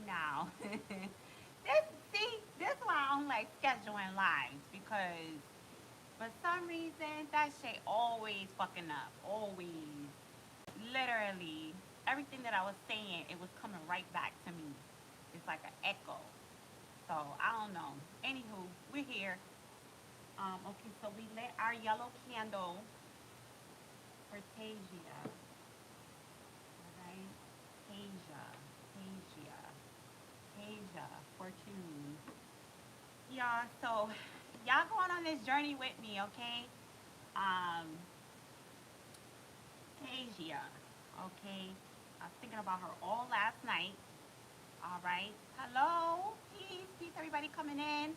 now. This why I don't like scheduling lives because for some reason that shit always fucking up. Always. Literally, everything that I was saying, it was coming right back to me. It's like an echo. So I don't know. Anywho, we're here. Okay, so we lit our yellow candle for Tasia. Alright? Tasia. Tasia. Tasia. Fortune. Y'all, so y'all going on this journey with me, okay? Um, Tasia. Okay. I was thinking about her all last night. Alright. Hello. Peace. Peace, everybody coming in.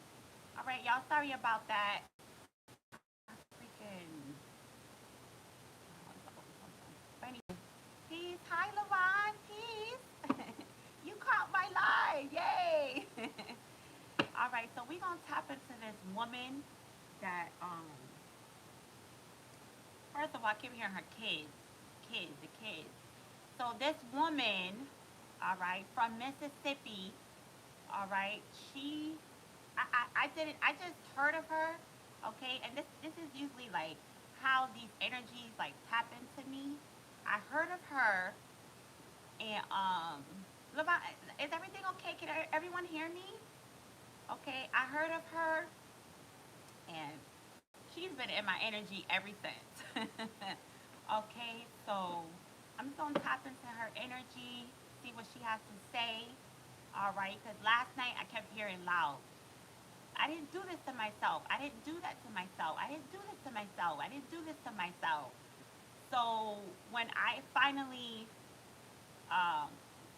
Alright, y'all, sorry about that. Freaking. But anyway, peace. Hi, Levon. Peace. You caught my live. Yay. All right, so we're going to tap into this woman that, first of all, I keep hearing her the kids. So this woman, all right, from Mississippi, all right, I didn't, I just heard of her, okay, and this is usually like how these energies like tap into me. I heard of her, and Levon, is everything okay? Can everyone hear me? Okay, I heard of her, and she's been in my energy ever since. Okay, so I'm just gonna tap into her energy, see what she has to say. All right, because last night I kept hearing loud. I didn't do this to myself. I didn't do that to myself. I didn't do this to myself. I didn't do this to myself. So when I finally um,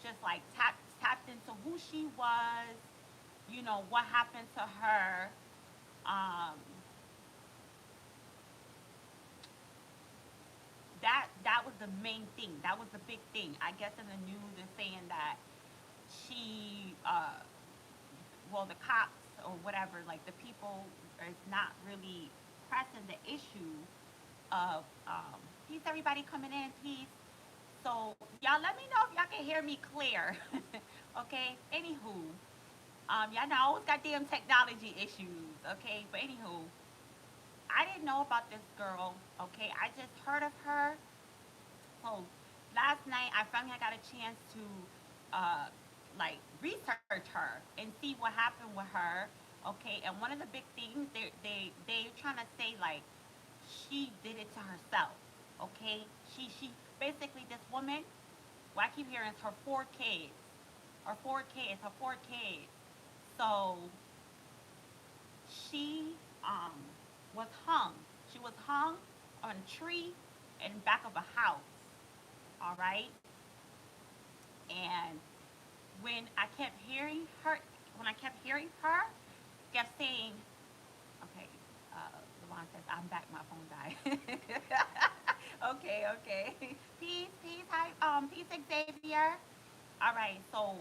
just like tapped into who she was, you know what happened to her. Um, that was the main thing. That was the big thing. I guess in the news is saying that she, well, the cops or whatever, like the people, is not really pressing the issue of peace. Everybody coming in, peace. So y'all, let me know if y'all can hear me clear. Okay. Anywho, y'all know I always got damn technology issues. Okay, but anywho, I didn't know about this girl. Okay, I just heard of her. So last night I finally got a chance to like research her and see what happened with her. Okay, and one of the big things they trying to say like she did it to herself. Okay, she basically this woman. What I keep hearing is her four kids, her four kids. So she was hung. She was hung on a tree in the back of a house. All right, and when I kept hearing her, when I kept hearing her, kept saying, okay, Levon says, I'm back, my phone died. Okay, okay. Peace, peace, hi, peace, Xavier. All right, so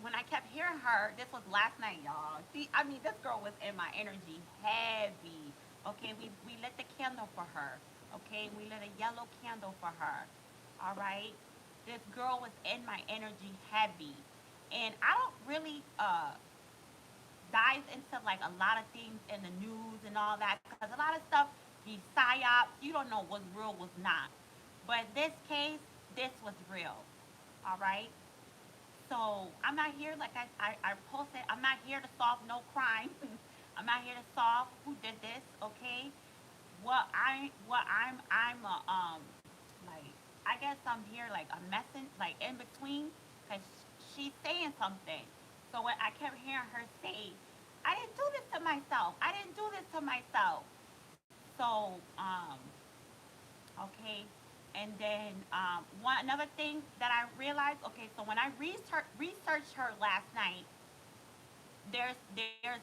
when I kept hearing her, this was last night, y'all. See, I mean, this girl was in my energy heavy. Okay, we lit the candle for her. Okay, we lit a yellow candle for her. All right, this girl was in my energy heavy, and I don't really dive into like a lot of things in the news and all that because a lot of stuff be psyops. You don't know what's real, what's not. But this case, this was real. All right. So I'm not here like I posted. I'm not here to solve no crime. I'm not here to solve who did this. Okay. I'm a like I guess I'm here like a messing like in between because she's saying something. So what I kept hearing her say, I didn't do this to myself. I didn't do this to myself. So okay. And then one another thing that I realized, okay, so when I researched her last night, there's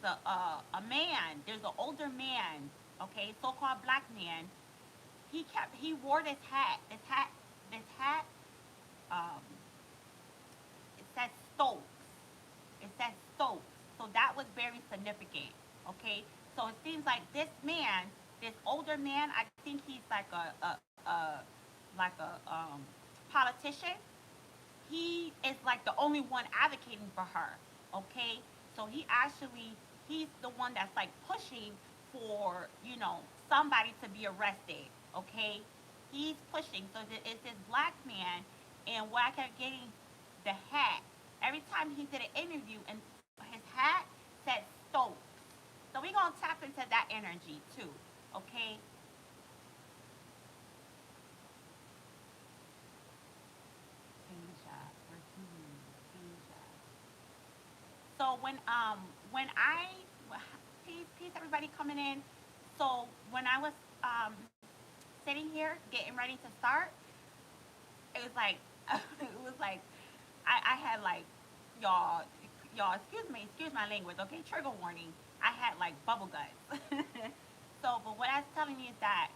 a man, there's an older man, okay, so-called black man. He wore this hat. Um, it says Stokes. It says Stokes. So that was very significant. Okay, so it seems like this man, this older man, I think he's like a politician. he is like the only one advocating for her. Okay, so he's the one that's like pushing for somebody to be arrested. Okay, he's pushing. So it's this black man, and what I kept getting the hat every time he did an interview, and his hat said Stokes. So we gonna tap into that energy too. Okay, Asia, Asia. So when I peace everybody coming in. So when I was um sitting here getting ready to start, it was like it was like I had like y'all excuse my language, okay? Trigger warning. I had like bubble guts. So but what I was telling you is that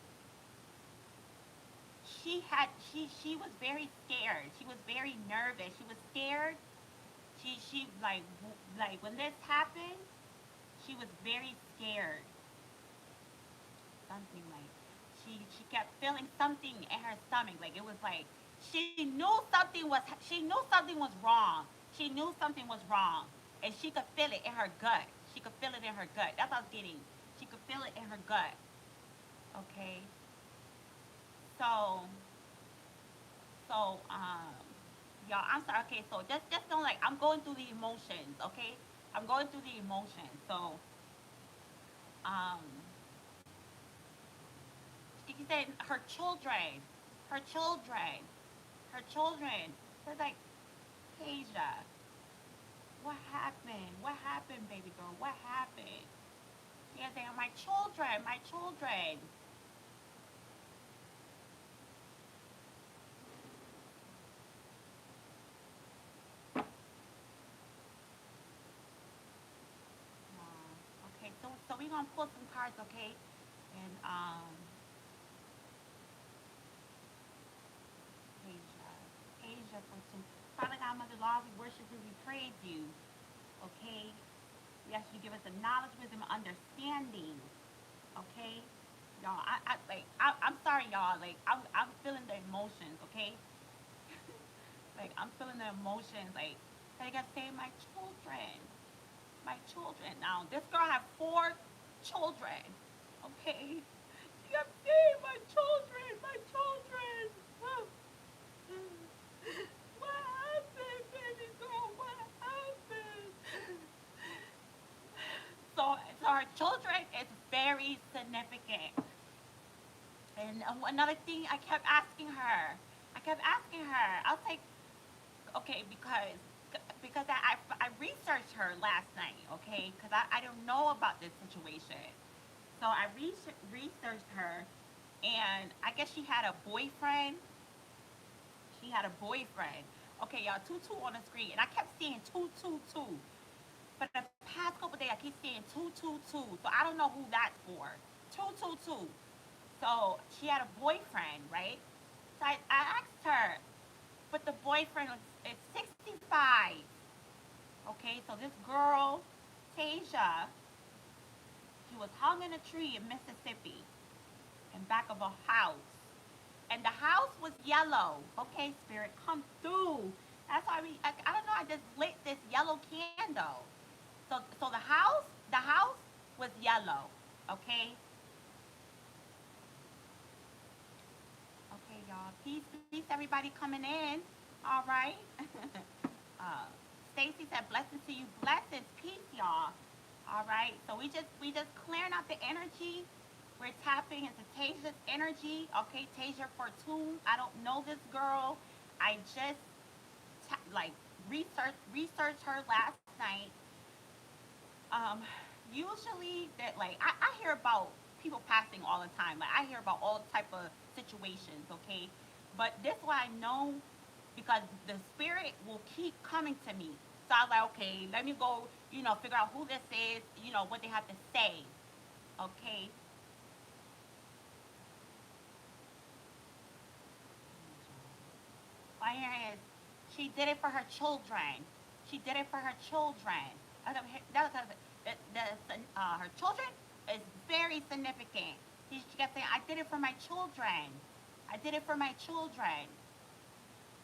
she was very scared. She was very nervous. She was scared. She like when this happened, she was very scared. Something like she kept feeling something in her stomach. Like it was like she knew something was wrong. She knew something was wrong, and she could feel it in her gut. She could feel it in her gut. That's what I was getting. She could feel it in her gut. Okay, so so y'all, I'm sorry. Okay, so just don't like I'm going through the emotions. Okay, I'm going through the emotions. So um, she said her children, her children. So it's like, Tasia, what happened? What happened, baby girl? What happened? Yeah, saying my children, my children. Okay, so we gonna pull some cards, okay? And Asia, Asia for some. Father God, Mother Law, we worship you, we praise you, okay? We ask you to give us the knowledge, wisdom, understanding, okay? Y'all, I'm sorry, y'all. Like, I'm feeling the emotions, okay? Like, I'm feeling the emotions. Like, I gotta say, my children, my children. Now, this girl has 4 children, okay? She kept saying, my children, my children. What happened, baby girl? What happened? So her children is very significant. And another thing, I kept asking her. I was like, okay, because I researched her last night, okay, because I don't know about this situation. So I researched her, and I guess she had a boyfriend. She had a boyfriend. Okay, y'all, two two on the screen, and I kept seeing 222. For the past couple days, I keep seeing 222. So I don't know who that's for. 222. So she had a boyfriend, right? So I asked her, but the boyfriend is 65. Okay, so this girl, Tasia, she was hung in a tree in Mississippi in back of a house. And the house was yellow. Okay, spirit, come through. That's why I don't know, I just lit this yellow candle. So the house was yellow. Okay? Okay, y'all. Peace, everybody coming in. All right. uh, Stacy said, "Blessings to you, blessings, peace, y'all." All right. So we just clearing out the energy. We're tapping into Tasia's energy. Okay, Tasia Fortune. I don't know this girl. I just like researched her last night. Um, usually that like I hear about people passing all the time. Like I hear about all type of situations. Okay, but this one I know because the spirit will keep coming to me. So I was like, okay, let me go, figure out who this is, what they have to say. Okay. My here is, she did it for her children. She did it for her children. Her children is very significant. She kept saying, I did it for my children. I did it for my children.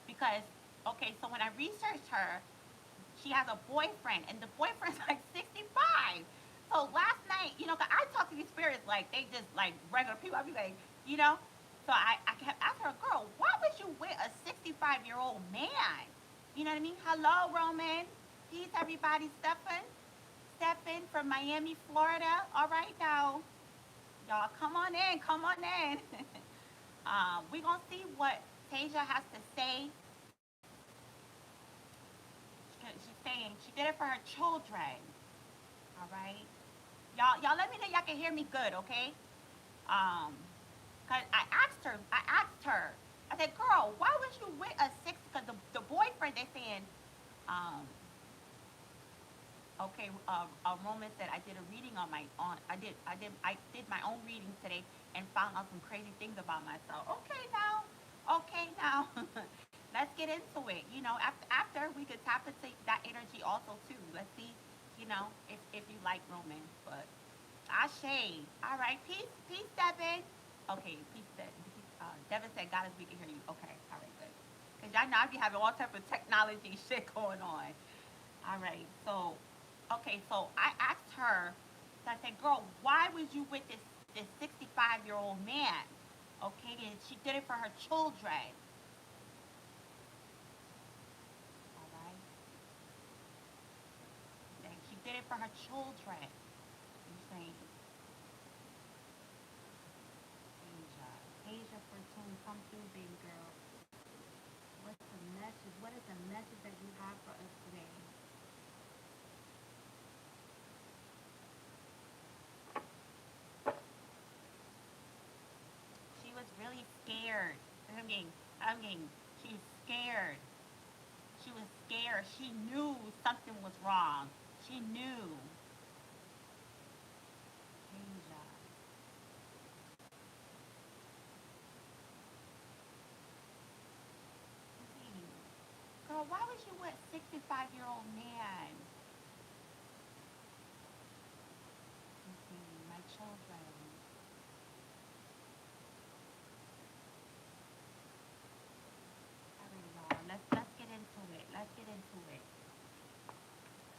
Because, Okay, so when I researched her, she has a boyfriend, and the boyfriend's like 65. So last night, 'cause I talk to these spirits like they just like regular people. I be like, you know. So I kept asking her, girl, why would you with a 65-year-old man? You know what I mean? Hello, Roman. Peace, everybody. Stephen from Miami, Florida. All right, now, y'all, come on in, come on in. We gonna see what Tasia has to say. She's saying she did it for her children. All right, y'all let me know y'all can hear me good, okay? Um, cause I asked her, I said, girl, why was you with a six? Cause the boyfriend they saying, um, okay, Roman said I did a reading on my on. I did my own reading today and found out some crazy things about myself. Okay now, let's get into it. After we could tap into that energy also too. Let's see, if you like Roman, but Ashe. All right, peace, Devin. Okay, peace, Devin said, God is we can hear you. Okay, all right, good. Cause y'all know I be having all type of technology shit going on. All right. So I asked her. So I said, "Girl, why was you with this 65-year-old man?" Okay, and she did it for her children. All right, and she did it for her children. You saying, Asia, Asia Fortune, come through, baby girl. What's the message? What is the message that you have for us today? She was really scared. I mean, she was scared. She was scared. She knew something was wrong. She knew. Asia. Girl, why was you with 65-year-old man? My children. All right, y'all. Let's get into it. Let's get into it.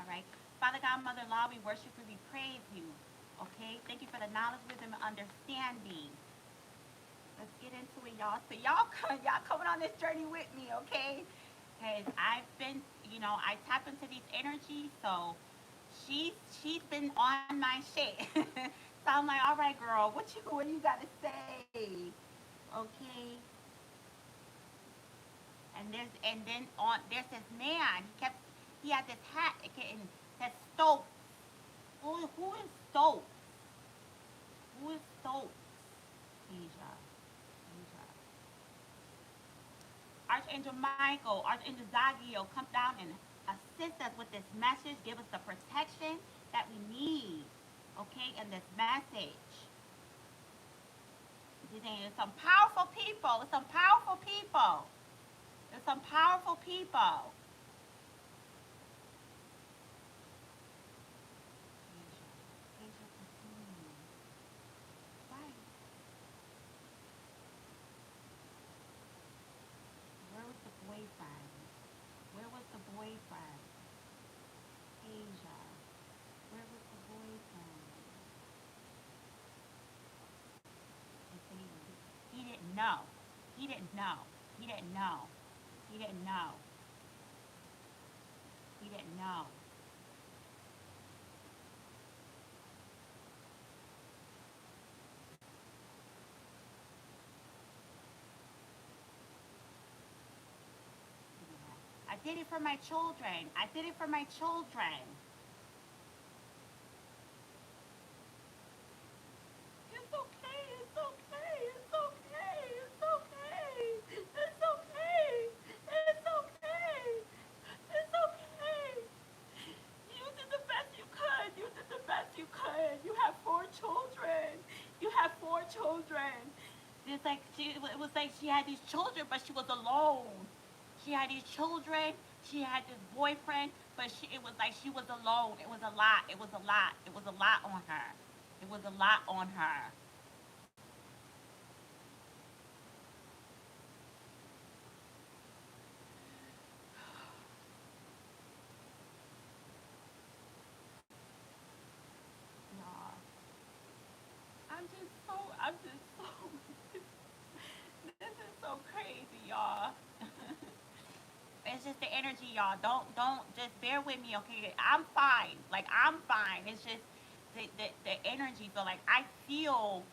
All right. Father God, Mother Law, we worship you. We praise you. Okay. Thank you for the knowledge, wisdom, and understanding. Let's get into it, y'all. So y'all coming on this journey with me, okay? Because I've been, I tap into these energies, so she's she's been on my shit. So I'm like, all right, girl, what you gotta say? Okay. And then there's this man. He had this hat again that Stokes. Who is Stokes? Who is Stokes? Asia. Asia. Archangel Michael, Archangel Zagiel, come down and assist us with this message. Give us the protection that we need. Okay, in this message. There's some powerful people. There's some powerful people. There's some powerful people. Asia. Asia, continue. Right. Where was the boyfriend? Where was the boyfriend? Asia. Where was the boyfriend? He didn't know. He didn't know. He didn't know. He didn't know. He didn't know. I did it for my children. I did it for my children. It's okay. It's okay. It's okay. It's okay. It's okay. It's okay. It's okay. You did the best you could. You did the best you could. You have 4 children. You have 4 children. It was like she had these children, but she was alone. She had these children. She had this boyfriend, but it was like she was alone. It was a lot. It was a lot. It was a lot on her. It was a lot on her. energy, y'all. Don't just bear with me, okay? I'm fine. Like I'm fine. It's just the energy. So like I feel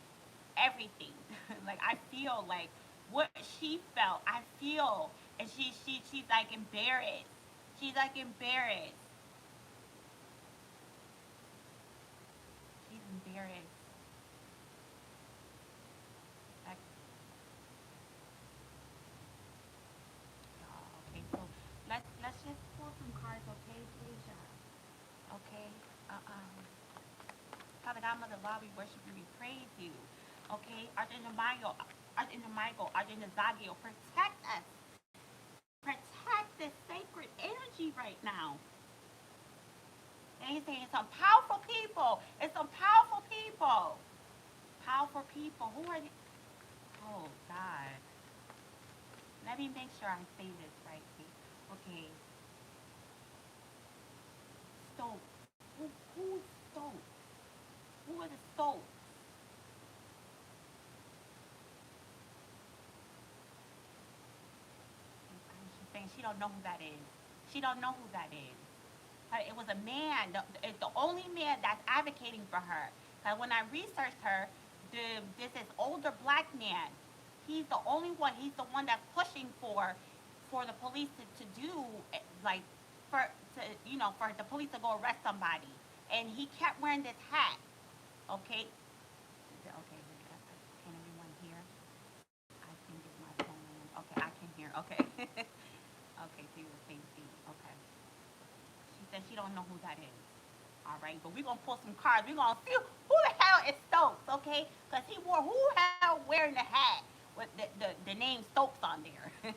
everything. Like I feel like what she felt. I feel, and she's like embarrassed. She's like embarrassed. She's embarrassed. Like, okay, so let's just pull some cards, okay, Tasia? Okay. Uh-uh. Father God, Mother Law, we worship you, we praise you. Okay, Archangel Michael, Archangel Zagio, protect us. Protect this sacred energy right now. And he's saying some powerful people. It's some powerful people. Powerful people. Who are they? Oh, God. Let me make sure I say this right here. Okay. Stoke. Who's Stoke? Who are the Stokes? She's saying she don't know who that is. She don't know who that is. It was a man, the only man that's advocating for her. Because when I researched her, this is older black man. He's the only one. He's the one that's pushing for the police to do like for to for the police to go arrest somebody. And he kept wearing this hat. Okay. Okay. Can everyone hear? I think it's my phone. Okay, I can hear. Okay. Okay, so you were saying C. Okay. She said she don't know who that is. All right, but we're gonna pull some cards. We're gonna see who the hell is Stokes, okay? Because he wore who hell wearing the hat with the name Stokes on there.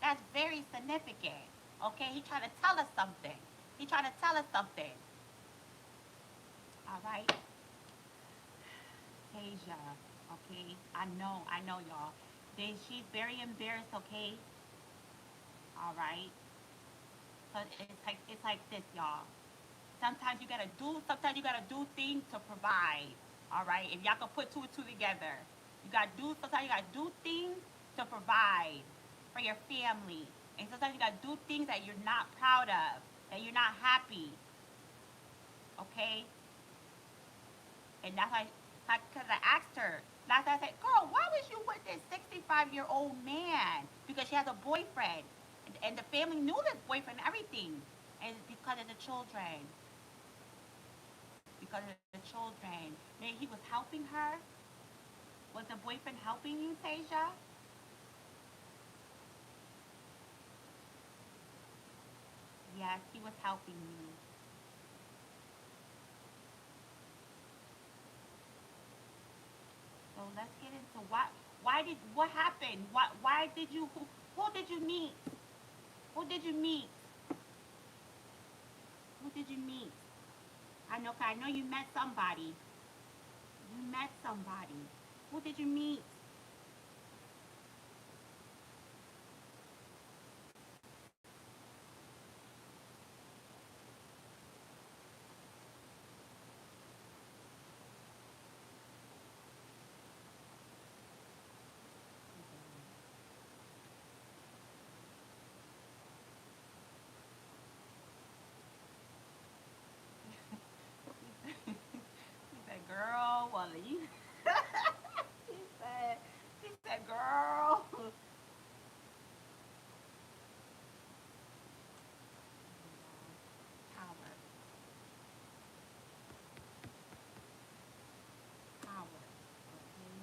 That's very significant. Okay, he trying to tell us something. He trying to tell us something. All right, Tasia. Okay, I know, y'all. She's very embarrassed. Okay, all right. Cause it's like this, y'all. Sometimes you gotta do things to provide. All right. If y'all can put two and two together, sometimes you gotta do things to provide for your family. And sometimes you gotta do things that you're not proud of, that you're not happy. Okay? And that's why, because I asked her, last night I said, girl, why was you with this 65-year-old man? Because she has a boyfriend. And the family knew this boyfriend and everything. And it's because of the children. Because of the children. Maybe he was helping her. Was the boyfriend helping you, Tasia? Yes, he was helping you. So let's get into what happened? Why did you who did you meet? Who did you meet? Who did you meet? I know you met somebody. You met somebody. Who did you meet? He said, girl, well, you. he said, girl. Power, power. Okay.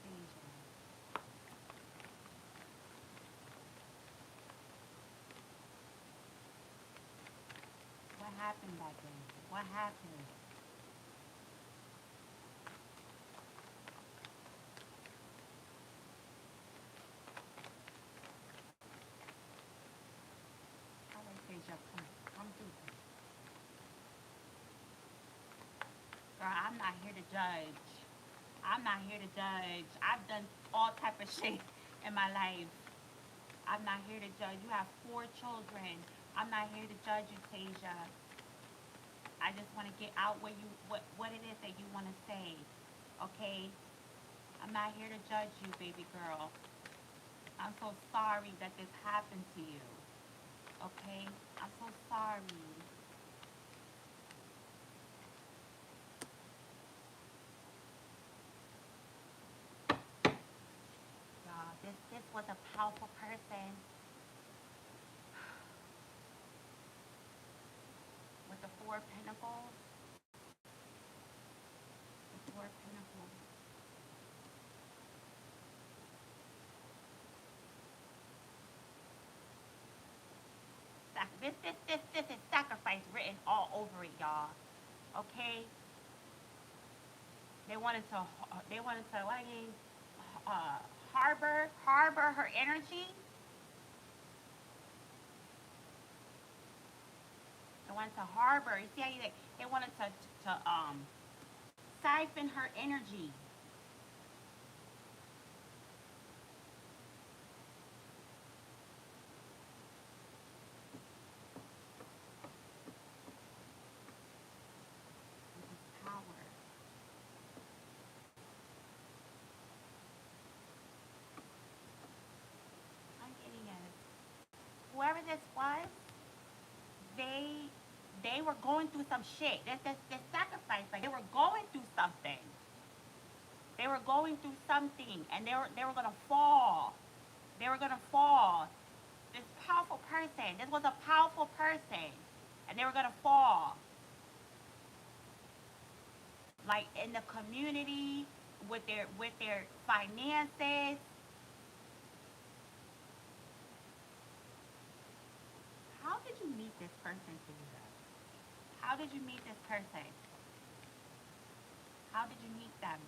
Danger. What happened back then? What happened? All right, Deja, come through. Girl, I'm not here to judge. I'm not here to judge. I've done all type of shit in my life. I'm not here to judge. You have 4 children. I'm not here to judge you, Tasia. I just want to get out what it is that you want to say. Okay? I'm not here to judge you, baby girl. I'm so sorry that this happened to you. Okay? I'm so sorry. Y'all, this was a powerful person with the Four of Pentacles. The Four of Pentacles. This is sacrifice written all over it, y'all. Okay? They wanted to what again? Uh, harbor her energy. They wanted to harbor. You see how they wanted to siphon her energy. With this power. I'm getting it. Whoever this was, they they were going through some shit. This sacrifice, like they were going through something. They were going through something, and they were gonna fall. They were gonna fall. This powerful person. This was a powerful person, and they were gonna fall. Like in the community, with their finances. How did you meet this person, Susan? How did you meet this person? How did you meet them?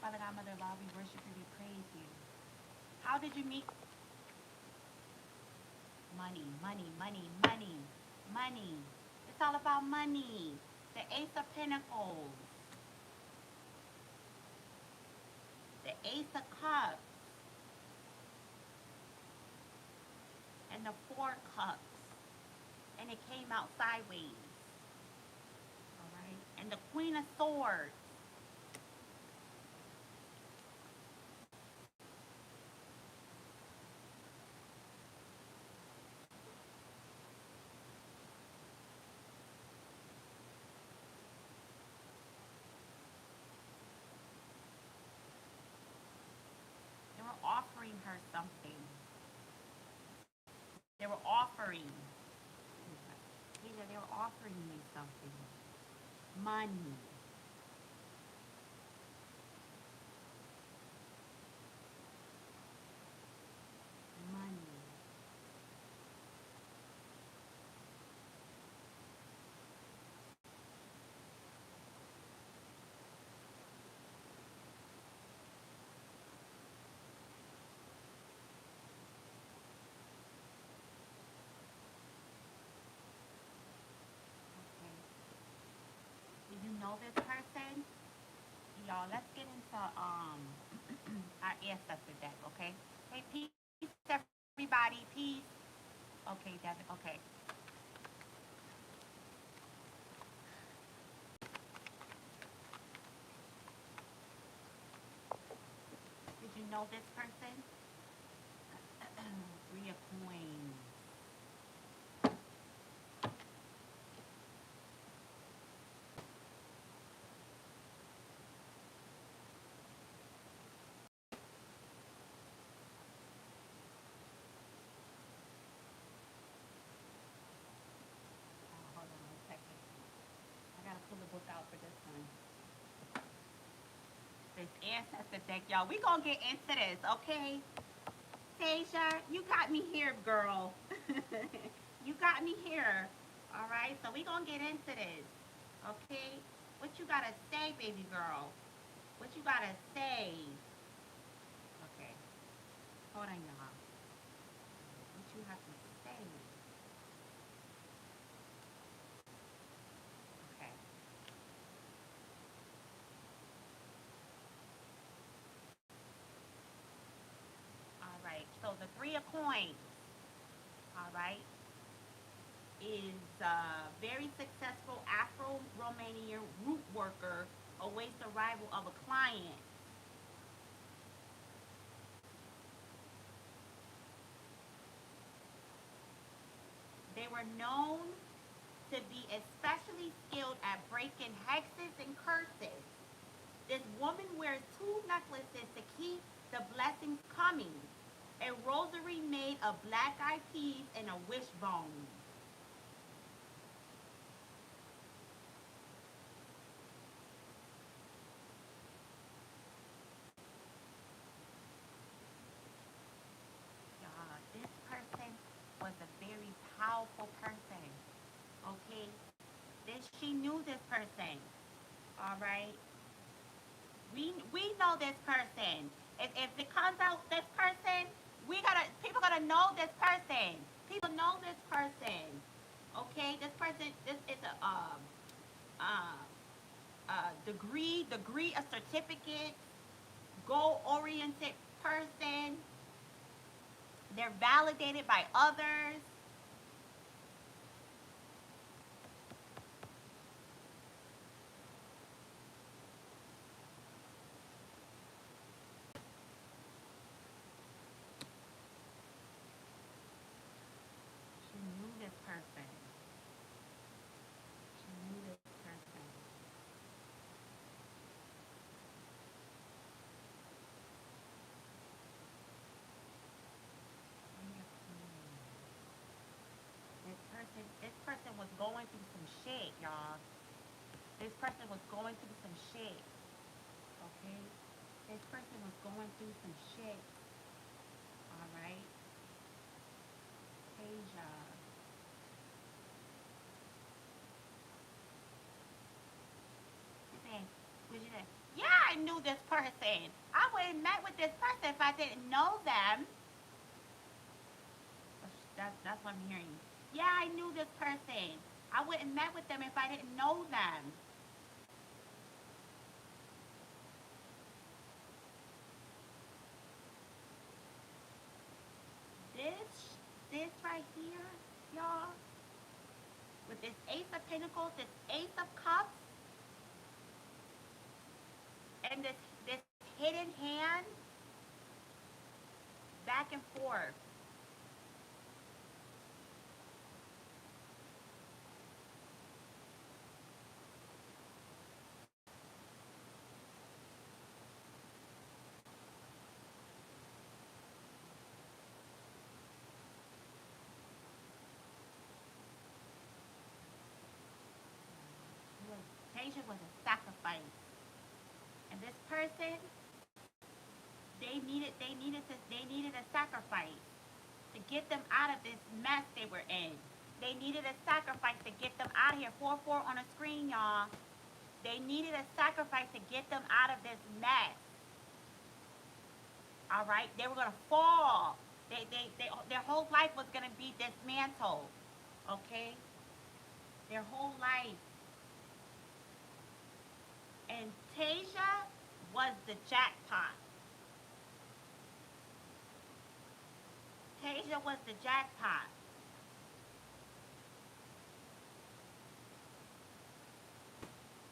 Father God, Mother, Lord, we worship you, we praise you. How did you meet? Money, money, money, money, money. It's all about money. The Ace of Pentacles, the Ace of Cups, and the Four Cups. And it came out sideways. All right. And the Queen of Swords. They were offering her something. They were offering. They were offering me something. Money. Money. Okay. Do you know this person? Y'all, let's get into our ancestor deck, okay? Hey, peace, everybody, peace. Okay, Devin. Okay. Did you know this person? Three of Coins. Hold on 1 second. I gotta pull the book out for this one. This ancestor deck, y'all. We gonna get into this, okay? Tasia, you got me here, girl. You got me here. All right, so we gonna get into this, okay? What you gotta say, baby girl? What you gotta say? Okay, hold on, y'all. What you have to say? Okay. All right. So the Three of Coins. All right. a very successful Afro-Romanian root worker awaits the arrival of a client. They were known to be especially skilled at breaking hexes and curses. This woman wears two necklaces to keep the blessings coming. A rosary made of black eyed peas and a wishbone. This person was a very powerful person. Okay? She knew this person. All right? We know this person. If it comes out this person, people gotta know this person. People know this person. Okay? This person, this is uh, degree, a certificate, goal oriented person. They're validated by others. She knew this person. She knew this person. This person was going through some shit, y'all. This person was going through some shit. Okay? This person was going through some shit. Alright? Tasia. Saying, would you say, yeah, I knew this person. I wouldn't met with this person if I didn't know them. That's what I'm hearing. Yeah, I knew this person. I wouldn't met with them if I didn't know them. This right here, y'all, with this Ace of Pentacles, this Ace of Cups, and this hidden hand, back and forth. Tasia was a sacrifice, and this person, they needed a sacrifice to get them out of this mess they were in. They needed a sacrifice to get them out of here. 4-4 on the screen, y'all. They needed a sacrifice to get them out of this mess. All right, they were gonna fall. Their whole life was gonna be dismantled. Okay, their whole life. And Tasia was the jackpot. Tasia was the jackpot.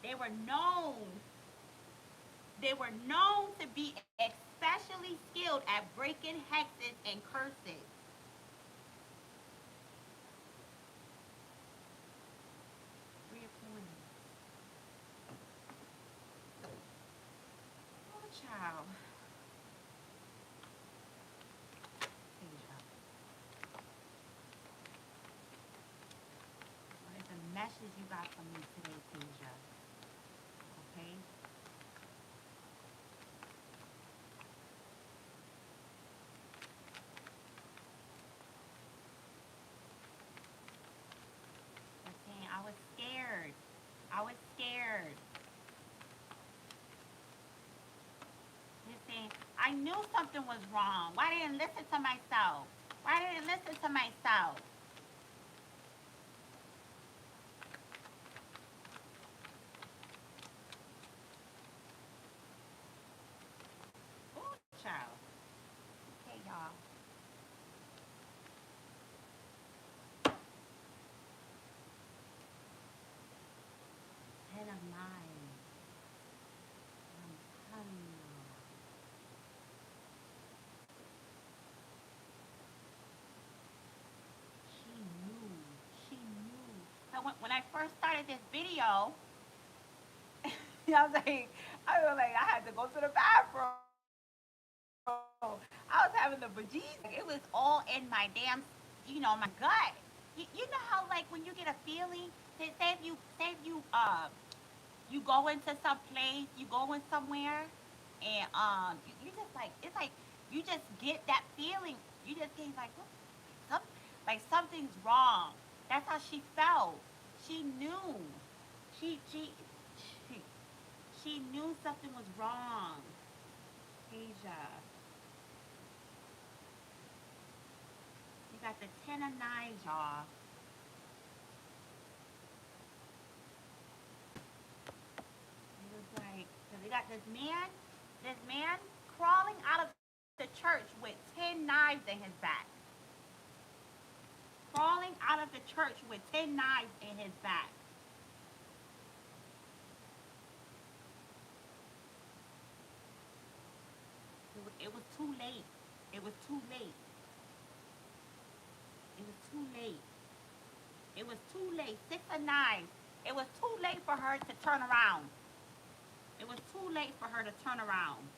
They were known. They were known to be especially skilled at breaking hexes and curses. Three of Coins. Oh, child. Tasia. What is the message you got from me today, Tasia? Okay? They're saying I was scared. I was scared. They're saying I knew something was wrong. Why didn't I listen to myself? Why didn't I listen to myself? Ooh, child. Okay, y'all. So when I first started this video, I was like, I had to go to the bathroom. I was having the bejesus. Like it was all in my damn, my gut. You know how like when you get a feeling, say if you go into some place, you go in somewhere, and you just like it's like you just get that feeling. You just get like what, some like something's wrong. That's how she felt. She knew. She she she, she knew something was wrong. Tasia, you got the 10 of 9s, y'all. It was like, cause they got this man crawling out of the church with 10 knives in his back. Crawling out of the church with 10 knives in his back. It was too late. It was too late. It was too late. It was too late. 6 of 9s. It was too late for her to turn around. It was too late for her to turn around.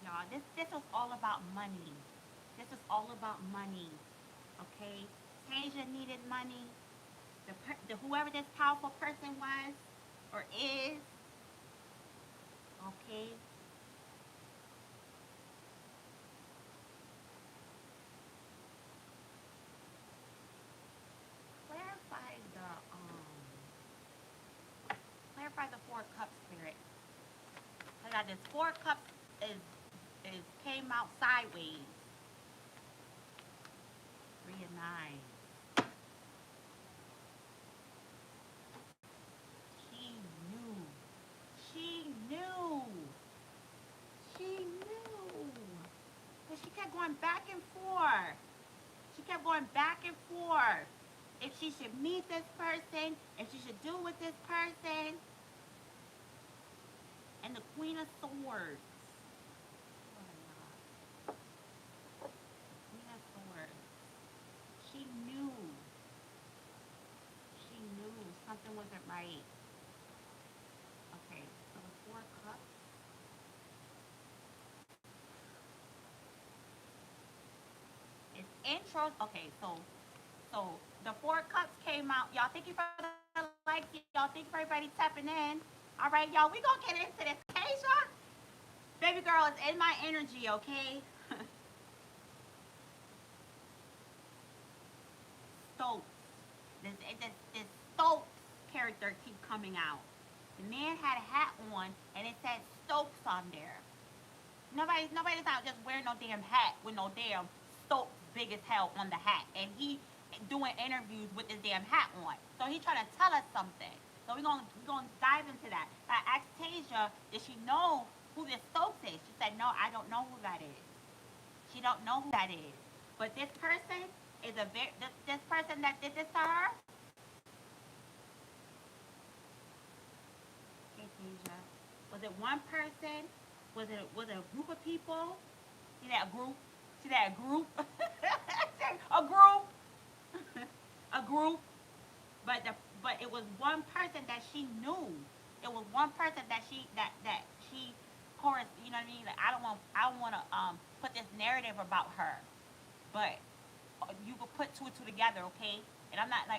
Y'all, this was all about money. This was all about money. Okay? Tasia needed money. Whoever this powerful person was or is, okay, clarify the clarify the 4 cup spirit. I got this 4 cups is came out sideways. 3 of 9. She knew. She knew. She knew. But she kept going back and forth. She kept going back and forth. If she should meet this person, if she should do with this person, and the Queen of Swords. Oh my God. Queen of Swords. She knew. She knew something wasn't right. Okay, so the 4 cups. It's intros. Okay, so the 4 cups came out. Y'all, thank you for the likes. Y'all, thank you for everybody tapping in. All right, y'all, we gonna get into this. Tasia, baby girl is in my energy. Okay, Stokes. This Stokes character keep coming out. The man had a hat on and it said Stokes on there. Nobody's not just wearing no damn hat with no damn Stokes big as hell on the hat, and he doing interviews with this damn hat on. So he trying to tell us something. So we gonna dive into that. I asked Tasia, did she know who this Stokes is? She said, no, I don't know who that is. She don't know who that is. But this person is this person that did this to her. Okay, Tasia. Was it one person? Was it a group of people? See that group? See that group? A group. A group. But it was one person that she knew. It was one person that she chorus. You know what I mean? Like I don't want to put this narrative about her, but you could put two and two together, okay? And I'm not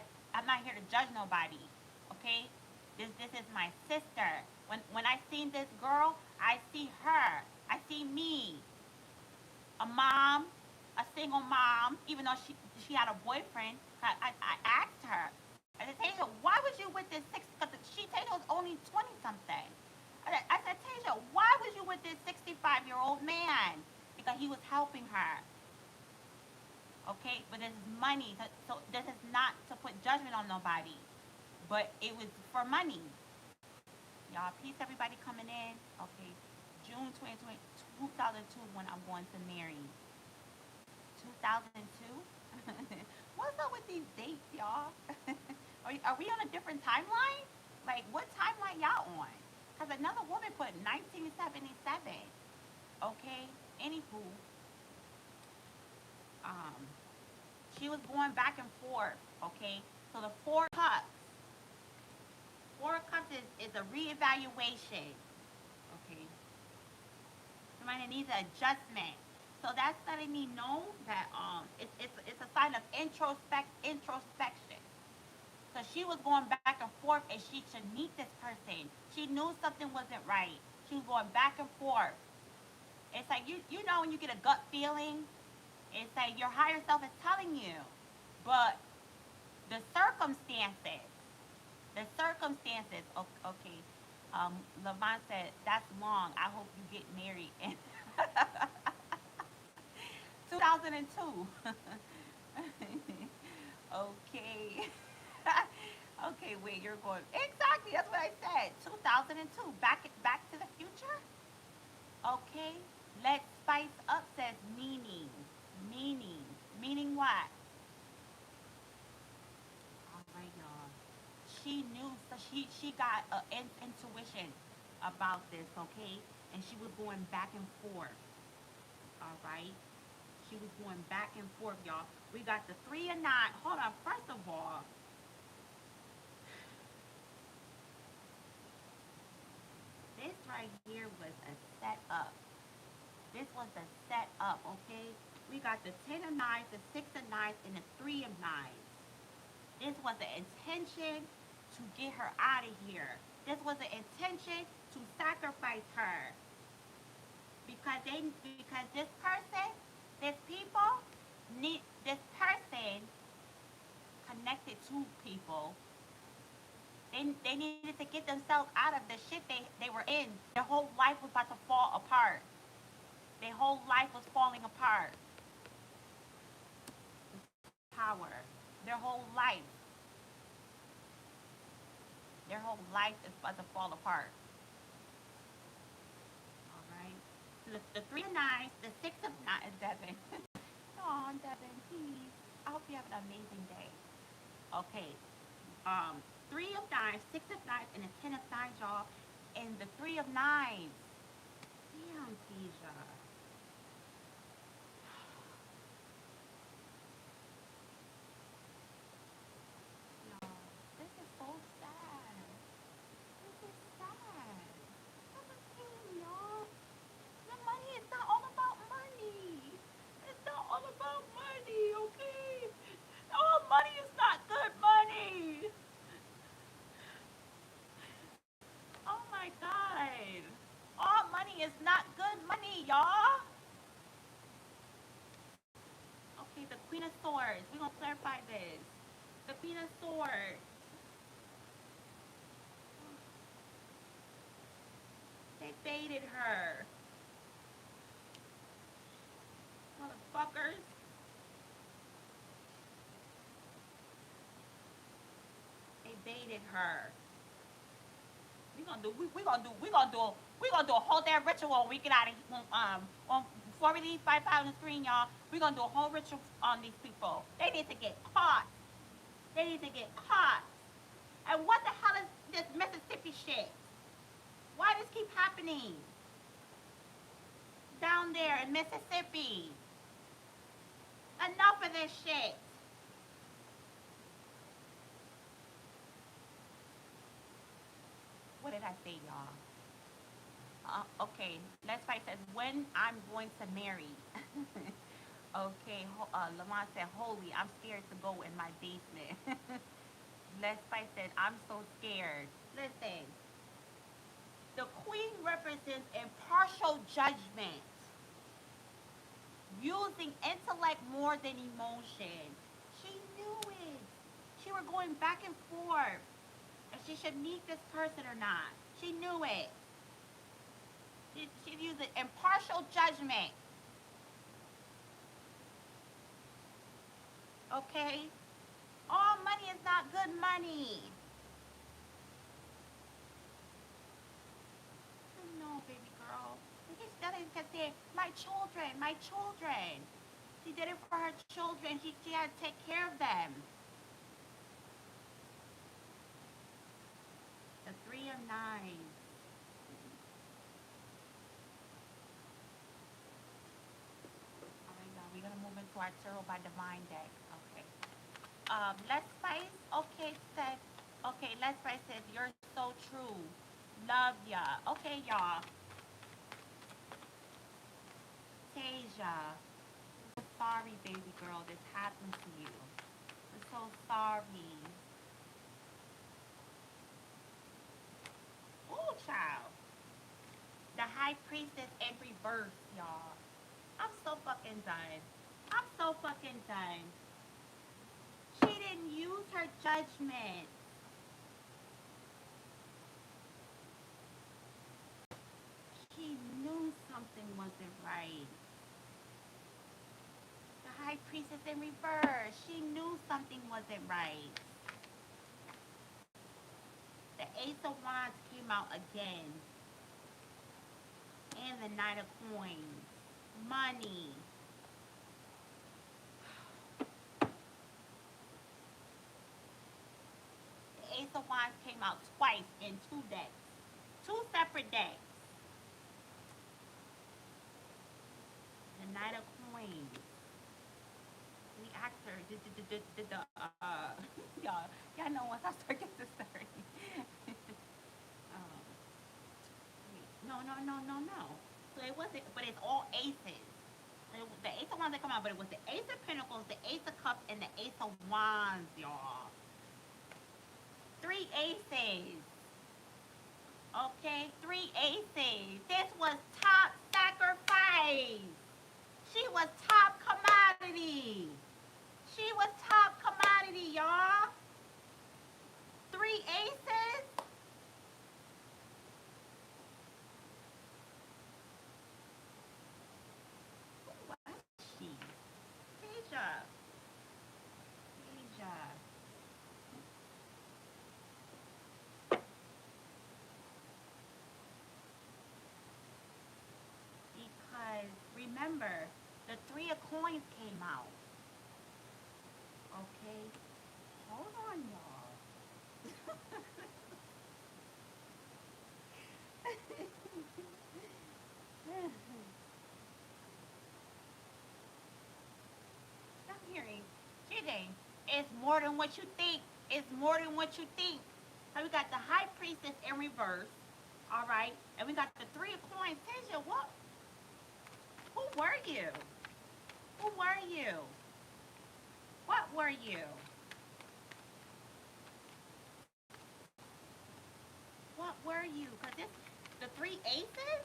here to judge nobody, okay? This is my sister. When I seen this girl, I see her. I see me, a mom, a single mom. Even though she had a boyfriend, I asked her. I said, Tasia, why was you with this six? Because Tasia was only 20 something. I said, Tasia, why was you with this 65-year-old man? Because he was helping her. Okay, but this is money. So this is not to put judgment on nobody, but it was for money. Y'all, peace, everybody coming in. Okay, June 2020, 2002 when I'm going to marry. 2002? What's up with these dates, y'all? Are we on a different timeline? Like, what timeline 77. Okay? Anywho, um, she was going back and forth. Okay? So the four cups is a reevaluation. Okay? Somebody needs an adjustment. So that's letting me know that it's a sign of introspection. So she was going back and forth and she should meet this person. She knew something wasn't right. She was going back and forth. It's like you know when you get a gut feeling, it's like your higher self is telling you. But the circumstances, okay. Levon said, that's long. I hope you get married in 2002. Okay. Okay, wait, you're going exactly. That's what I said. 2002. Back to the future. Okay. Let's spice up says meaning, meaning, meaning what? All right, y'all. She knew, so she got an intuition about this. Okay, and she was going back and forth. All right. She was going back and forth, y'all. We got the 3 and 9. Hold on. First of all, this right here was a setup. This was the setup, okay? We got the 10 of 9, the 6 of 9, and the 3 of 9. This was the intention to get her out of here. This was the intention to sacrifice her because this person, this people need this person connected to people. They needed to get themselves out of the shit they were in. Their whole life was about to fall apart. Their whole life was falling apart. Power. Their whole life. Their whole life is about to fall apart. All right. The 3 of 9, the 6 of 9 is Devin. Oh, Devin, please. I hope you have an amazing day. Okay. Um, 3 of 9, 6 of 9, and a 10 of 9, y'all. And the 3 of 9s. Damn, Tasia. Y'all, this is so sad. This is sad. That's a thing, y'all. The money is not all about money. It's not all about money, okay? All money is not good money. Oh my god. All money is not good money, y'all. Okay, the Queen of Swords. We're gonna clarify this. The Queen of Swords. They baited her. Motherfuckers. They baited her. We gonna do a whole damn ritual when we get out of before we leave 5 out on the screen, y'all. We gonna do a whole ritual on these people. They need to get caught. They need to get caught. And what the hell is this Mississippi shit? Why does this keep happening down there in Mississippi? Enough of this shit. What did I say, y'all? Okay, Let's Fight says, when I'm going to marry. Okay, Lamont said, holy, I'm scared to go in my basement. Let's Fight said, I'm so scared. Listen, the queen represents impartial judgment, using intellect more than emotion. She knew it. She were going back and forth if she should meet this person or not. She knew it. She's using impartial judgment. Okay? All money is not good money. No, baby girl. And she studied because say, my children, my children. She did it for her children. She had to take care of them. The 3 of 9. Tarot by Divine deck. Okay. Let's Spice. Okay, said. Okay, Let's Spice says you're so true. Love ya. Okay, y'all. Tasia. Sorry, baby girl, this happened to you. I'm so sorry. Ooh, child. The High Priestess in reverse, y'all. I'm so fucking done. I'm so fucking done. She didn't use her judgment. She knew something wasn't right. The High Priestess in reverse. She knew something wasn't right. The Ace of Wands came out again. And the Knight of Coins. Money. The Ace of Wands came out twice in two decks. Two separate decks. The Knight of Coins. The actor did the y'all know once I start getting this story. um, no. So it wasn't, but it's all aces. The Ace of Wands that come out, but it was the Ace of Pentacles, the Ace of Cups, and the Ace of Wands, y'all. Three aces. Okay, three aces. This was top sacrifice. She was top commodity. She was top commodity, y'all. Three aces. Who was she? Tasia. Tasia. Because remember, the Three of Coins came out. Okay? Hold on, y'all. I'm hearing, Jide, it's more than what you think. It's more than what you think. So we got the High Priestess in reverse. All right. And we got the Three of Coins. Tasia, what? Who were you? Who were you? What were you? What were you? Because this, the three aces,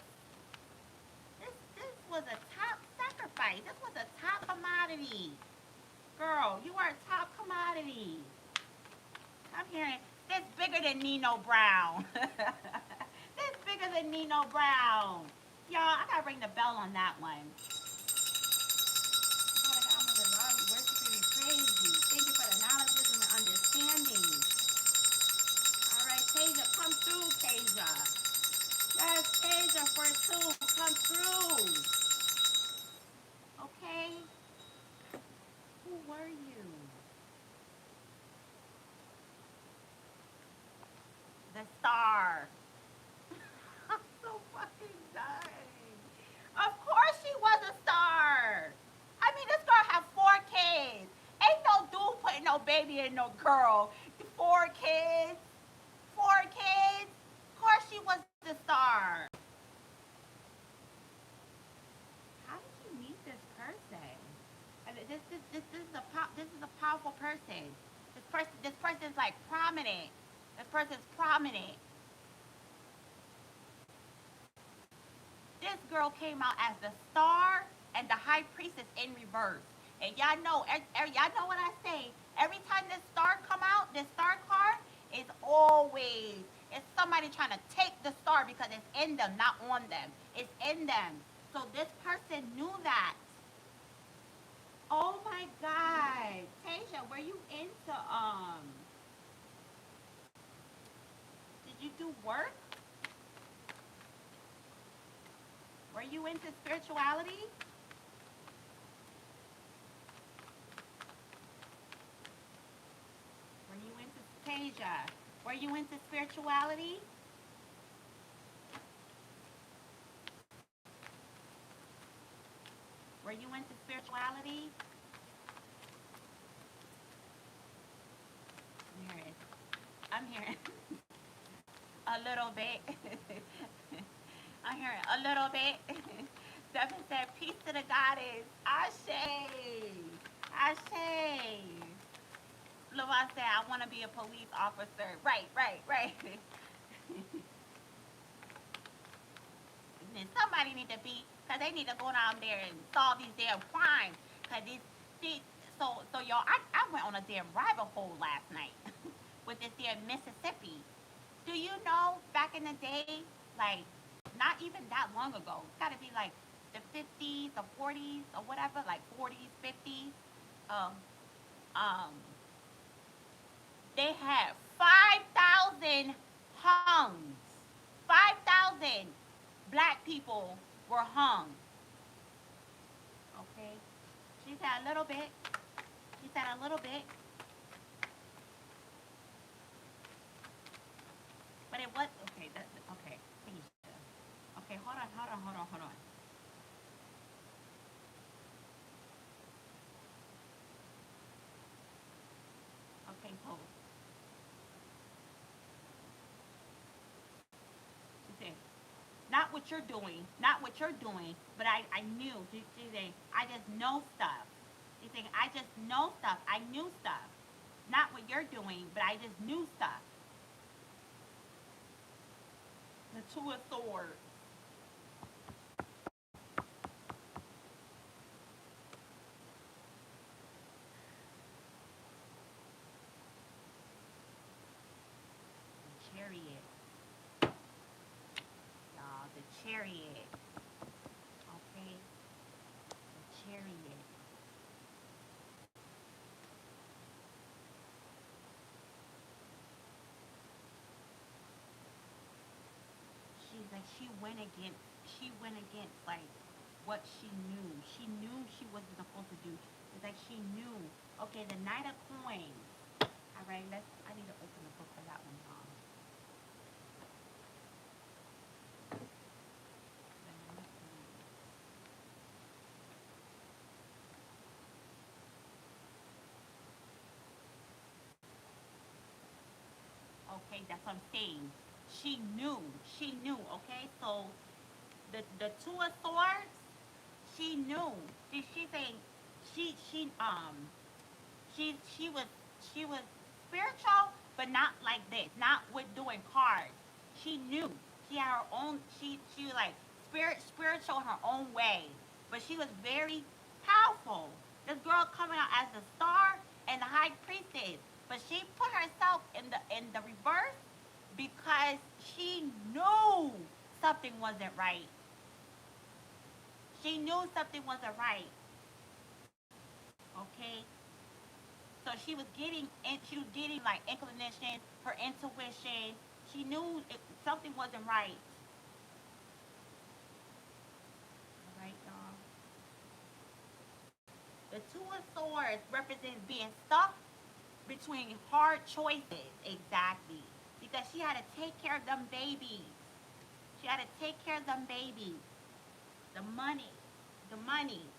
this was a top sacrifice. This was a top commodity. Girl, you are a top commodity. I'm hearing this bigger than Nino Brown. This bigger than Nino Brown. Y'all, I gotta ring the bell on that one. Father God, Mother Lord, we worship you and praise you. Thank you for the knowledge, wisdom, and understanding. All right, Tasia, come through, Tasia. Yes, Tasia, for two, come through. Okay? Who were you? The star. I'm so fucking done. Of course she was a star. I mean, this girl have 4 kids. Ain't no dude putting no baby in no girl. 4 kids. 4 kids. Of course she was the star. How did you meet this person? This is a powerful person. This person's like prominent. This person's prominent. This girl came out as the star and the high priestess in reverse. And y'all know what I say. Every time this star come out, this star card is always it's somebody trying to take the star because it's in them, not on them. It's in them. So this person knew that. Oh my God, Tasia, were you into Did you do work? Were you into spirituality? Were you into Tasia? Were you into spirituality? Were you into spirituality? a little bit. I'm hearing a little bit. Stephen said, peace to the goddess. Ashe. Ashe. Lavon said, I want to be a police officer. Right, right, right. And somebody need to be, because they need to go down there and solve these damn crimes. Because these, so y'all, I went on a damn rabbit hole last night with this damn Mississippi. Do you know back in the day, like, not even that long ago, it's got to be like the 50s, the 40s, or whatever, like 40s, 50s. Um, um, they had 5,000 hungs. 5,000 black people were hung. Okay? She said a little bit. She said a little bit. But it was, okay, okay. Okay, hold on. Okay, so she said, not what you're doing, but I knew. She said, I just know stuff. She said, I just know stuff. I knew stuff. Not what you're doing, but I just knew stuff. The two of swords. The chariot. Y'all, the chariot. Okay? The chariot. She's like, she went against, like, what she knew. She knew she wasn't supposed to do. It's like she knew. Okay, the Knight of Coins. All right, I need to open the book for that one, y'all. The Knight of Coins. Okay, that's what I'm saying. She knew. She knew. Okay, so the Two of Swords. She knew. She saying she she was she was spiritual, but not like this. Not with doing cards. She knew. She had her own. She was like spiritual in her own way, but she was very powerful. This girl coming out as the star and the high priestess, but she put herself in the reverse because she knew something wasn't right. She knew something wasn't right. Okay, so she was getting like inclination, her intuition. She knew something wasn't right. All right, y'all. The Two of Swords represents being stuck between hard choices. Exactly, because she had to take care of them babies. She had to take care of them babies. The money, the money.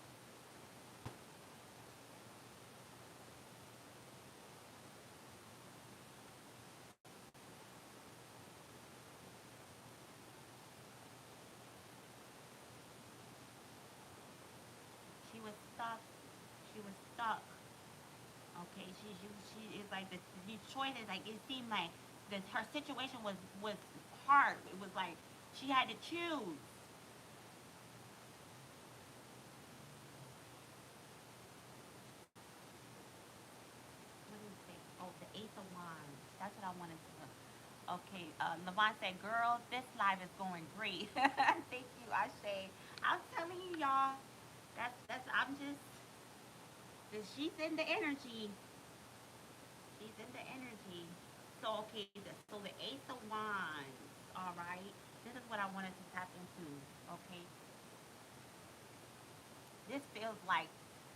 She was stuck. She was stuck. Okay, she is like the choices. Like it seemed like her situation was hard. It was like she had to choose. What is it? Oh, the Ace of Wands. That's what I wanted to. Okay, Levon said, "Girl, this live is going great." Thank you, Ashe. I'm telling you, y'all. That's. I'm just. She's in the energy. She's in the energy. So okay, so the Ace of Wands. All right. This is what I wanted to tap into. Okay, this feels like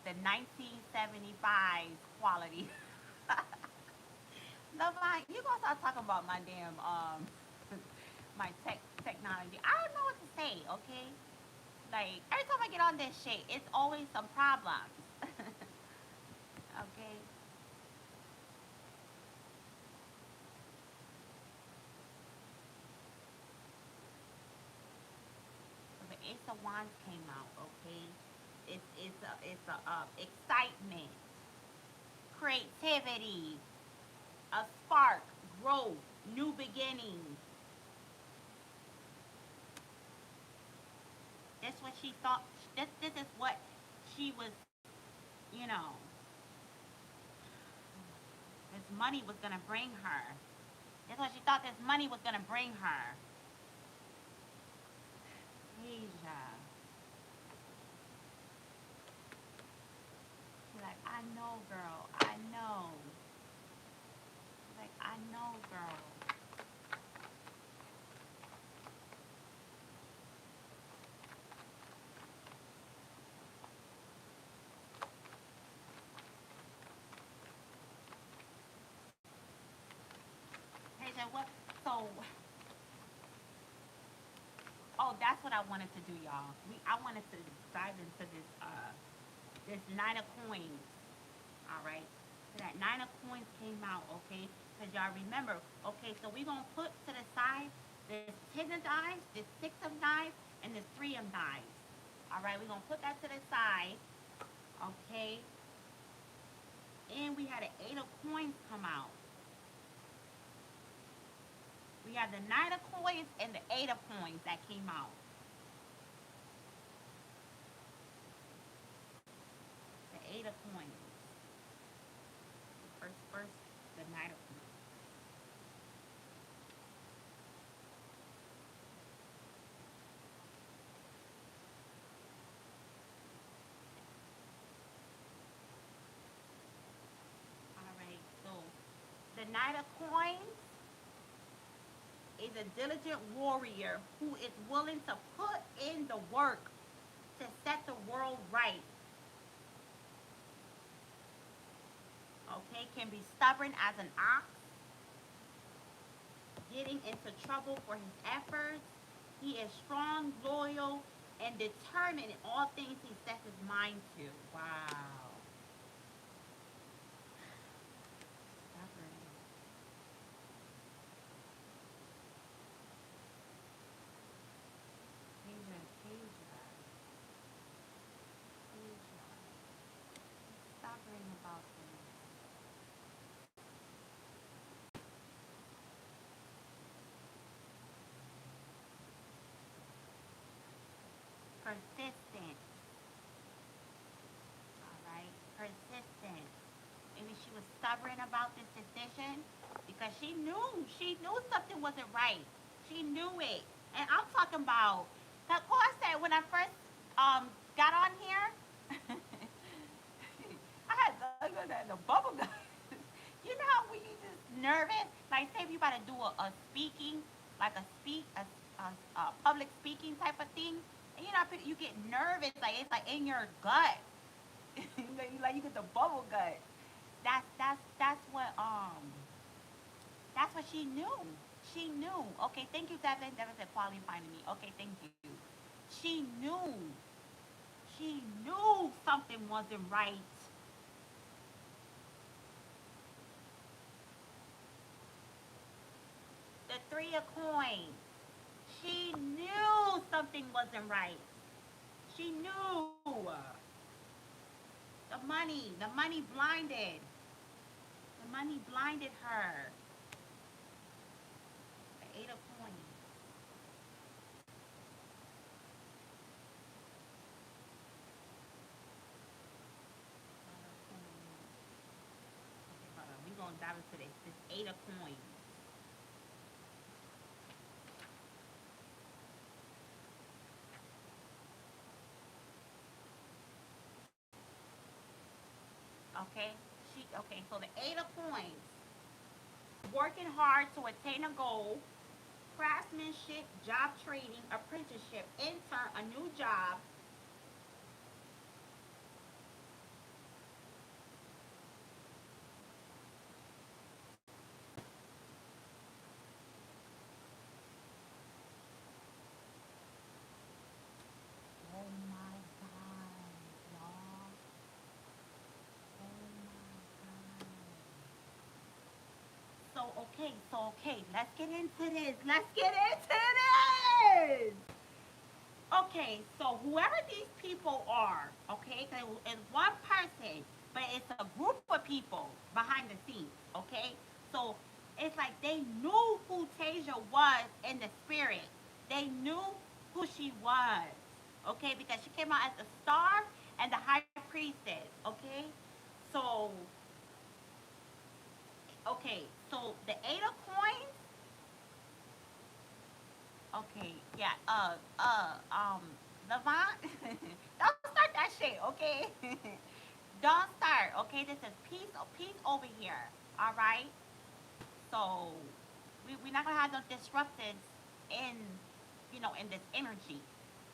the 1975 quality. Levon, you gonna start talking about my damn my technology. I don't know what to say. Okay, like every time I get on this shit, it's always some problems. Okay. wands came out. Okay, it's a excitement, creativity, a spark, growth, new beginnings. That's what she thought. This is what she was, you know, this money was gonna bring her. That's what she thought this money was gonna bring her. Asia. She's like, I know, girl. I know. She's like, I know, girl. Asia, what? So, oh, that's what I wanted to do, y'all. I wanted to dive into this nine of coins. All right. So that nine of coins came out, okay? Because y'all remember, okay, so we're going to put to the side this 10 of knives, this 6 of knives, and this 3 of knives. All right, we're going to put that to the side, okay? And we had an 8 of coins come out. We had the 9 of coins and the 8 of coins that came out. The 8 of coins. First, the 9 of coins. All right, so the 9 of coins is a diligent warrior who is willing to put in the work to set the world right. Okay, can be stubborn as an ox, getting into trouble for his efforts. He is strong, loyal, and determined in all things he sets his mind to. Wow. Stubborn. Asia, Asia, Asia. Stubborn about things. Persistent. All right. Persistent. Maybe she was stubborn about this decision because she knew something wasn't right. She knew it. And I'm talking about, of course, I said when I first got on here, I had the bubble gum. You know how when you just nervous, like say if you about to do a speaking, like a public speaking type of thing, and you get nervous, like it's like in your gut, like you get the bubble gut. That's what she knew. She knew. Okay, thank you, Devin. Devin said quality finding me. Okay, thank you. She knew. She knew something wasn't right. The 3 of coins. She knew something wasn't right. She knew. The money blinded. The money blinded her. The 8 of coins. Okay, hold on. We gonna dive into this 8 of coins. Okay. Okay. So the 8 of coins. Working hard to attain a goal, craftsmanship, job training, apprenticeship, intern, a new job. Oh my God, y'all. Oh my God. So okay, let's get into this. Let's get into this. Okay, Okay, so whoever these people are, okay, 'cause it's one person, but it's a group of people behind the scenes, okay? So it's like they knew who Tasia was in the spirit. They knew who she was, okay, because she came out as the star and the high priestess, okay? So, okay, so the Eight of Coins, okay, yeah, Levant, don't start that shit, okay? Don't start, okay? This is peace over here, all right? So we're not gonna have no disruptions in, in this energy,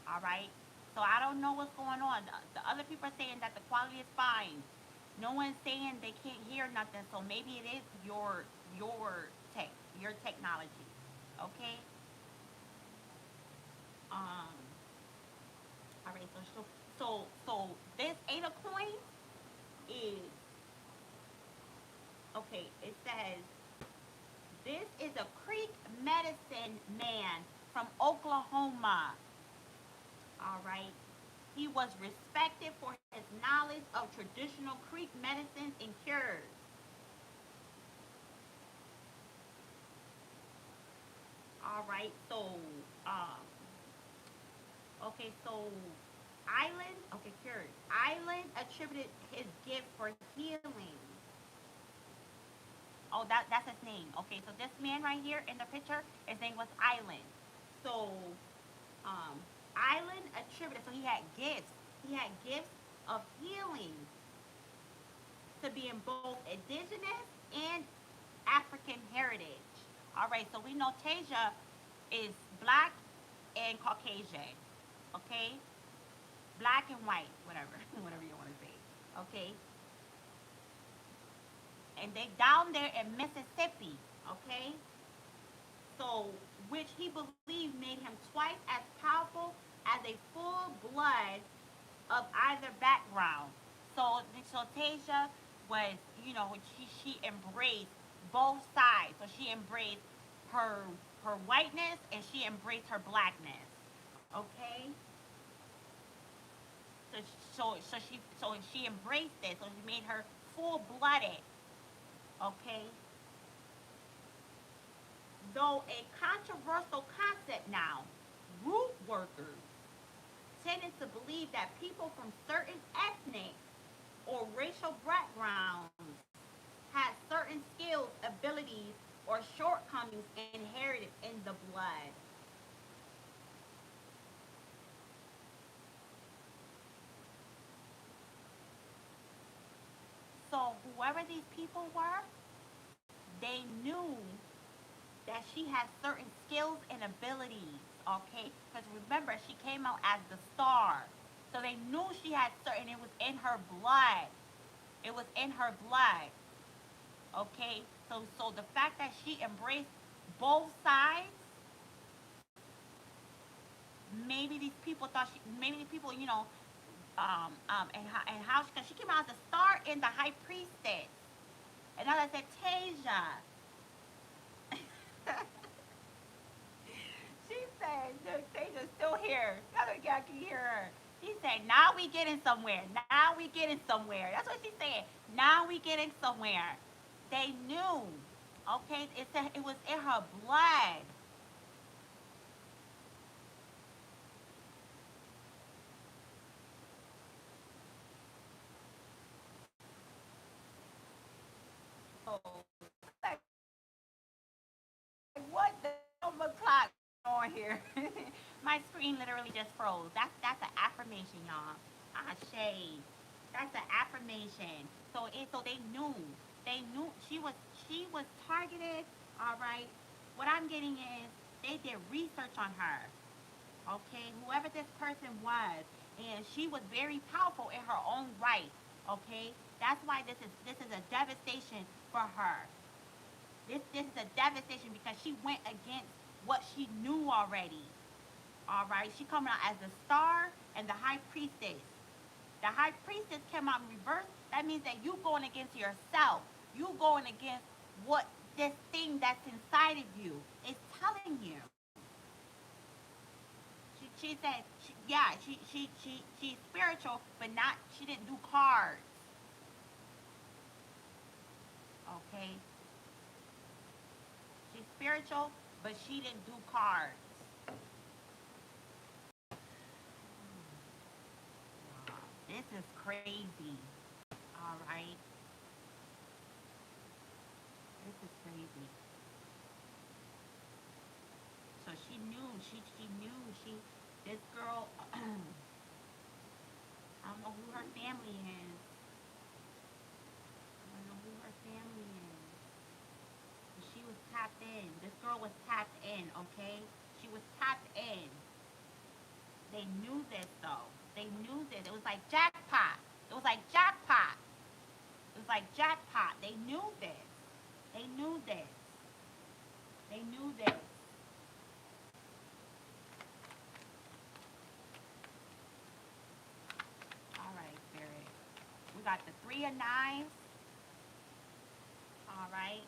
all right? So I don't know what's going on. The other people are saying that the quality is fine. No one's saying they can't hear nothing. So maybe it is your tech, your technology, okay? Um, all right. So this Eight of Coins is okay. It says this is a Creek medicine man from Oklahoma. All right. He was respected for his knowledge of traditional Creek medicines and cures. All right. Um, so Island, okay, cures. Island attributed his gift for healing. Oh, that's his name. Okay, so this man right here in the picture, his name was Island. So um, Island attributed. So he had gifts. He had gifts of healing to being both indigenous and African heritage. All right, so we know Tasia is black and Caucasian. Okay, black and white, whatever, whatever you want to say. Okay, and they down there in Mississippi. Okay, so which he believed made him twice as powerful as a full blood of either background. So Tasia was, she embraced both sides. So she embraced her her whiteness and she embraced her blackness. Okay. So she embraced it. So she made her full blooded. Okay. Though a controversial concept now, root workers tended to believe that people from certain ethnic or racial backgrounds had certain skills, abilities, or shortcomings inherited in the blood. So whoever these people were, they knew that she had certain skills and abilities. Okay, because remember she came out as the star, so they knew she had certain. It was in her blood. It was in her blood. Okay, so the fact that she embraced both sides, maybe these people thought maybe the people, and how, because she came out as a star in the high priestess. And I said, Tasia. She said, look, Tasia's still here. The other guy can hear her. She said, now we getting somewhere. Now we getting somewhere. That's what she said. Now we getting somewhere. They knew. Okay, it said it was in her blood. So, like, what the clock on here? My screen literally just froze. That's an affirmation, y'all. Ah, shade. That's an affirmation. So they knew she was targeted. All right. What I'm getting is they did research on her. Okay, whoever this person was, and she was very powerful in her own right. Okay, that's why this is a devastation for her. This is a devastation because she went against what she knew already. All right, she coming out as the star and the high priestess. The high priestess came out in reverse. That means that you going against yourself. You going against what this thing that's inside of you is telling you. She said, yeah, she's spiritual, but not. She didn't do cards. Okay, she's spiritual, but she didn't do cards. This is crazy. All right, this is crazy. So she knew this girl. I don't know who her family is. I don't know who her family is. But she was tapped in. This girl was tapped in. Okay, she was tapped in. They knew this though. They knew this. It was like jackpot. It was like jackpot. It was like jackpot. They knew this. They knew this. They knew this. All right, Spirit. We got the three of knives. All right.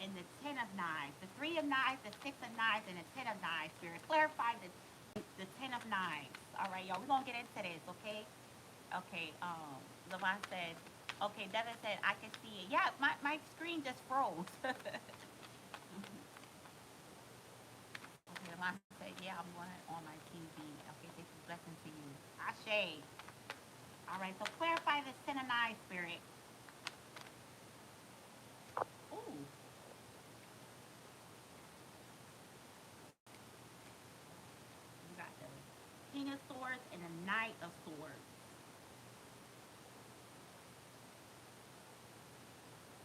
And the ten of knives. The three of knives, the six of knives, and the ten of knives. Spirit. Clarify the ten of knives. All right, y'all. We're gonna get into this, okay? Okay. Lavon said. Okay, Devin said I can see it. Yeah, my screen just froze. Okay, Lavon said, yeah, I'm going on my TV. Okay, this is blessing to you. Ashe. All right, so clarify the ten of knives, Spirit. Ooh. You got the King of Swords and the Knight of Swords.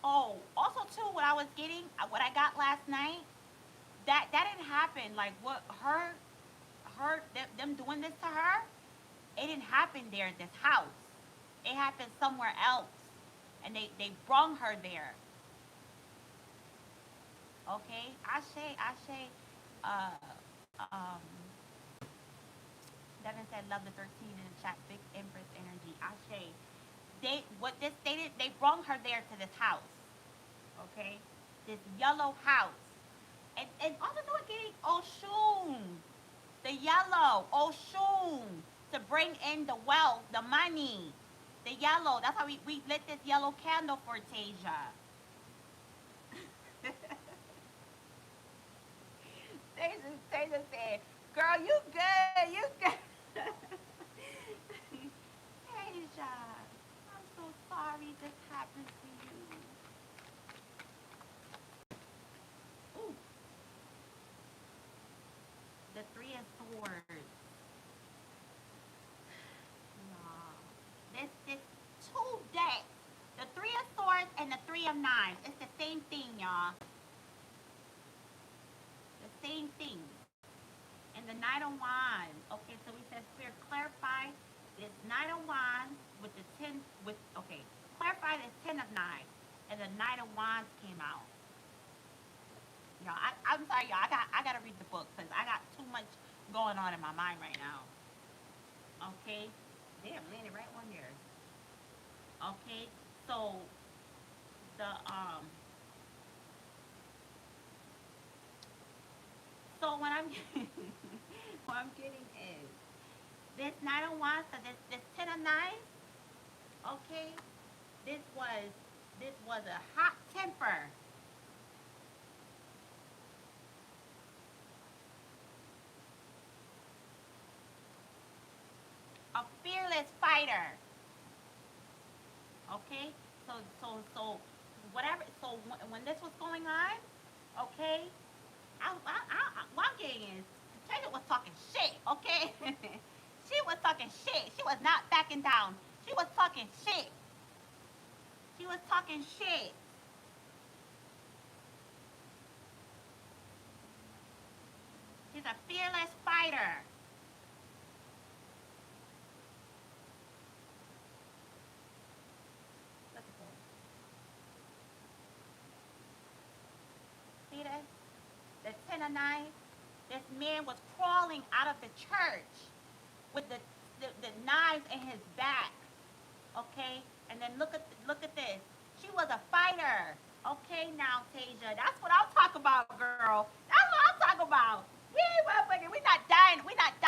Oh, also too, what I was getting, what I got last night, that didn't happen. Like what them doing this to her, it didn't happen there at this house. It happened somewhere else, and they brung her there. Okay, Ashe. Uh, um, Devin said love the 13 in the chat. Big Empress energy. Ashe. They did they brung her there to this house. Okay, this yellow house. And also do again, Oshun, the yellow, Oshun, to bring in the wealth, the money, the yellow. That's why we lit this yellow candle for Tasia. Tasia said, girl, you good, you good. Tasia, I'm so sorry this happened to you. Ooh, the three of swords. Y'all. This two decks. The three of swords and the three of knives. It's the same thing, y'all. The same thing. And the Knight of Wands. Okay, so we said Spirit clarify this Knight of Wands with the ten with okay. Clarify this ten of knives. And the Knight of Wands came out. Y'all, I'm sorry, y'all. I gotta read the book because I got too much going on in my mind right now. Okay. Damn, landed right on there. Okay. So the so what I'm what I'm getting is this Knight of Wands, so this ten of knives, okay, this was this was a hot temper, a fearless fighter, okay. So whatever. So when this was going on, okay, what I'm getting is Taylor was talking shit, okay. She was talking shit. She was not backing down. She was talking shit. She was talking shit. She's a fearless fighter. Look at this. See this? The ten of knives. This man was crawling out of the church with the knives in his back. Okay? And then look at this. She was a fighter. Okay now, Tasia. That's what I'm talking about, girl. That's what I'm talking about. We ain't motherfucking, we not dying. We not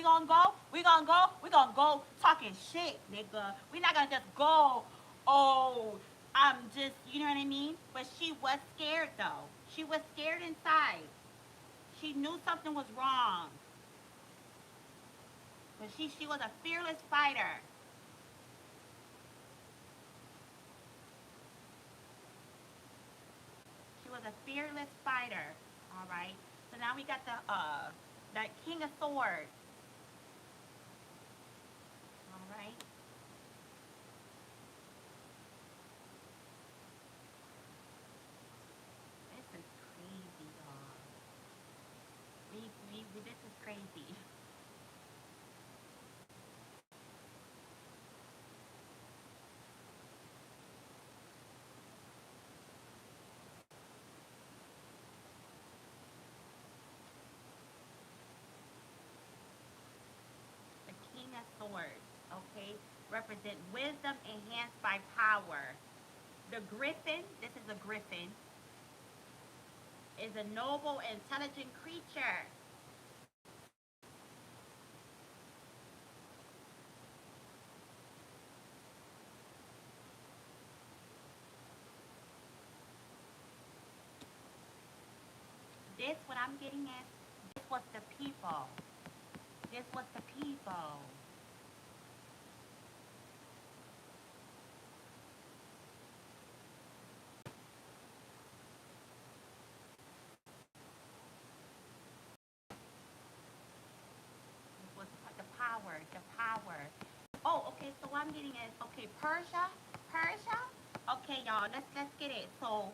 gonna go? We gonna go? We gonna go talking shit, nigga. We not gonna just go, oh, I'm just, you know what I mean? But she was scared though. She was scared inside. She knew something was wrong. But she was a fearless fighter. She was a fearless fighter. All right. So now we got the that King of Swords. All right. This is crazy, y'all. This is crazy. The King of Swords, okay, represent wisdom enhanced by power. The Griffin, this is a Griffin, is a noble, intelligent creature. This, what I'm getting at, this was the people. This was the people. This was the power, the power. Oh, okay. So what I'm getting at, okay, Persia, Persia. Okay, y'all. Let's get it. So,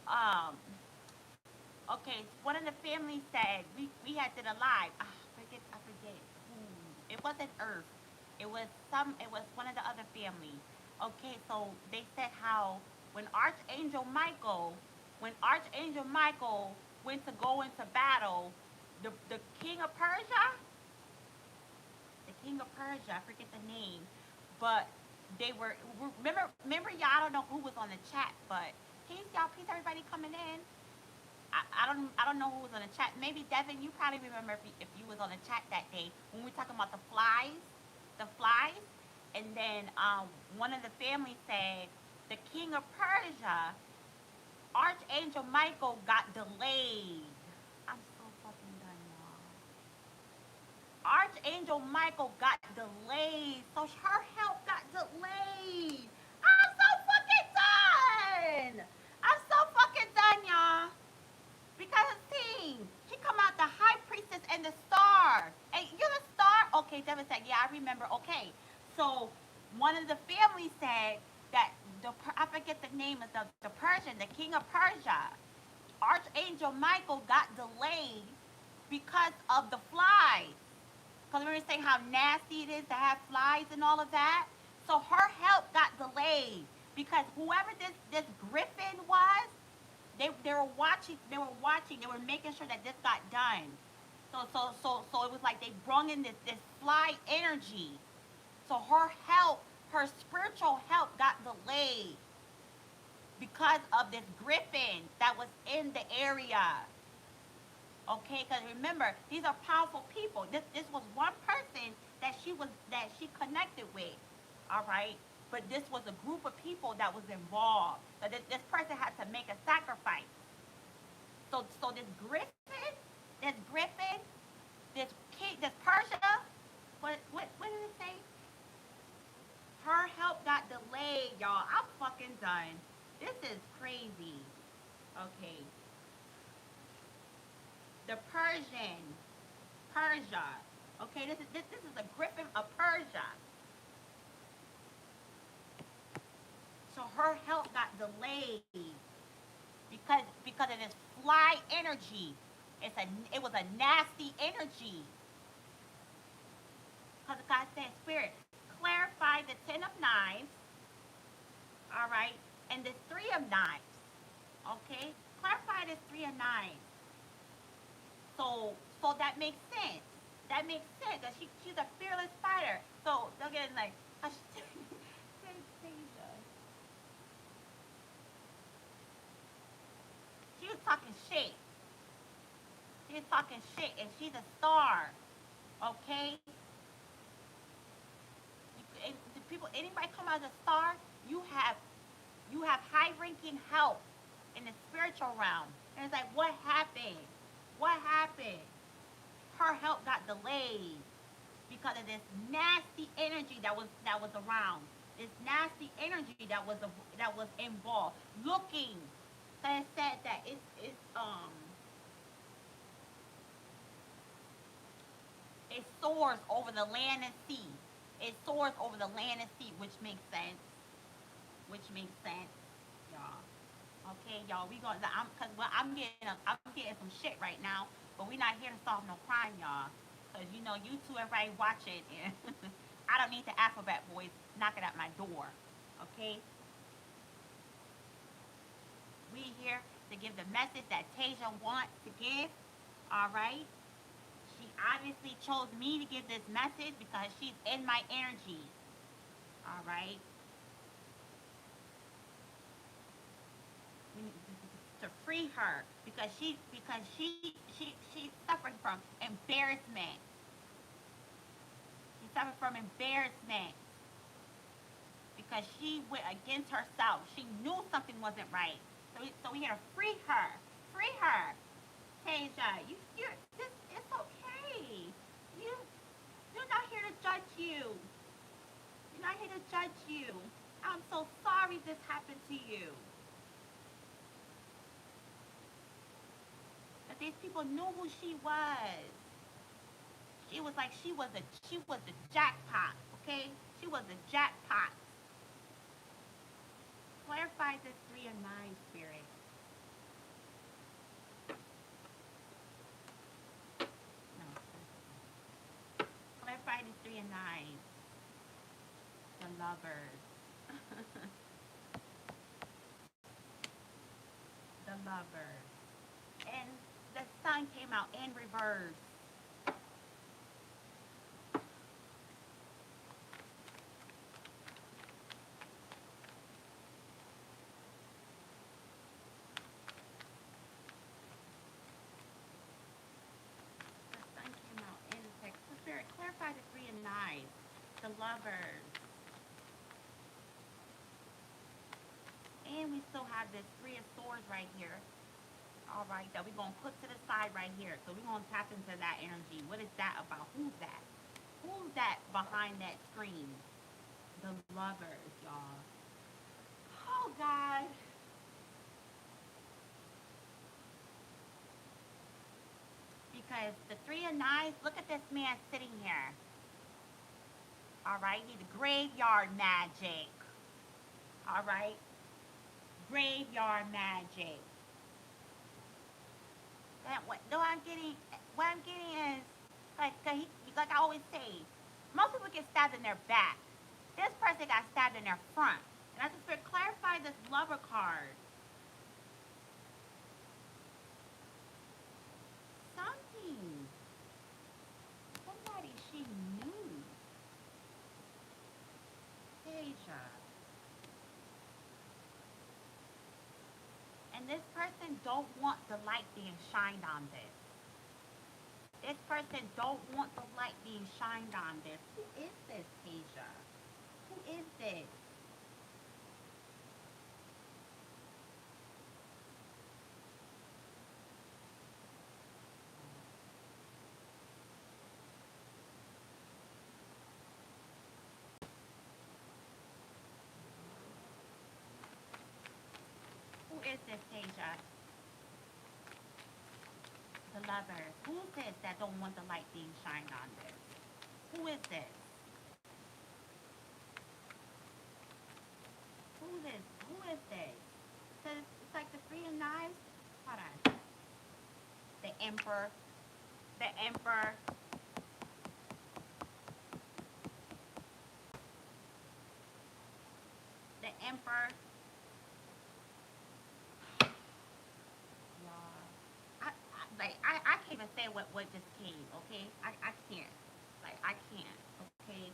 um, okay. One of the families said we had it alive. I forget. It wasn't Earth. It was some. It was one of the other family. Okay, so they said how when Archangel Michael went to go into battle, the king of Persia, the king of Persia, I forget the name, but they were remember y'all. I don't know who was on the chat, but peace everybody coming in. I don't know who was on the chat. Maybe Devin, you probably remember if you was on the chat that day when we were talking about the flies, and then one of the families said the king of Persia, Archangel Michael, got delayed. I'm so fucking done, y'all. Archangel Michael got delayed, so her help got delayed. I'm so fucking done. I'm so fucking done, y'all. Because see, she come out the high priestess and the star. Hey, you're the star? Okay, Devin said, yeah, I remember. Okay. So one of the families said that I forget the name of the Persian, the king of Persia, Archangel Michael got delayed because of the flies. Because we were saying how nasty it is to have flies and all of that. So her help got delayed because whoever this griffin was, they were making sure that this got done. So it was like they brung in this fly energy. So her spiritual help got delayed because of this griffin that was in the area. Okay, because remember, these are powerful people. This was one person that she connected with. All right, but this was a group of people that was involved. So this person had to make a sacrifice. So this Griffin, this king, this Persia, what did it say? Her help got delayed, y'all. I'm fucking done. This is crazy. Okay, the Persia. Okay, this is a Griffin of Persia. So her help got delayed because of this fly energy. It was a nasty energy. Because God said, Spirit, clarify the 10 of 9s, all right, and the 3 of 9s, okay? Clarify this 3 of 9s. So that makes sense. That makes sense. That she's a fearless fighter. So they'll get like, she was talking shit. She was talking shit, and she's a star. Okay, the people, anybody come out as a star, you have you have high-ranking help in the spiritual realm. And it's like, what happened? What happened? Her help got delayed because of this nasty energy that was around. This nasty energy that was involved. Looking, so it said that it soars over the land and sea. It soars over the land and sea, which makes sense. Which makes sense, y'all. Okay, y'all, we going cause well, I'm getting some shit right now, but we not here to solve no crime, y'all. Cause you two, everybody watching, and I don't need the alphabet boys knocking at my door. Okay, we here to give the message that Tasia wants to give. All right, she obviously chose me to give this message because she's in my energy. All right, we need to free her because she's suffering from embarrassment. She suffered from embarrassment because she went against herself. She knew something wasn't right. So we had to free her. Free her. Tasia, it's okay. You, you're not here to judge you. You're not here to judge you. I'm so sorry this happened to you. But these people knew who she was. She was like she was the jackpot. Okay, she was the jackpot. Clarify this 3 and 9 spirit. No, clarify these 3 and 9. The lovers. The lovers. And the sun came out in reverse. The sun came out in the text. So spirit, clarify the 3 and 9. The lovers. And we still have this 3 of Swords right here. All right, that we're going to put to the side right here. So we're going to tap into that energy. What is that about? Who's that? Who's that behind that screen? The lovers, y'all. Oh, God. Because the 3 of 9s, look at this man sitting here. All right, he's a graveyard magic. All right, graveyard magic. That what I'm getting is like I always say, most people get stabbed in their back. This person got stabbed in their front. And I just to clarify this lover card. Something, somebody she knew, Deja, and this person don't want the light being shined on this. This person don't want the light being shined on this. Who is this, Asia? Who is this? Who is this, Asia? The lover. Who is this that don't want the light being shined on this? Who is this? Who is this? Who is this? So it's like the 3 of 9s. Hold on. The emperor. The emperor. The emperor. I can't even say what just came. Okay, I can't. Like I can't. Okay,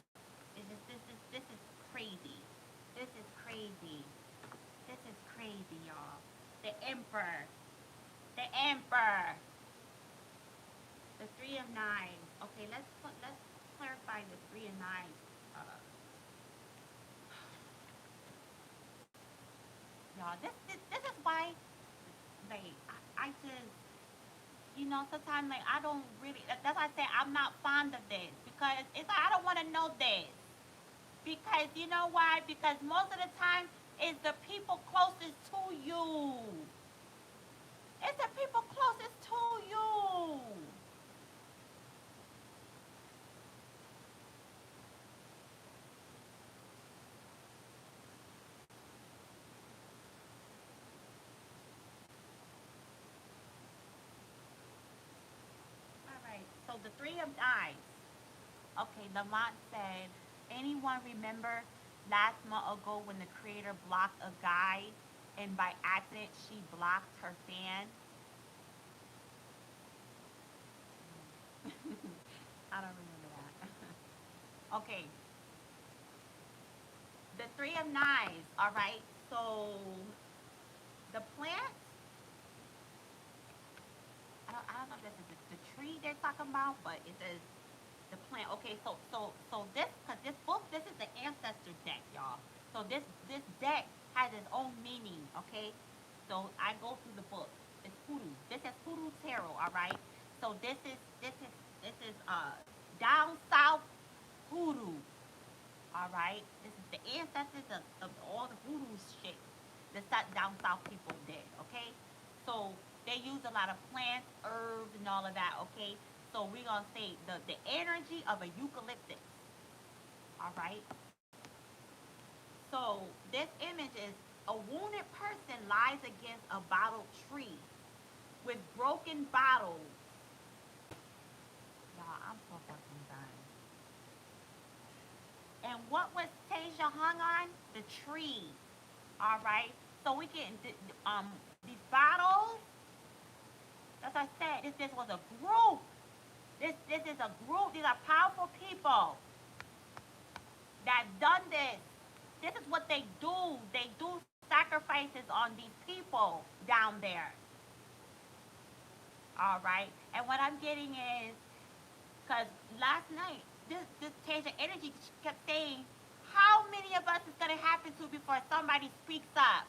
this is crazy. This is crazy. This is crazy, y'all. The emperor. The emperor. The 3 of 9. Okay, let's clarify the 3 and 9. Uh, y'all, this is why, like, I just, sometimes, like, I don't really. That's why I say I'm not fond of this, because it's like I don't want to know this, because you know why? Because most of the time it's the people closest to you. It's the people closest to you. All right. So the 3 of 9s. Okay, Lamont said, anyone remember last month ago when the creator blocked a guy and by accident she blocked her fan? I don't remember that. Okay, the 3 of 9s, all right? So the plant, I don't know if this is the tree they're talking about, but it says the plant. Okay, so cause this book, this is the ancestor deck, y'all. So this deck has its own meaning. Okay, so I go through the book. It's hoodoo. This is hoodoo tarot. All right. So this is down south hoodoo. All right. This is the ancestors of all the voodoo shit that down south people did. Okay. So they use a lot of plants, herbs, and all of that. Okay. So we're gonna say the energy of a eucalyptus. All right. So this image is a wounded person lies against a bottled tree with broken bottles. Y'all, I'm so fucking done. And what was Tasia hung on? The tree. All right. So we get these bottles. As I said, this was a group. This is a group. These are powerful people that done this. This is what they do. They do sacrifices on these people down there. All right. And what I'm getting is, because last night this Tasia energy kept saying, how many of us is gonna happen to before somebody speaks up?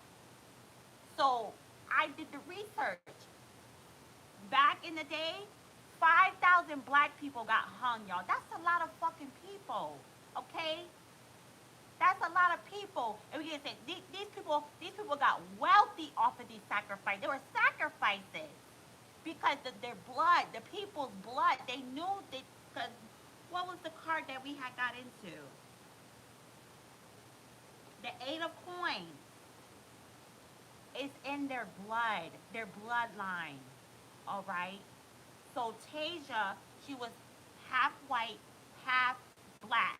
So I did the research. Back in the day, 5,000 black people got hung, y'all. That's a lot of fucking people. Okay? That's a lot of people. And we can say these people got wealthy off of these sacrifices. They were sacrifices because their blood, the people's blood, they knew that. Because what was the card that we had got into? The 8 of Coins is in their blood, their bloodline. All right. So Tasia, she was half white, half black.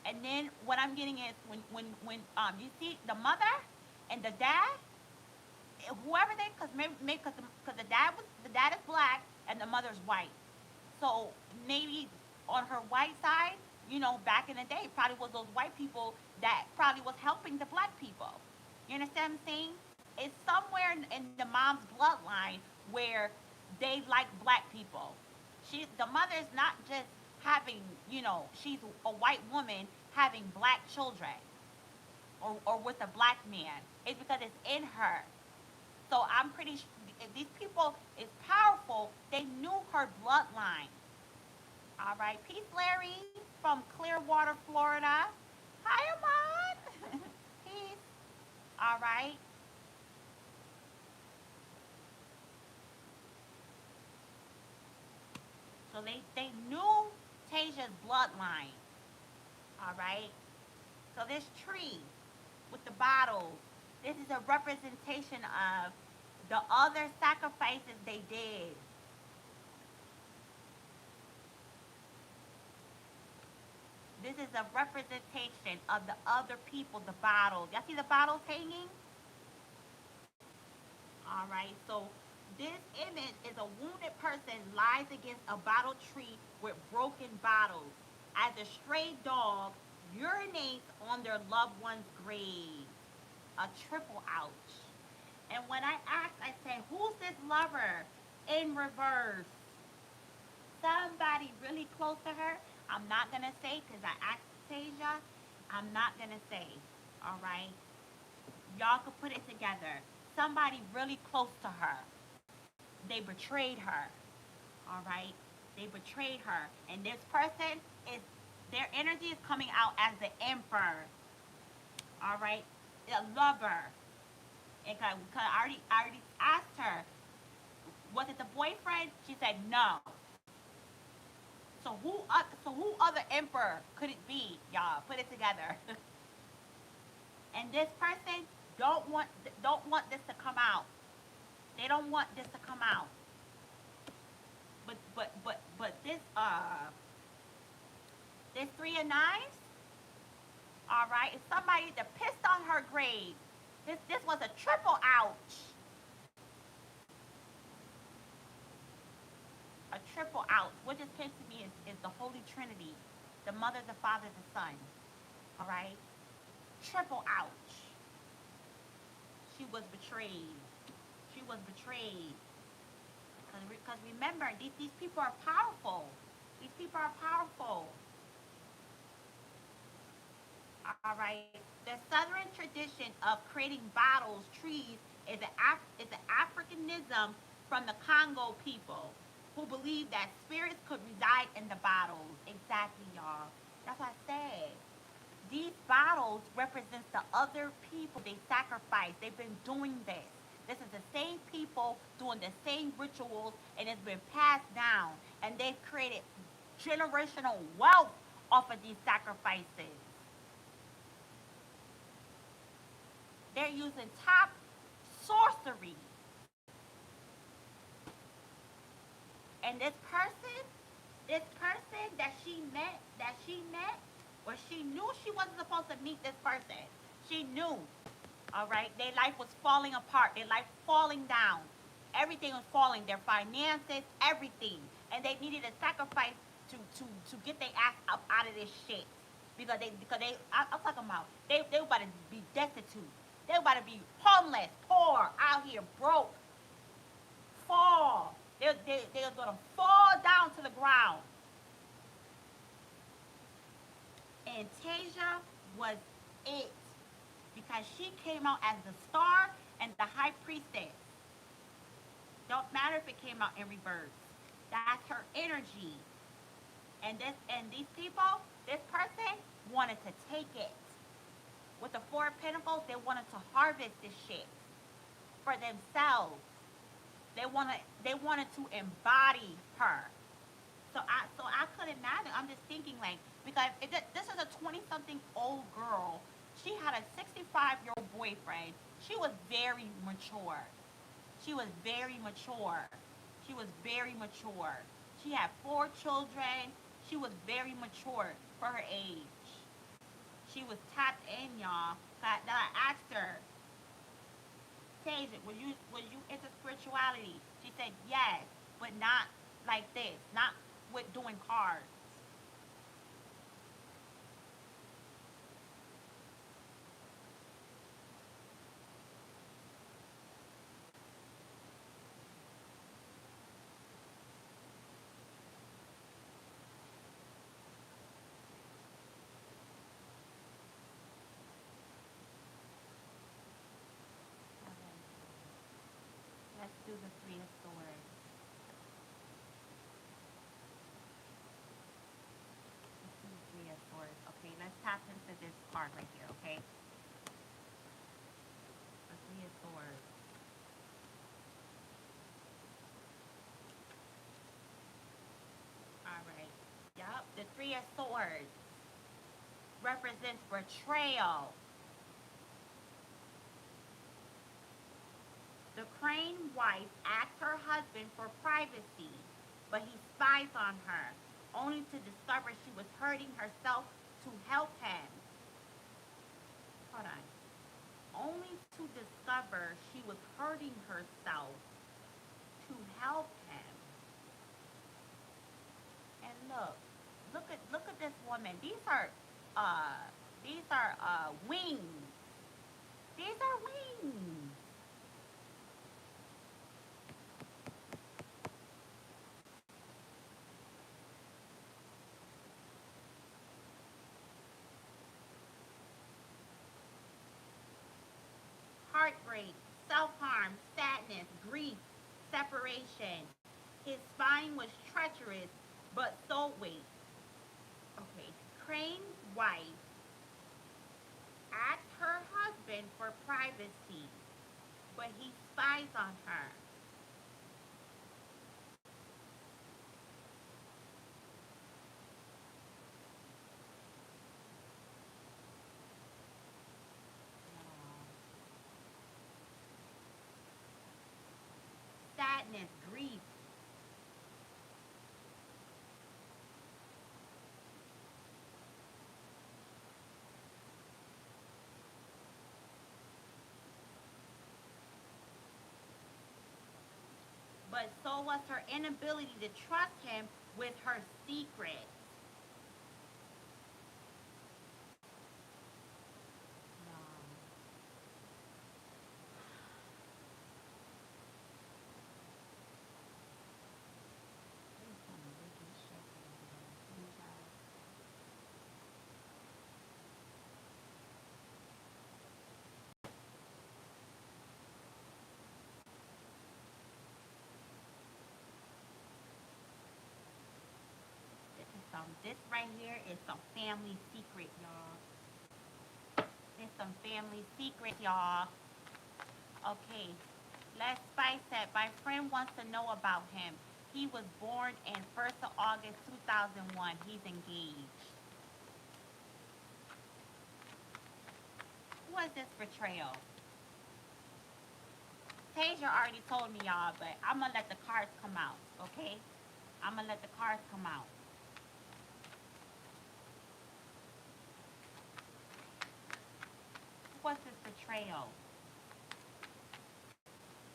And then what I'm getting is when you see the mother and the dad, whoever they, because maybe because the dad is black and the mother's white. So maybe on her white side, back in the day, probably was those white people that probably was helping the black people. You understand what I'm saying? It's somewhere in the mom's bloodline where they like black people. The mother is not just having, she's a white woman having black children or with a black man. It's because it's in her. So I'm pretty sure these people is powerful. They knew her bloodline. All right. Peace, Larry from Clearwater, Florida. Hi, Amon. Peace. All right. So they knew Tasia's bloodline. All right. So this tree with the bottles, this is a representation of the other sacrifices they did. This is a representation of the other people, the bottles. Y'all see the bottles hanging? All right. So this image is a wounded person lies against a bottle tree with broken bottles as a stray dog urinates on their loved one's grave. A triple ouch. And when I asked, I said, who's this lover? In in reverse. Somebody really close to her. I'm not gonna say because I asked Tasia. I'm not gonna say. All right. Y'all could put it together. Somebody really close to her. They betrayed her. All right. They betrayed her, and this person is their energy is coming out as the emperor. All right. A lover. And cause I already asked her, was it the boyfriend? She said no. So who other emperor could it be, y'all? Put it together. And this person don't want this to come out. They don't want this to come out. But this three of knives, all right, is somebody that pissed on her grave. This was a triple ouch. A triple ouch. What just came to me is the Holy Trinity, the Mother, the Father, the Son. All right, triple ouch. She was betrayed. She was betrayed. Because remember, these people are powerful. These people are powerful. All right. The Southern tradition of creating bottles, trees, is an Africanism from the Congo people who believe that spirits could reside in the bottles. Exactly, y'all. That's what I said. These bottles represents the other people they sacrifice. They've been doing this. This is the same people doing the same rituals, and it's been passed down. And they've created generational wealth off of these sacrifices. They're using top sorcery. And this person that she met, well, she knew she wasn't supposed to meet this person. She knew. All right, their life was falling apart. Their life falling down. Everything was falling. Their finances, everything, and they needed a sacrifice to get their ass up out of this shit. I'm talking about they were about to be destitute. They were about to be homeless, poor, out here broke, fall. They were gonna fall down to the ground. And Tasia was it because she came out as the star and the high priestess. Don't matter if it came out in reverse. That's her energy. And these people, this person wanted to take it. With the Four of Pentacles, they wanted to harvest this shit for themselves. They wanted to embody her. So I could imagine. I'm just thinking like because this is a 20-something old girl. She had a 65-year-old boyfriend. She was very mature. She was very mature. She was very mature. She had 4 children. She was very mature for her age. She was tapped in, y'all. That I asked her, Tasia, was you into spirituality? She said yes, but not like this. Not with doing cards. Okay. Let's do the Three of Swords. Let's do the Three of Swords. Okay, let's tap into this card right here. Okay, the Three of Swords. All right. Yup. The Three of Swords represents betrayal. The crane wife asked her husband for privacy, but he spies on her, only to discover she was hurting herself to help him. Hold on. Only to discover she was hurting herself to help him. And look at this woman. Uh these are wings. These are wings. heartbreak, self-harm, sadness, grief, separation. His spine was treacherous, but so wait. Okay. Crane's wife asked her husband for privacy, but he spies on her. Sadness, grief. But so was her inability to trust him with her secrets. This right here is some family secret, y'all. It's some family secret, y'all. Okay, let's spice it. My friend wants to know about him. He was born in 1st of August 2001. He's engaged. Who is this betrayal? Tasia already told me, y'all, but I'm gonna let the cards come out, okay? I'm gonna let the cards come out. Who was this betrayal?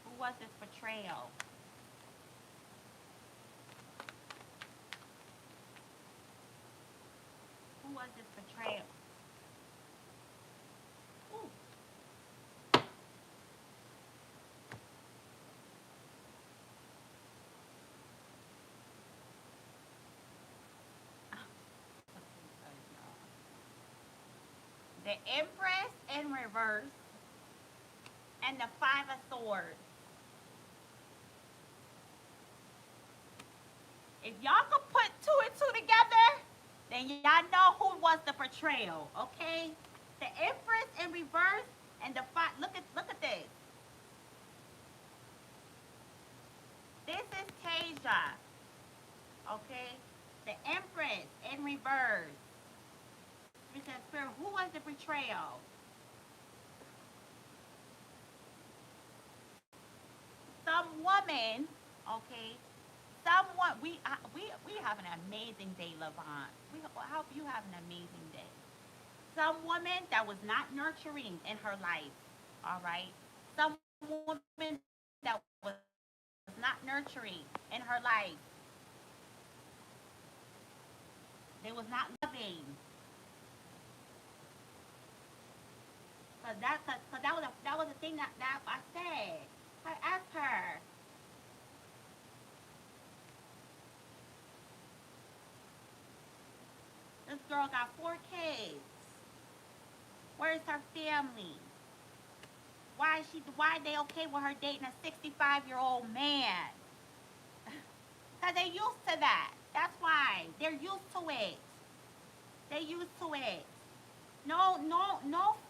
Who was this betrayal? Who was this betrayal? Ooh. The Empress in reverse and the Five of Swords. If y'all could put two and two together, then y'all know who was the betrayal, okay? The Empress in reverse and the five. Look at this. This is Tasia, okay? The Empress in reverse. Spirit, who was the betrayal? Some woman, okay? Someone we have an amazing day, Levant. I hope you have an amazing day. Some woman that was not nurturing in her life, all right? Some woman that was not nurturing in her life. They was not loving. Cause that was the thing that I said. I asked her. This girl got 4 kids. Where's her family? Why they okay with her dating a 65-year-old man? Cause they used to that. That's why. They're used to it. They used to it. No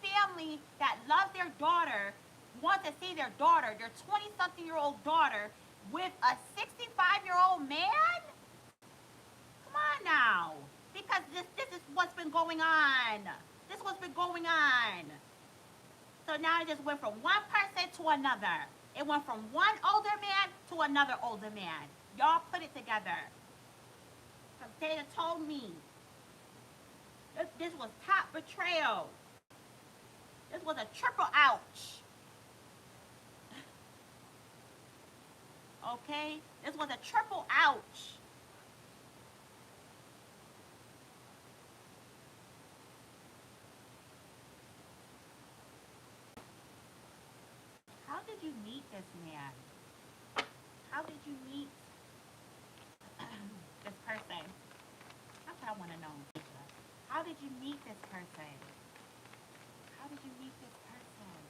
family that loves their daughter wants to see their daughter, their 20-something-year-old daughter, with a 65-year-old man? Come on now. Because this is what's been going on. This is what's been going on. So now it just went from one person to another. It went from one older man to another older man. Y'all put it together. Because Data told me this was top betrayal. This was a triple ouch. Okay? This was a triple ouch. How did you meet this man? How did you meet this person? That's what I want to know. How did you meet this person? How did you meet this person?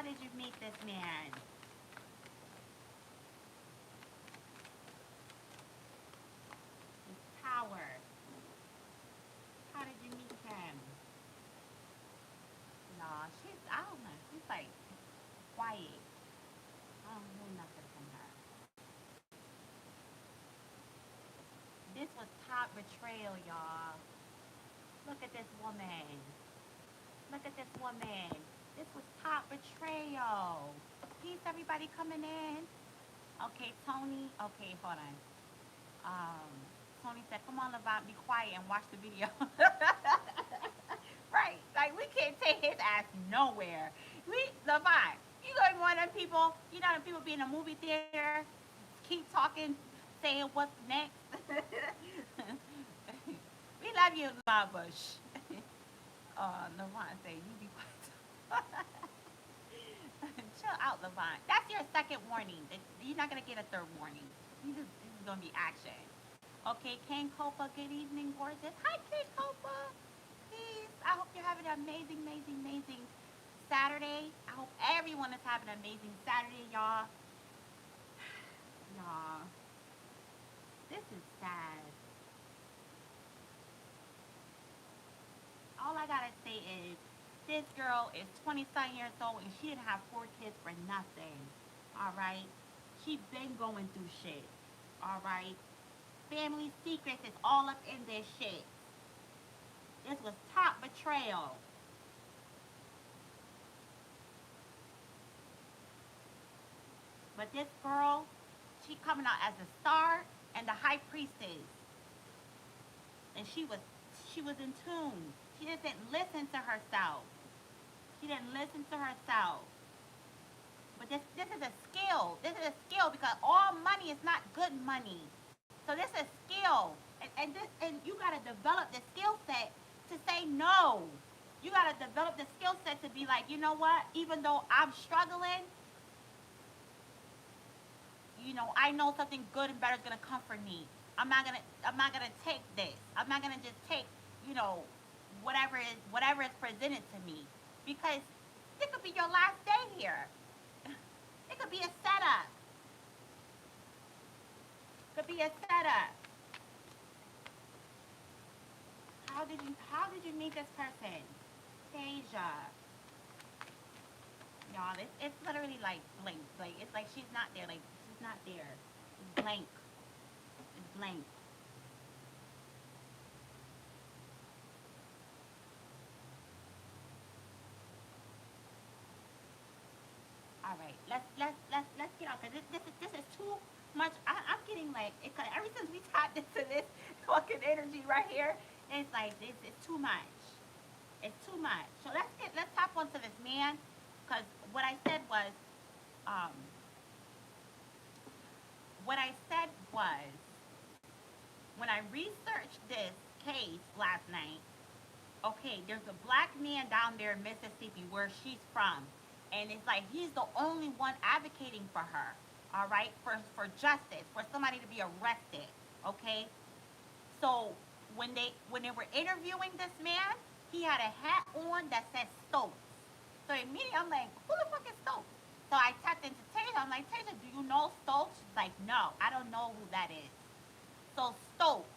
did you meet this man? His power. How did you meet him? Nah, I don't know. She's like quiet. I don't know nothing from her. This was top betrayal, y'all. Look at this woman. Look at this woman. This was top betrayal. Peace, everybody coming in. Okay, Tony. Okay, hold on. Um, Tony said, "Come on, Levant, be quiet and watch the video." Right? Like we can't take his ass nowhere. Levant, you know one of them people. You know them people be in a movie theater, keep talking, saying what's next. We love you, Levant Bush. Levant say you be quiet. Chill out, Levant. That's your second warning. You're not gonna get a third warning. This is gonna be action. Okay, King Copa, good evening, gorgeous. Hi, King Copa. Peace. I hope you're having an amazing, amazing, amazing Saturday. I hope everyone is having an amazing Saturday, y'all. Y'all, this is sad. All I gotta say is, this girl is 20-something years old and she didn't have 4 kids for nothing. All right, she been going through shit. All right, family secrets is all up in this shit. This was top betrayal. But this girl, she coming out as a star and the high priestess, and she was in tune. She didn't listen to herself. She didn't listen to herself. But this is a skill. This is a skill because all money is not good money. So this is skill, and you gotta develop the skill set to say no. You gotta develop the skill set to be like, you know what? Even though I'm struggling, I know something good and better is gonna come for me. I'm not gonna take this. I'm not gonna just take, you know, whatever is presented to me. Because it could be your last day here. It could be a setup. Could be a setup. How did you meet this person? Tasia. Y'all, it's literally like blank. Like it's like she's not there. Like she's not there. It's blank. It's blank. All right, let's get out because this is too much. I'm getting like ever since we tapped into this fucking energy right here, it's like it's too much. It's too much. So let's tap onto this man, because um what I said was when I researched this case last night. Okay, there's a black man down there in Mississippi where she's from, and it's like he's the only one advocating for her. All right, for justice, for somebody to be arrested. Okay, so when they were interviewing this man, he had a hat on that says Stokes. So immediately I'm like, who the fuck is Stokes? So I tapped into Tasia. I'm like, Tasia, do you know Stokes? She's like, no, I don't know who that is. So Stokes,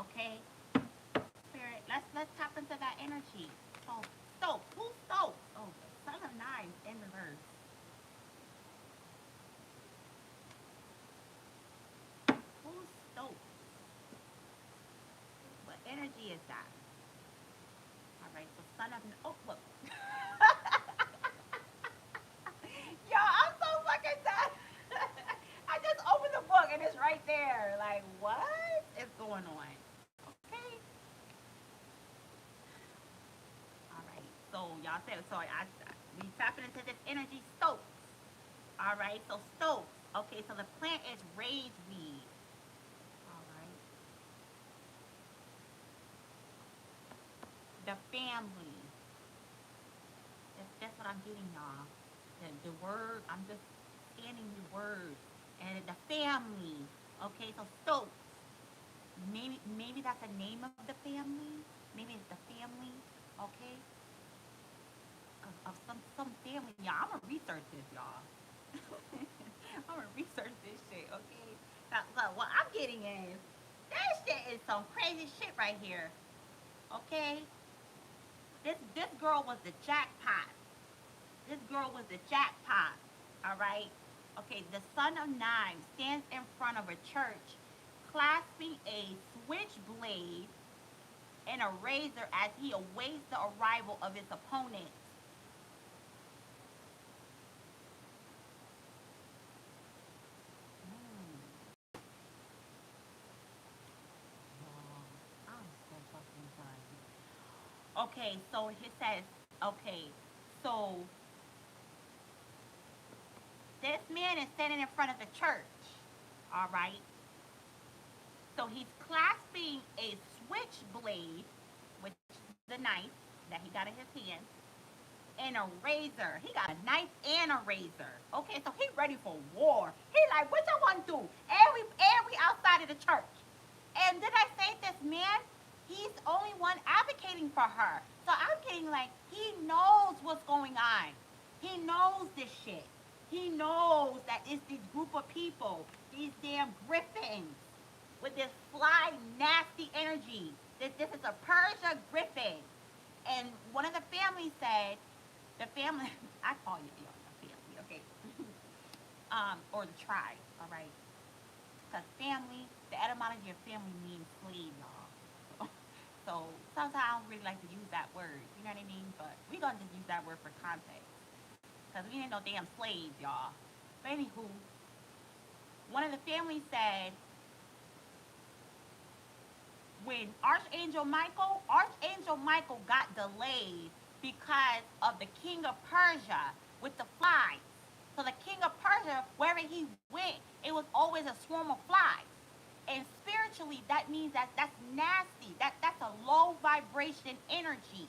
okay, spirit, let's tap into that energy. So Stokes, who's Stokes? Oh, the Son of Knives in reverse. Who's Stokes? What energy is that? All right, so Son of oh look. Yo, I'm so fucking done. I just opened the book and it's right there. Like, what is going on? Okay. All right. So y'all said so. We tapping into this energy. Stokes. All right. So Stokes. Okay. So the plant is rage weed. All right. The family. That's what I'm getting, y'all. The word. I'm just scanning the words and the family. Okay. So Stokes. Maybe that's the name of the family. Maybe it's the family. Okay. of some family. Y'all, I'm gonna research this, y'all. I'm gonna research this shit, okay? Now, look, what I'm getting is that shit is some crazy shit right here, okay? This girl was the jackpot. This girl was the jackpot. All right. Okay. The son of nine stands in front of a church, clasping a switchblade and a razor as he awaits the arrival of his opponent. Mm. Oh, I'm so fucking done. Okay, so he says, okay, so this man is standing in front of the church. All right. So he's clasping a switchblade, which is the knife that he got in his hand, and a razor. He got a knife and a razor. Okay, so he ready for war. He like, what y'all want to do? And we outside of the church. And then I say this man, he's the only one advocating for her. So I'm getting like, he knows what's going on. He knows this shit. He knows that it's this group of people, these damn griffins, with this fly nasty energy. This is a Persia griffin. And one of the families said, the family, I call you the family, okay? Or the tribe, all right? Because family, the etymology of family means slave, y'all. So sometimes I don't really like to use that word, you know what I mean? But we're going to just use that word for context. Because we ain't no damn slaves, y'all. But anywho, one of the families said, when Archangel Michael got delayed because of the king of Persia with the flies. So the king of Persia, wherever he went, it was always a swarm of flies. And spiritually, that means that that's nasty. That's a low vibration energy.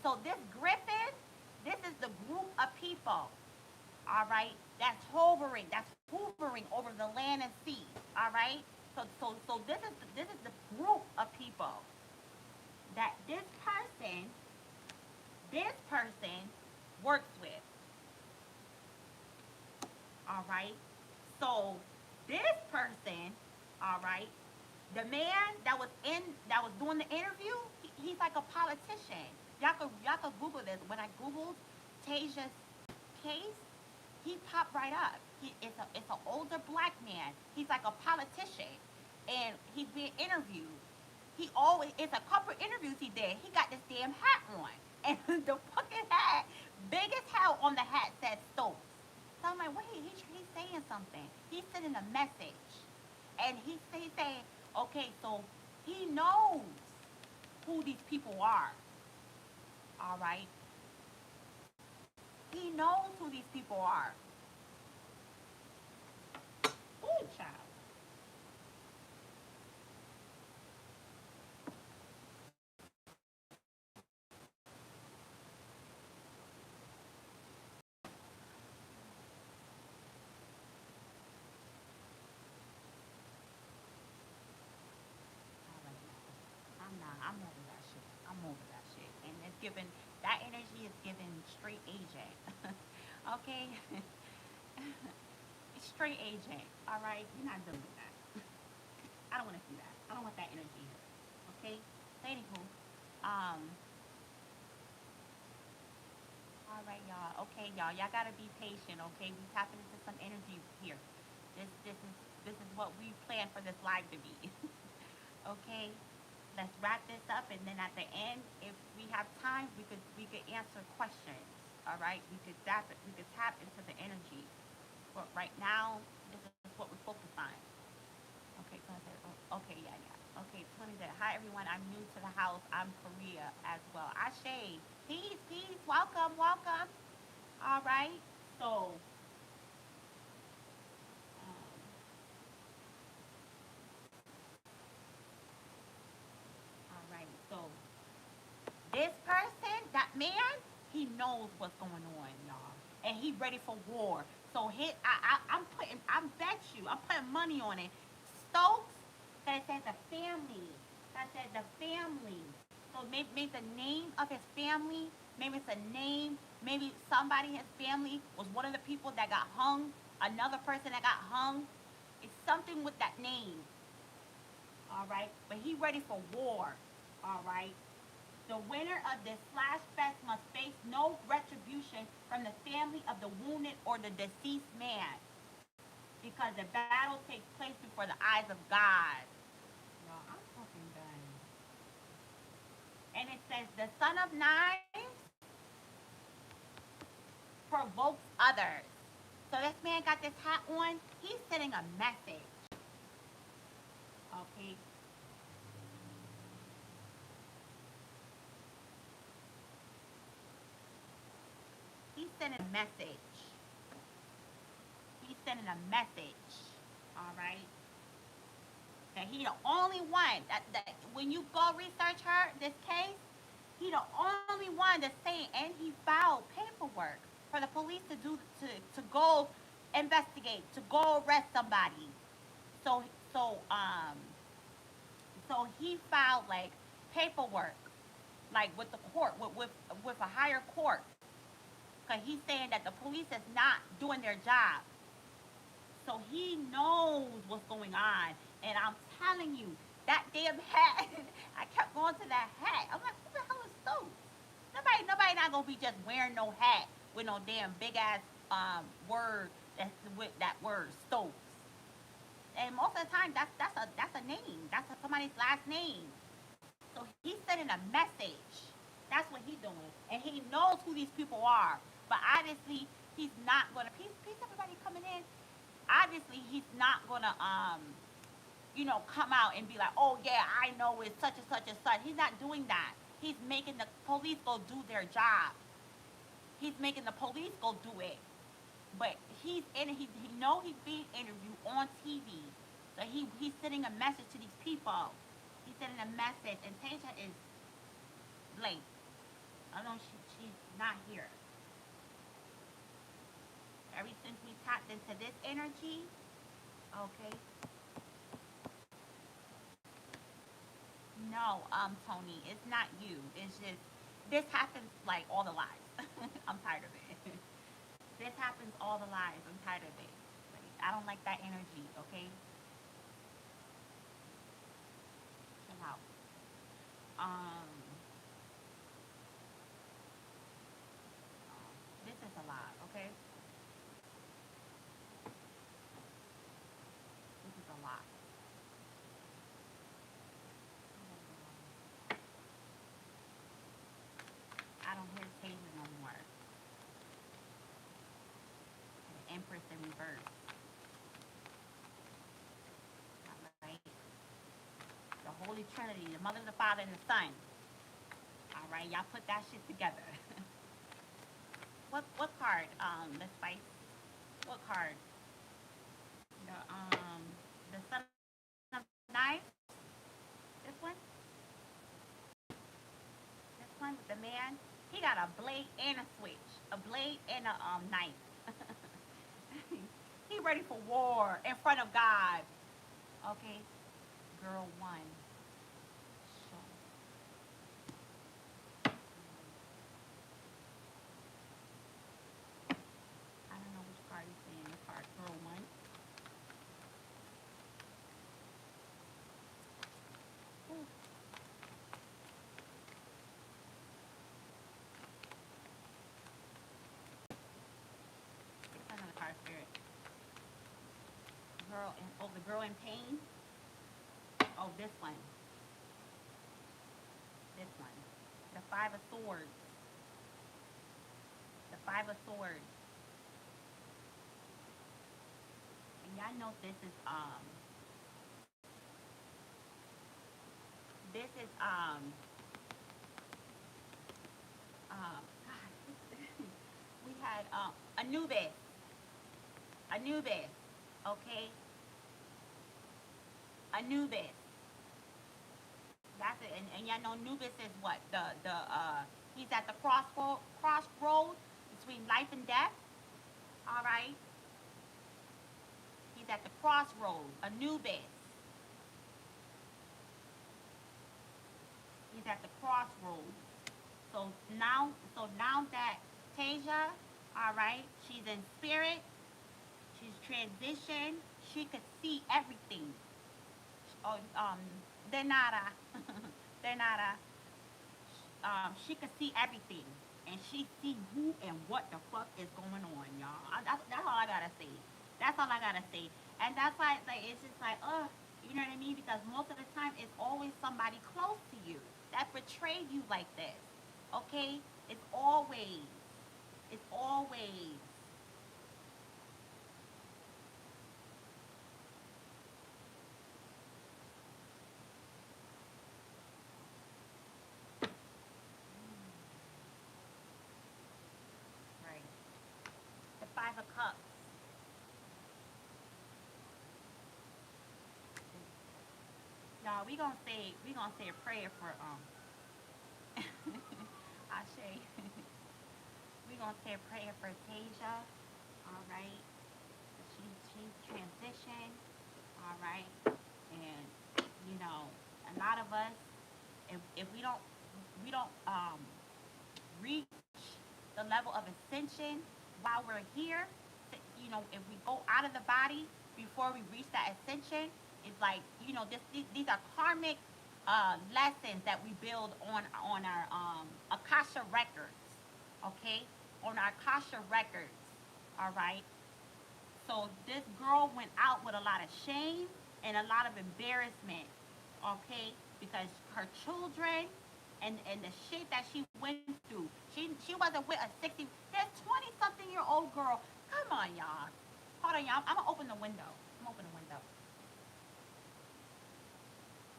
So this griffin, this is the group of people, all right, that's hovering over the land and sea, all right. So this is the group of people that this person works with, all right. So this person, all right, the man that was doing the interview, he's like a politician. Y'all could Google this. When I googled Tasia's case, he popped right up. It's an older black man. He's like a politician, and he's being interviewed. He always it's a couple of interviews he did. He got this damn hat on, and the fucking hat, big as hell on the hat said Stokes. So I'm like, wait, he's saying something. He's sending a message, and he's saying, okay, so he knows who these people are. All right, he knows who these people are. Ooh, child. All right, I'm not. I'm over that shit. I'm over that shit. And it's given that energy is given straight agent. Okay, straight agent. All right, you're not dealing with that. I don't want to see that. I don't want that energy here. Okay. So anywho, um, all right, y'all. Okay, y'all gotta be patient. Okay, we tapping into some energy here. This is what we planned for this live to be. Okay, let's wrap this up, and then at the end, if we have time, we could answer questions. All right, we could tap into the energy. But right now, this is what we're focused on. Okay, so I said, okay, yeah, yeah. Okay, Tony said, hi everyone. I'm new to the house. I'm Korea as well. Ashe, peace, peace. Welcome, welcome. All right. So, all right. So this person, that man, he knows what's going on, y'all, and he ready for war. So I bet you, I'm putting money on it. Stokes, that said the family, that said the family. So maybe the name of his family, maybe it's a name Maybe somebody in his family was one of the people that got hung, another person that got hung. It's something with that name, all right? But he ready for war, all right? The winner of this Slash Fest must face no retribution from the family of the wounded or the deceased man because the battle takes place before the eyes of God. No, I'm fucking done. And it says, the son of knives provokes others. So this man got this hat on. He's sending a message. Okay. He's sending a message. He's sending a message. All right. That he the only one that when you go research her this case, he the only one that's saying, and he filed paperwork for the police to do to go investigate, to go arrest somebody. So so um so he filed like paperwork, like with the court, with a higher court, because he's saying that the police is not doing their job. So he knows what's going on. And I'm telling you, that damn hat, I kept going to that hat. I'm like, who the hell is Stokes? Nobody not gonna be just wearing no hat with no damn big ass word that's with that word Stokes. And most of the time, that's a name. That's somebody's last name. So he's sending a message. That's what he's doing, and he knows who these people are. But obviously, he's not gonna peace everybody coming in. Obviously, he's not gonna come out and be like, oh yeah, I know it's such and such and such. He's not doing that. He's making the police go do their job. He's making the police go do it. But he know he's being interviewed on TV. So he's sending a message to these people. He's sending a message, and Tasia is late. I know she's not here. Ever since we tapped into this energy, okay. No, Tony, it's not you. It's just this happens like all the lives. I'm tired of it. This happens all the lives. I'm tired of it. Like, I don't like that energy. Okay, chill out. Um, this is a lot. Okay, this is a lot. I don't hear Tasia no more. The Empress in reverse. All right. The Holy Trinity, the Mother, the Father, and the Son. All right, y'all put that shit together. What card? The spice. What card? The Son of Knives. This one. This one with the man. He got a blade and a switch. A blade and a knife. He ready for war in front of God. Okay, girl one. So, I don't know which card he's saying. This card, girl one. Ooh, it's another card spirit. The girl in pain. Oh, this one. This one. The Five of Swords. The Five of Swords. And y'all know this is God, we had Anubis. Anubis. Okay? Anubis. That's it. And y'all know Anubis is what? The he's at the crossroad between life and death. Alright? He's at the crossroad. Anubis. He's at the crossroads. So now that Tasia, all right, she's in spirit, she's transitioned, she could see everything. Oh, Denara, Denara, she could see everything, and she see who and what the fuck is going on, y'all. That's all I gotta say. That's all I gotta say. And that's why like it's just like, you know what I mean? Because most of the time it's always somebody close to you that betrayed you like this. Okay? It's always. It's always. Right. The Five of Cups. Y'all, we gonna say a prayer for Ashe. We gonna say a prayer for Tasia. All right. She transitioned. All right. And you know, a lot of us, if we don't reach the level of ascension while we're here, you know, if we go out of the body before we reach that ascension, it's like, you know, these are karmic lessons that we build on our akasha records, okay, on our akasha records, all right. So this girl went out with a lot of shame and a lot of embarrassment, okay? Because her children and the shit that she went through. She wasn't with a 60, there's 20 something year old girl. Come on, y'all. Hold on, y'all. I'm gonna open the window. I'm gonna open the window.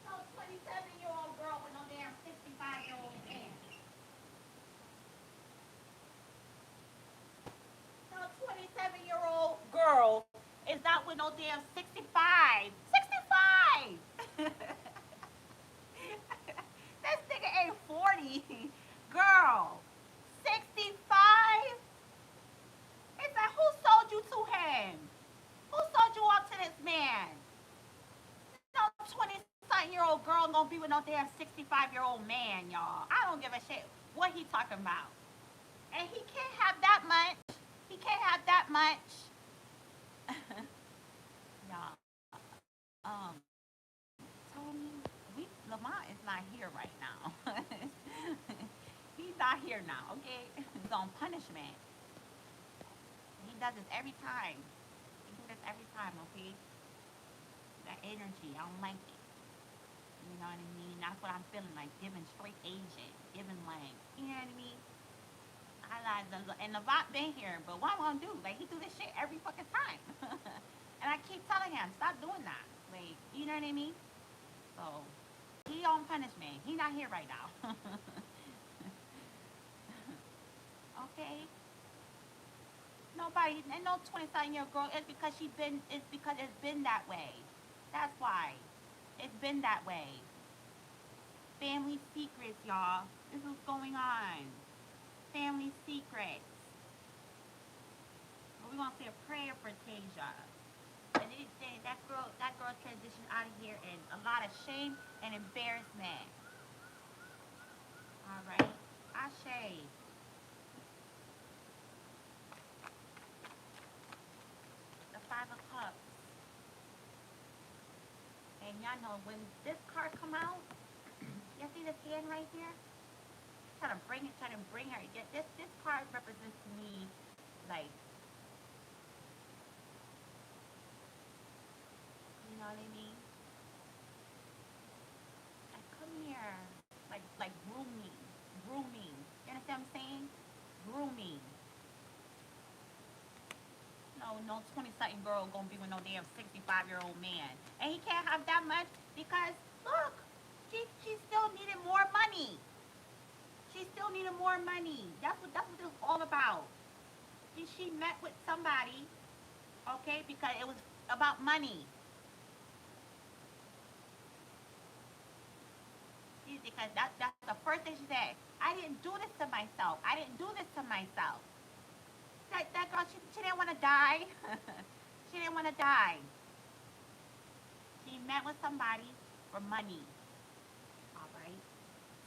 No 27-year-old girl with no damn 65-year-old man. No 27-year-old girl is not with no damn 65. 65! This nigga ain't 40. Girl, 65? It's like, who sold you to him? Who sold you up to this man? No 20 something year old girl gonna be with no damn 65-year-old man, y'all. I don't give a shit what he talking about. And he can't have that much. He can't have that much. Y'all, Tony, Lamont is not here right now. He's not here now, okay? He's on punishment. He does this every time. He does this every time, okay? That energy, I don't like it. You know what I mean? That's what I'm feeling like, giving straight Asian, giving like, you know what I mean? I like and Lamont been here, but what I'm gonna do? Like, he do this shit every fucking time. And I keep telling him, stop doing that. Like, you know what I mean? So, he on punishment. He not here right now. Okay? Nobody, and no 27-year-old girl. It's because it's been that way. That's why. It's been that way. Family secrets, y'all. This is what's going on. Family secrets. But we're gonna say a prayer for Tasia. And that girl transitioned out of here in a lot of shame and embarrassment. All right. Ashe. The Five of Cups. And y'all know when this card come out, you see this hand right here? Trying to bring her. This card represents to me like, you know what I mean? Like, come here. Like grooming. Grooming. You understand what I'm saying? Grooming. No 20 something girl gonna be with no damn 65-year-old man. And he can't have that much because look, she still needed more money. She still needed more money. That's what it's all about. She met with somebody, okay, because it was about money. Because that's the first thing she said. I didn't do this to myself. I didn't do this to myself. That girl, she didn't want to die. She didn't want to die. She met with somebody for money. All right.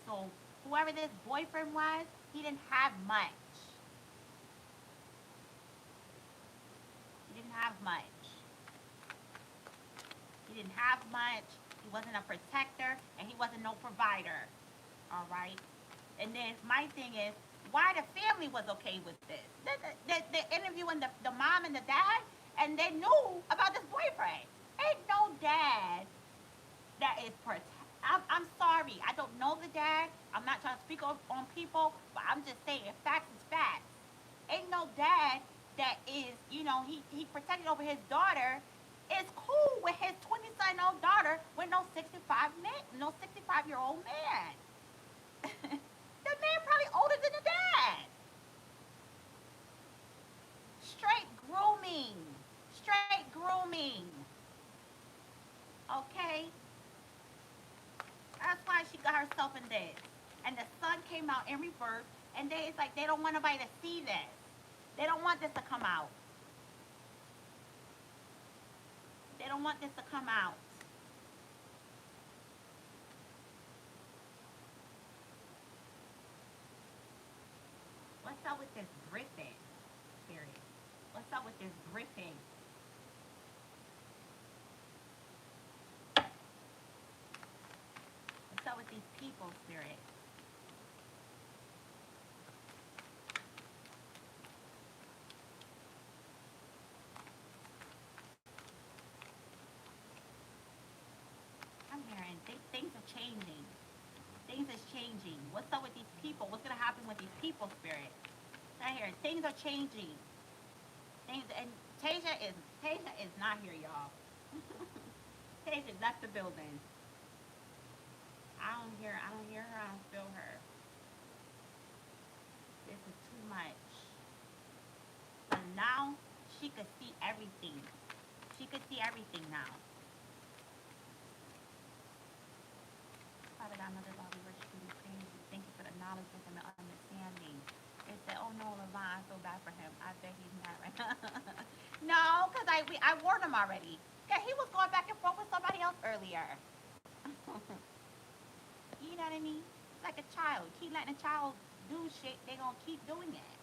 So whoever this boyfriend was, he didn't have much. didn't have much. He didn't have much. He wasn't a protector, and he wasn't no provider. All right. And then my thing is, why the family was okay with this? They're interviewing the mom and the dad, and they knew about this boyfriend. Ain't no dad that is protect. I'm sorry. I don't know the dad. I'm not trying to speak on people, but I'm just saying facts is facts. Ain't no dad that is, he protected over his daughter. Is cool with his 20-something-old daughter with no 65-year-old man. The man probably older than the dad. Straight grooming. Straight grooming. Okay? That's why she got herself in this. And the son came out in reverse, and it's like they don't want nobody to see this. They don't want this to come out. They don't want this to come out. What's up with this gripping? Period. What's up with this gripping? What's up with these people, spirit? I'm hearing things are changing. Things is changing. What's up with these people? What's gonna happen with these people, spirit? I hear things are changing. Things and Tasia is not here, y'all. Tasia left the building. I don't hear her. I don't feel her. This is too much. But now she could see everything. She could see everything now. Father God, Mother God, we worship you, we praise you. Thank you for the knowledge, wisdom, and understanding. They said, oh no, Levon, I feel bad for him. I bet he's mad right now. No, because I warned him already. Yeah, he was going back and forth with somebody else earlier. You know what I mean? Like a child. Keep letting a child do shit, they gonna keep doing it.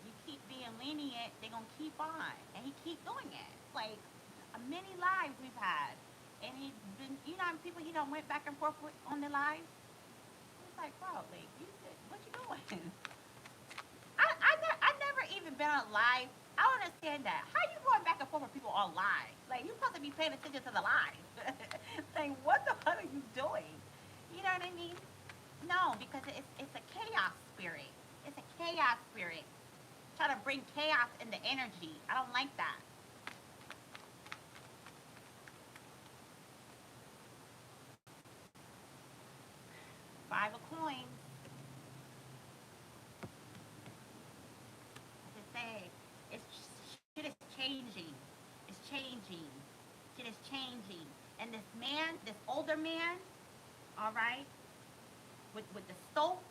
You keep being lenient, they gonna keep on. And he keep doing it. Like many lives we've had. And he's been, people he done went back and forth with on the lives. It's like, bro, like, what you doing? I never even been on live. I don't understand that. How you going back and forth with people on live? Like, you supposed to be paying attention to the live. Like, what the hell are you doing? You know what I mean? No, because it's a chaos spirit. It's a chaos spirit. Try to bring chaos in the energy. I don't like that. 5 of coins. I just say, shit is changing. It's changing. Shit is changing. And this man, this older man, all right, with the Stokes,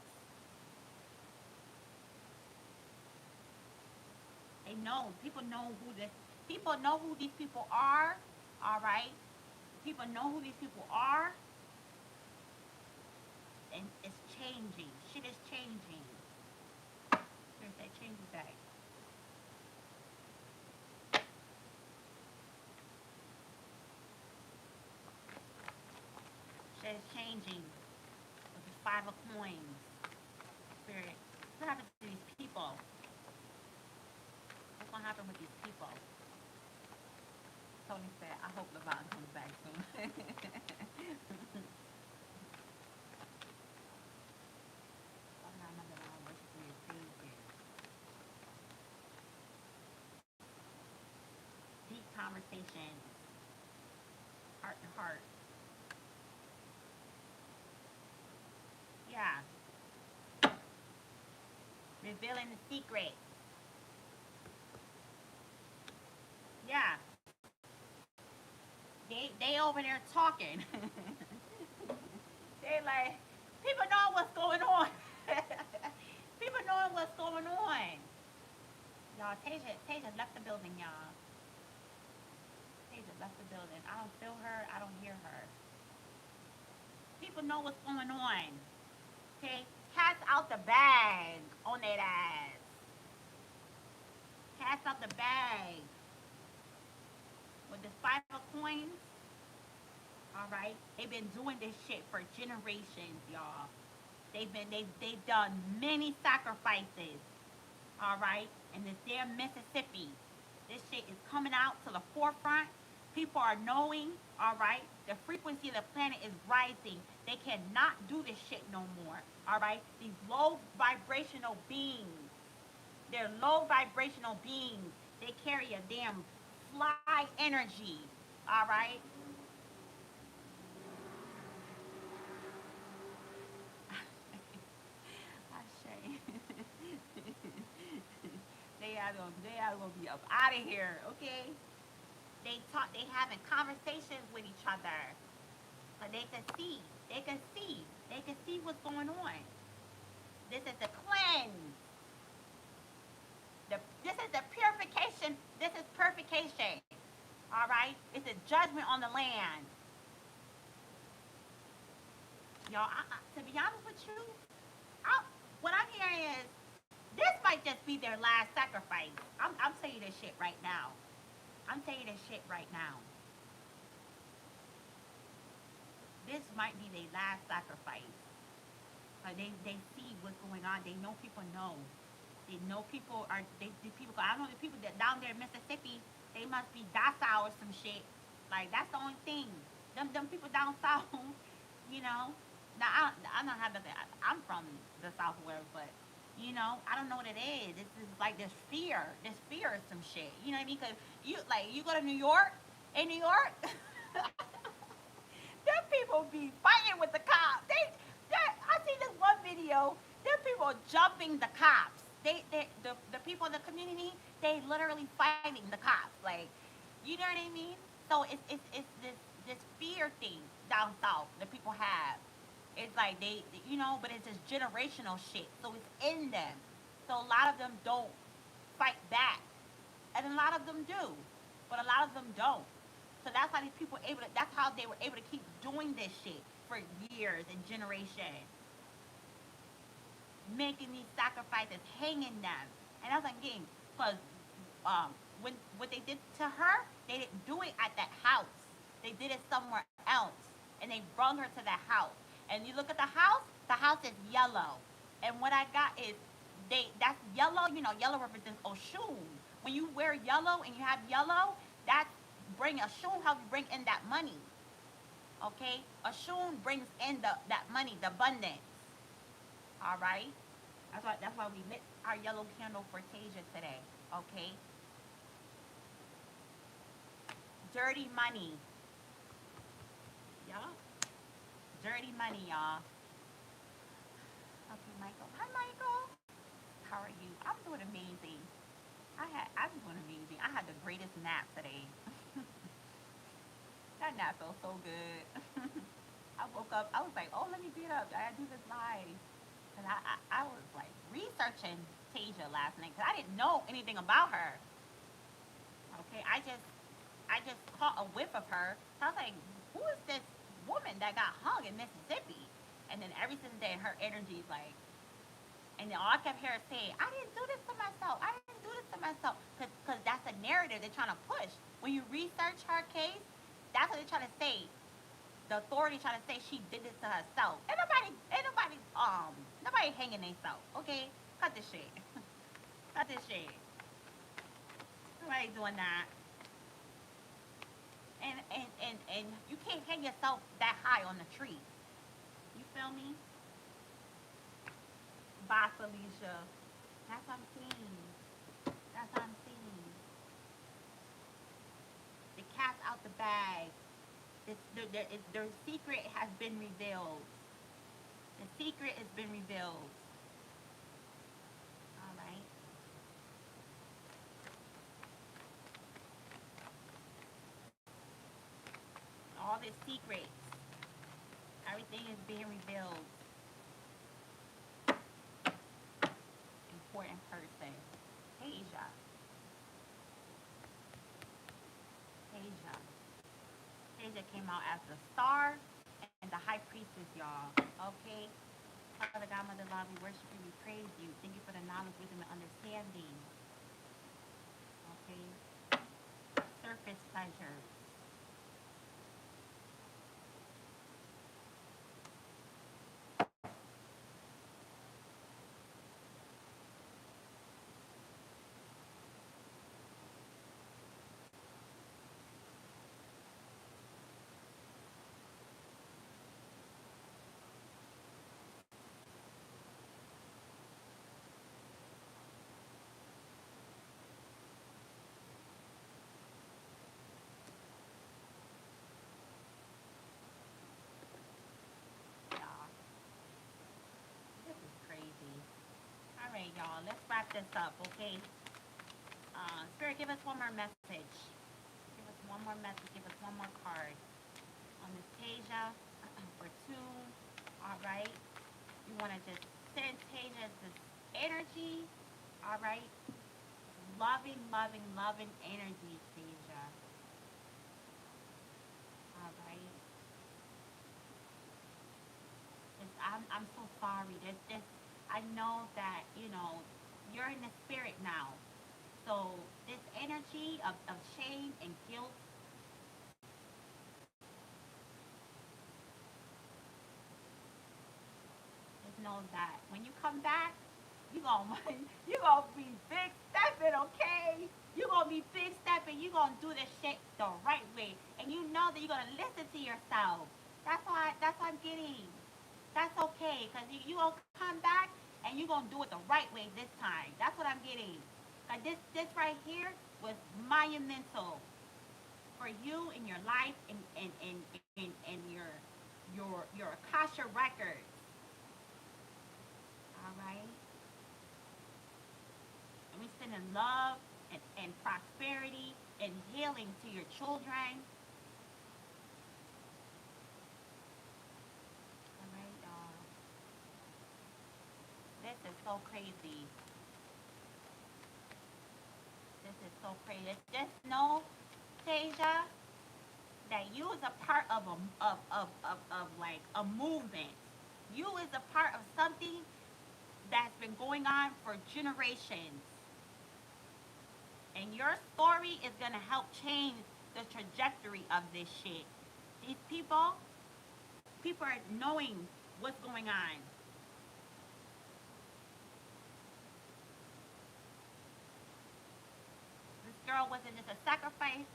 they know. People know who these people are. All right. People know who these people are, and it's changing. Shit is changing. There's that changes that. Shit is changing. With the 5 of coins. Spirit. What happened to these people? What's gonna happen with these people? Tony said, I hope Levon comes back soon. Deep conversations, heart to heart. Yeah, revealing the secret. Yeah, they over there talking. They like people know what's going on. People knowing what's going on. Y'all, Tasia left the building, y'all. Tasia left the building. I don't feel her. I don't hear her. People know what's going on. Okay, cats out the bag on that ass. Cats out the bag. with this 5 of coins, all right? They've been doing this shit for generations, y'all. They've done many sacrifices, all right? And this damn Mississippi, this shit is coming out to the forefront. People are knowing, all right? The frequency of the planet is rising. They cannot do this shit no more, all right? These low vibrational beings, they're low vibrational beings. They carry a damn fly energy, all right? I say, they are gonna be up out of here, okay? They having conversations with each other, but they can see, they can see, they can see what's going on. This is the cleanse. This is the purification. This is purification. All right, it's a judgment on the land, y'all. To be honest with you, what I'm hearing is this might just be their last sacrifice. I'm saying this shit right now. I'm saying this shit right now. This might be their last sacrifice. They see what's going on. They know people know. They know people are they people. I know the people that down there in Mississippi. They must be docile or some shit. Like that's the only thing. Them people down south, you know. Now I don't have nothing. I'm from the south, where, but you know, I don't know what it is. This is like this fear. This fear is some shit. You know what I mean? Cause you go to New York. In New York, them people be fighting with the cops. I see this one video. Them people jumping the cops. The people in the community, they literally fighting the cops. Like, you know what I mean? So it's this fear thing down south that people have. It's like but it's this generational shit. So it's in them. So a lot of them don't fight back, and a lot of them do, but a lot of them don't. So that's how these people able to. That's how they were able to keep doing this shit for years and generations, making these sacrifices, hanging them, and that's like getting because when what they did to her, they didn't do it at that house. They did it somewhere else, and they brought her to that house. And you look at the house. The house is yellow, and what I got is that's yellow. You know, yellow represents Oshun. When you wear yellow and you have yellow, that's bring Oshun help you bring in that money. Okay, Oshun brings in that money, the abundance. All right. That's why we lit our yellow candle for Tasia today. Okay. Dirty money, y'all. Dirty money, y'all. Okay, Michael. Hi, Michael. How are you? I'm doing amazing. I'm doing amazing. I had the greatest nap today. That nap felt so good. I woke up. I was like, oh, let me get up. I gotta do this live. Cause I was like researching Tasia last night because I didn't know anything about her. Okay, I just caught a whiff of her. So I was like, who is this woman that got hung in Mississippi? And then every single day, her energy is like, and then all I kept hearing saying, I didn't do this to myself. I didn't do this to myself. Because that's a narrative they're trying to push. When you research her case, that's what they're trying to say. The authority trying to say she did this to herself. Nobody hanging themselves. Okay, cut this shit. Cut this shit. Nobody doing that. And you can't hang yourself that high on the tree. You feel me? Bye, Felicia. That's what I'm seeing. That's what I'm seeing. The cat's out the bag. Their secret has been revealed. The secret has been revealed. All right. All the secrets. Everything is being revealed. Important person. Asia. Asia. Asia came out as the star and the high priestess, y'all. Okay? Father God, Mother Love, we worship you, we praise you. Thank you for the knowledge, wisdom, and understanding. Okay? surface pleasures. Y'all, this is crazy. All right, y'all, let's wrap this up, okay? Spirit, give us one more message. Give us one more message. Give us one more card on this Tasia for two. All right. You want to just send Tasia this energy. All right. Loving, loving, loving energy, Tasia. All right. I'm so sorry. This. I know that you're in the spirit now. So this energy of shame and guilt, just know that when you come back, you gonna you gonna be big stepping, okay? You gonna be big stepping. You gonna do this shit the right way, and you know that you're gonna listen to yourself. That's why. That's what I'm getting. That's okay, cause you gonna come back and you gonna do it the right way this time. That's what I'm getting. Cause this right here was monumental for you in your life and your Akasha records. All right. And we send in love and prosperity and healing to your children. All right, y'all. This is so crazy. This is so crazy. Just know, Tasia, that you is a part of like a movement. You is a part of something that's been going on for generations. And your story is gonna help change the trajectory of this shit. These people are knowing what's going on. This girl wasn't just a sacrifice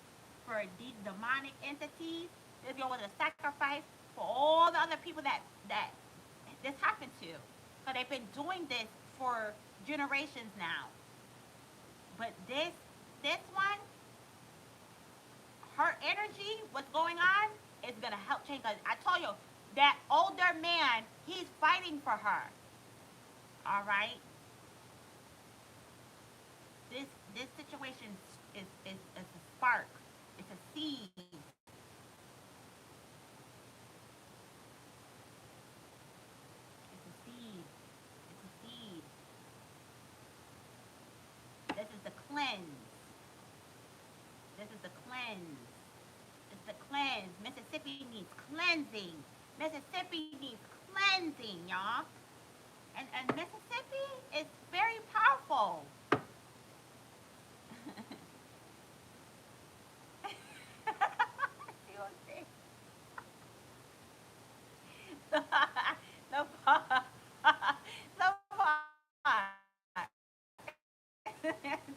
for these demonic entities. This girl was a sacrifice for all the other people that this happened to. So they've been doing this for generations now. But this one, her energy, what's going on, is gonna help change. I told you that older man, he's fighting for her. All right, this situation is a spark. It's a seed. It's a seed. It's a seed. This is the cleanse. This is the cleanse. It's the cleanse. Mississippi needs cleansing. Mississippi needs cleansing, y'all. And Mississippi is very powerful. You see? the, the part. The part.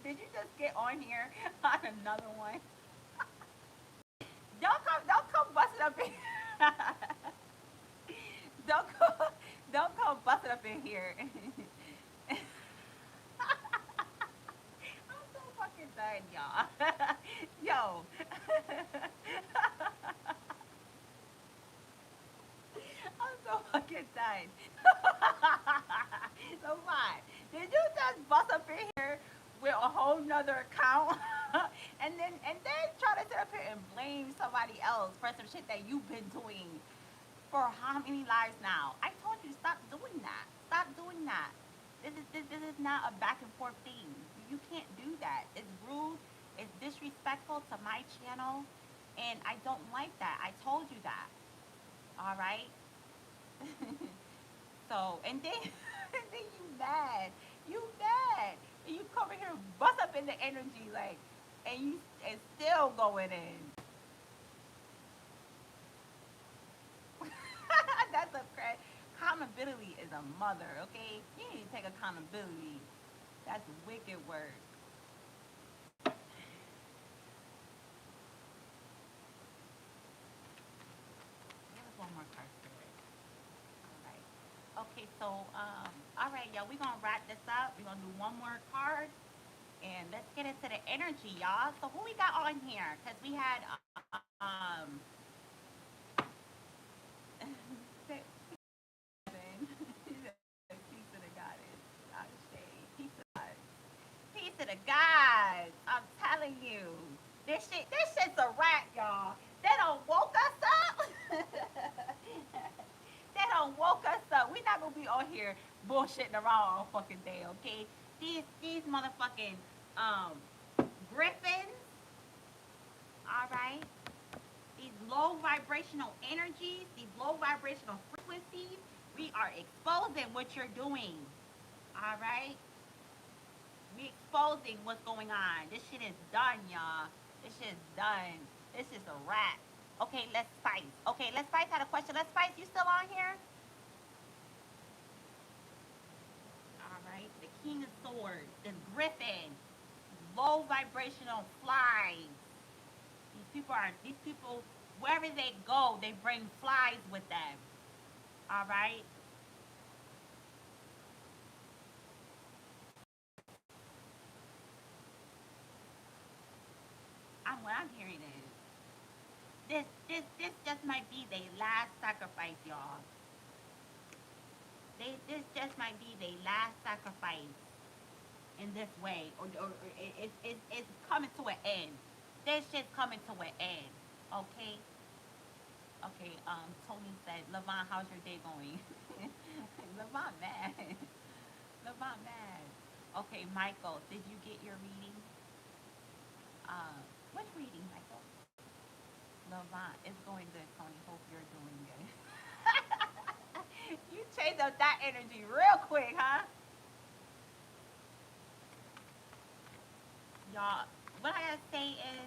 Did you just get on here on another one? Don't come busting up in don't come don't come busting up in here. I'm so fucking done, y'all. Yo. I'm so fucking done. So what? Did you just bust up in here with a whole nother account? and then try to sit up here and blame somebody else for some shit that you've been doing for how many lives now? I told you stop doing that. Stop doing that. This is not a back and forth thing. You can't do that. It's rude. It's disrespectful to my channel, and I don't like that. I told you that. All right. So and then and then you mad. You mad. And you come in here and bust up in the energy like. and you and still going in. That's a crack. Accountability is a mother, okay? You need to take accountability. That's wicked work. There's one more card spirit. All right. Okay, so all right, y'all. We're gonna wrap this up. We're gonna do one more card, and let's get into the energy, y'all. So who we got on here? Cause we had Peace to the goddess. Out of shade. Peace to the gods. Peace to the gods. I'm telling you. This shit's a wrap, y'all. They don't woke us up. They don't woke us up. We not gonna be on here bullshitting around all fucking day, okay? These motherfucking um griffins, all right? These low vibrational energies, these low vibrational frequencies, we are exposing what you're doing. All right? We exposing what's going on. This shit is done, y'all. This shit is done. This is a wrap. Okay, let's fight. Okay, let's fight. Had a question. Let's fight. You still on here? All right. The King of Swords, the Griffin, low vibrational flies. These people, wherever they go, they bring flies with them. All right. What I'm hearing is this just might be their last sacrifice, y'all. This just might be their last sacrifice in this way, or it's coming to an end. This shit's coming to an end. Okay. Okay. Tony said, Levon, how's your day going? Levon mad. Levon mad. Okay, Michael, did you get your reading? Which reading, Michael? Levon, it's going good, Tony. Hope you're doing good. You changed up that energy real quick, huh? Y'all, what I gotta say is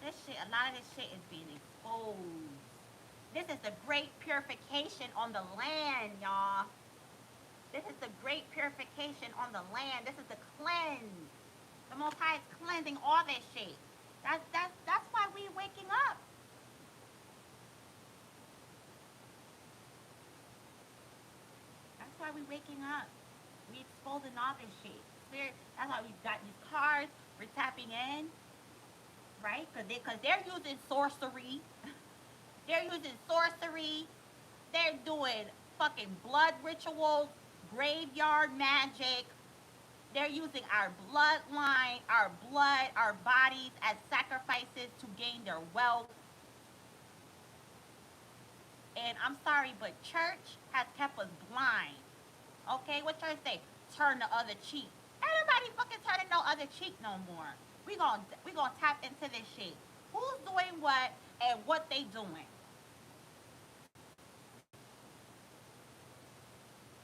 this shit, a lot of this shit is being exposed. This is the great purification on the land, y'all. This is the great purification on the land. This is the cleanse. The Most High is cleansing all this shit. That's why we waking up. That's why we waking up. We exposing all this shit. Spirit. That's why we got these cards. We're tapping in, right? Cause they're using sorcery. They're using sorcery. They're doing fucking blood rituals, graveyard magic. They're using our bloodline, our blood, our bodies as sacrifices to gain their wealth. And I'm sorry, but church has kept us blind. Okay, what church say? Turn the other cheek. Everybody fucking turning no other cheek no more. We gonna tap into this shit. Who's doing what and what they doing?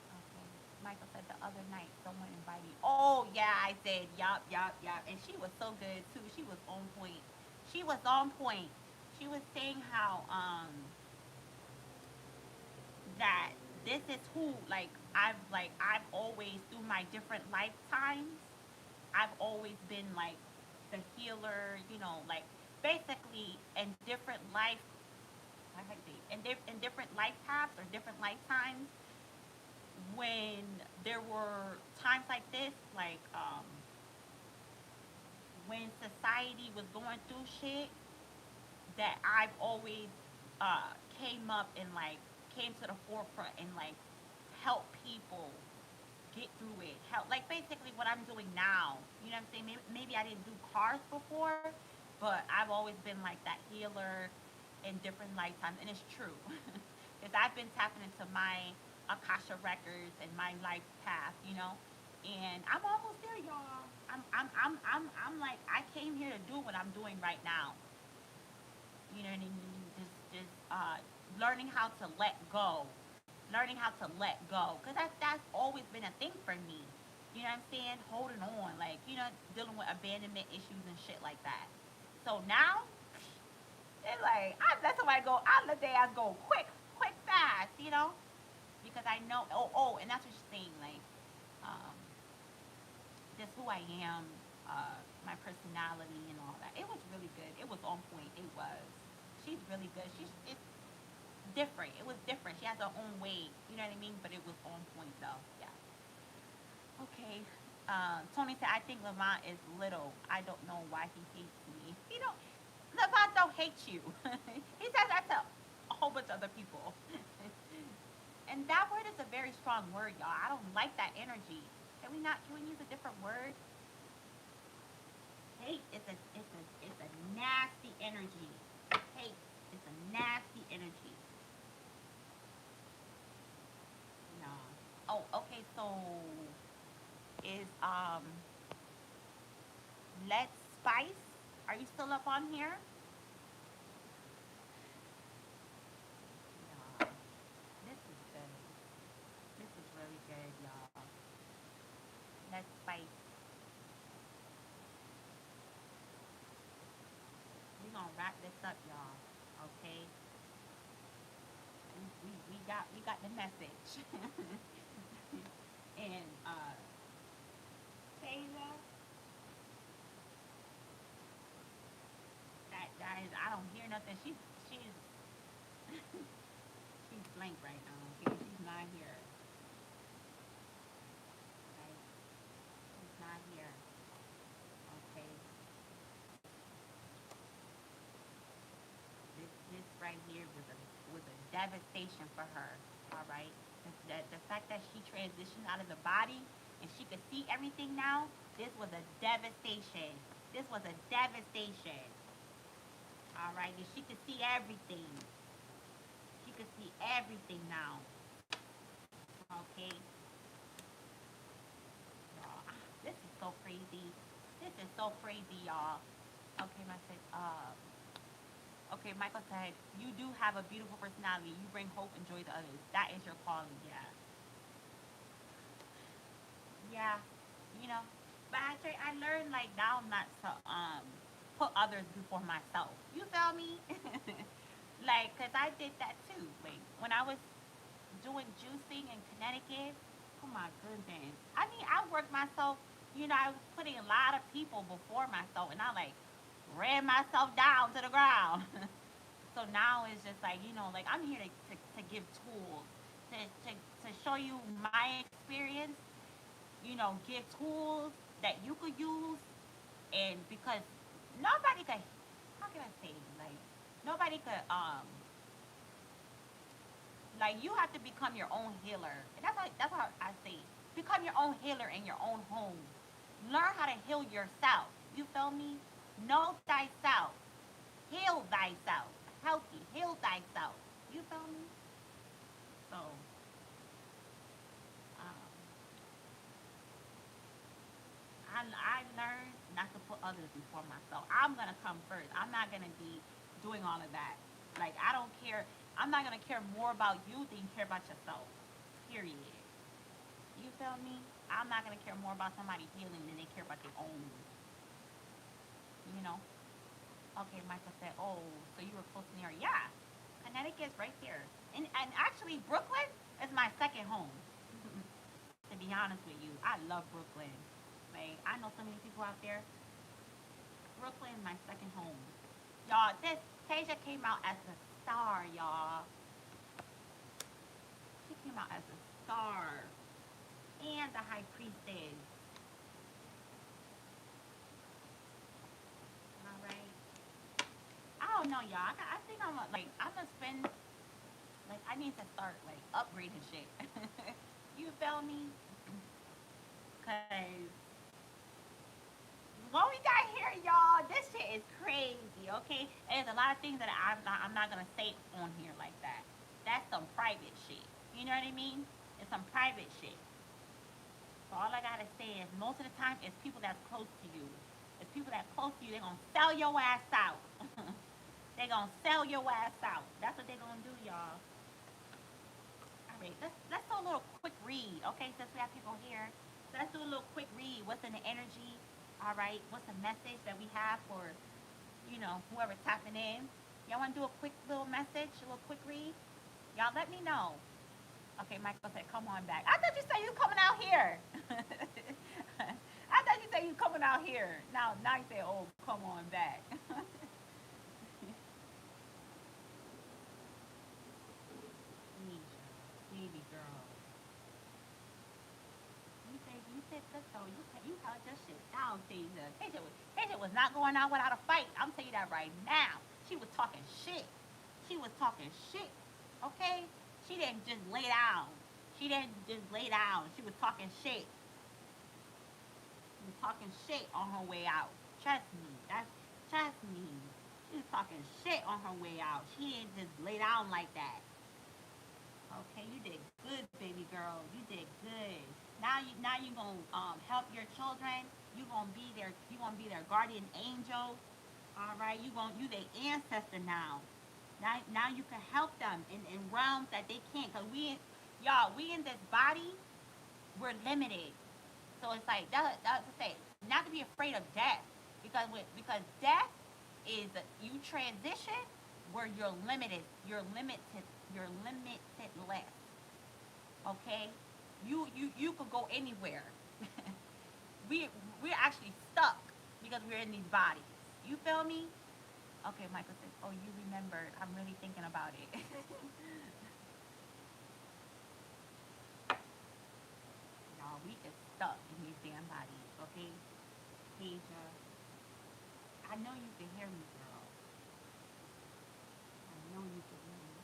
Okay. Michael said the other night someone invited me. Oh yeah, I said yup, and she was so good too. She was on point. She was on point. She was saying how that this is who I've always through my different lifetimes I've always been like the healer, like basically in different life in different life paths or different lifetimes when there were times like this, like when society was going through shit, that I've always came up and like came to the forefront and like help people get through it. Help, like basically what I'm doing now. You know what I'm saying? Maybe I didn't do cars before, but I've always been like that healer in different lifetimes, and it's true because I've been tapping into my Akasha records and my life path. And I'm almost there, y'all. I'm like I came here to do what I'm doing right now. You know what I mean? Just learning how to let go, learning how to let go, because that's always been a thing for me. You know what I'm saying? Holding on, like, dealing with abandonment issues and shit like that. So now, it's like, I let somebody go, I let their ass go quick, quick, fast. Because I know, and that's what she's saying, like, um, just who I am, my personality and all that. It was really good. It was on point. It was. She's really good. It's different. It was different. She has her own way. You know what I mean? But it was on point though. Yeah. Okay. Tony said, I think Levant is little. I don't know why he hates me. He don't. Levant don't hate you. He says that to a whole bunch of other people. And that word is a very strong word, y'all. I don't like that energy. Can we not? Can we use a different word? Hate is a nasty energy. Hate is a nasty energy. No. Oh, okay. So is Let's Spice? Are you still up on here? No. This is good. This is really good, y'all. Let's Spice. We gonna wrap this up, y'all. Okay. We got the message. And Tasia, that is, I don't hear nothing. She's she's blank right now. Okay, she's not here. Right? She's not here. Okay. This right here was a devastation for her. All right. The fact that she transitioned out of the body and she could see everything now. This was a devastation. This was a devastation. All right. And she could see everything. She could see everything now. Okay. This is so crazy. This is so crazy, y'all. Okay, my said, okay, Michael said, you do have a beautiful personality. You bring hope and joy to others. That is your calling, yeah. Yeah, you know. But I learned like now not to put others before myself. You feel me? Like, cause I did that too. Like when I was doing juicing in Connecticut. Oh my goodness. I mean, I worked myself. I was putting a lot of people before myself, and I like ran myself down to the ground. So now it's just like, like I'm here to give tools, to show you my experience, give tools that you could use. And because nobody could, how can I say, like, nobody could, like, you have to become your own healer. And that's how I say, become your own healer in your own home. Learn how to heal yourself. You feel me? Know thyself. Heal thyself. Healthy. Heal thyself. You feel me? So, um, I learned not to put others before myself. I'm gonna come first. I'm not gonna be doing all of that. Like, I don't care. I'm not gonna care more about you than you care about yourself. Period. You feel me? I'm not gonna care more about somebody healing than they care about their own. You know. Okay, Michael said, "Oh, so you were close to New York? Yeah, Connecticut's right there, and actually Brooklyn is my second home. To be honest with you, I love Brooklyn. Like, I know so many people out there. Brooklyn is my second home. Y'all, this Tasia came out as a star, y'all. She came out as a star and the high priestess. All right. I don't know, y'all. I think I'm gonna spend, like, I need to start like upgrading shit. You feel me? Cause what we got here, y'all, this shit is crazy. Okay, there's a lot of things that I'm not gonna say on here like that. That's some private shit. You know what I mean? It's some private shit. So all I gotta say is most of the time it's people that's close to you. It's people that close to you. They're gonna sell your ass out. They're gonna sell your ass out. That's what they're gonna do, y'all. All right, let's do a little quick read, okay? Since we have people here, let's do a little quick read. What's in the energy? All right. What's the message that we have for, whoever's tapping in? Y'all want to do a quick little message, a little quick read? Y'all let me know. Okay, Michael said, come on back. I thought you said you coming out here. I thought you said you coming out here. Now you say, oh, come on back. Nisha, baby girl. You said that though. You held your shit down, Tasia. Tasia was not going out without a fight. I'm telling you that right now. She was talking shit. She was talking shit. Okay? She didn't just lay down. She didn't just lay down. She was talking shit. She was talking shit on her way out. Trust me. Trust me. She was talking shit on her way out. She didn't just lay down like that. Okay, you did good, baby girl. You did good. Now you gonna help your children. You gonna be their guardian angel. All right, you their ancestor now. Now you can help them in realms that they can't. Cause we in this body, we're limited. So it's like that's to say, not to be afraid of death, because death is you transition where you're limited. You're limitless. Okay, you could go anywhere. we we're actually stuck because we're in these bodies. You feel me? Okay, Michael says, "Oh, you remembered. I'm really thinking about it." Y'all, we is stuck in these damn bodies. Okay, Asia, I know you can hear me, girl. I know you can hear me.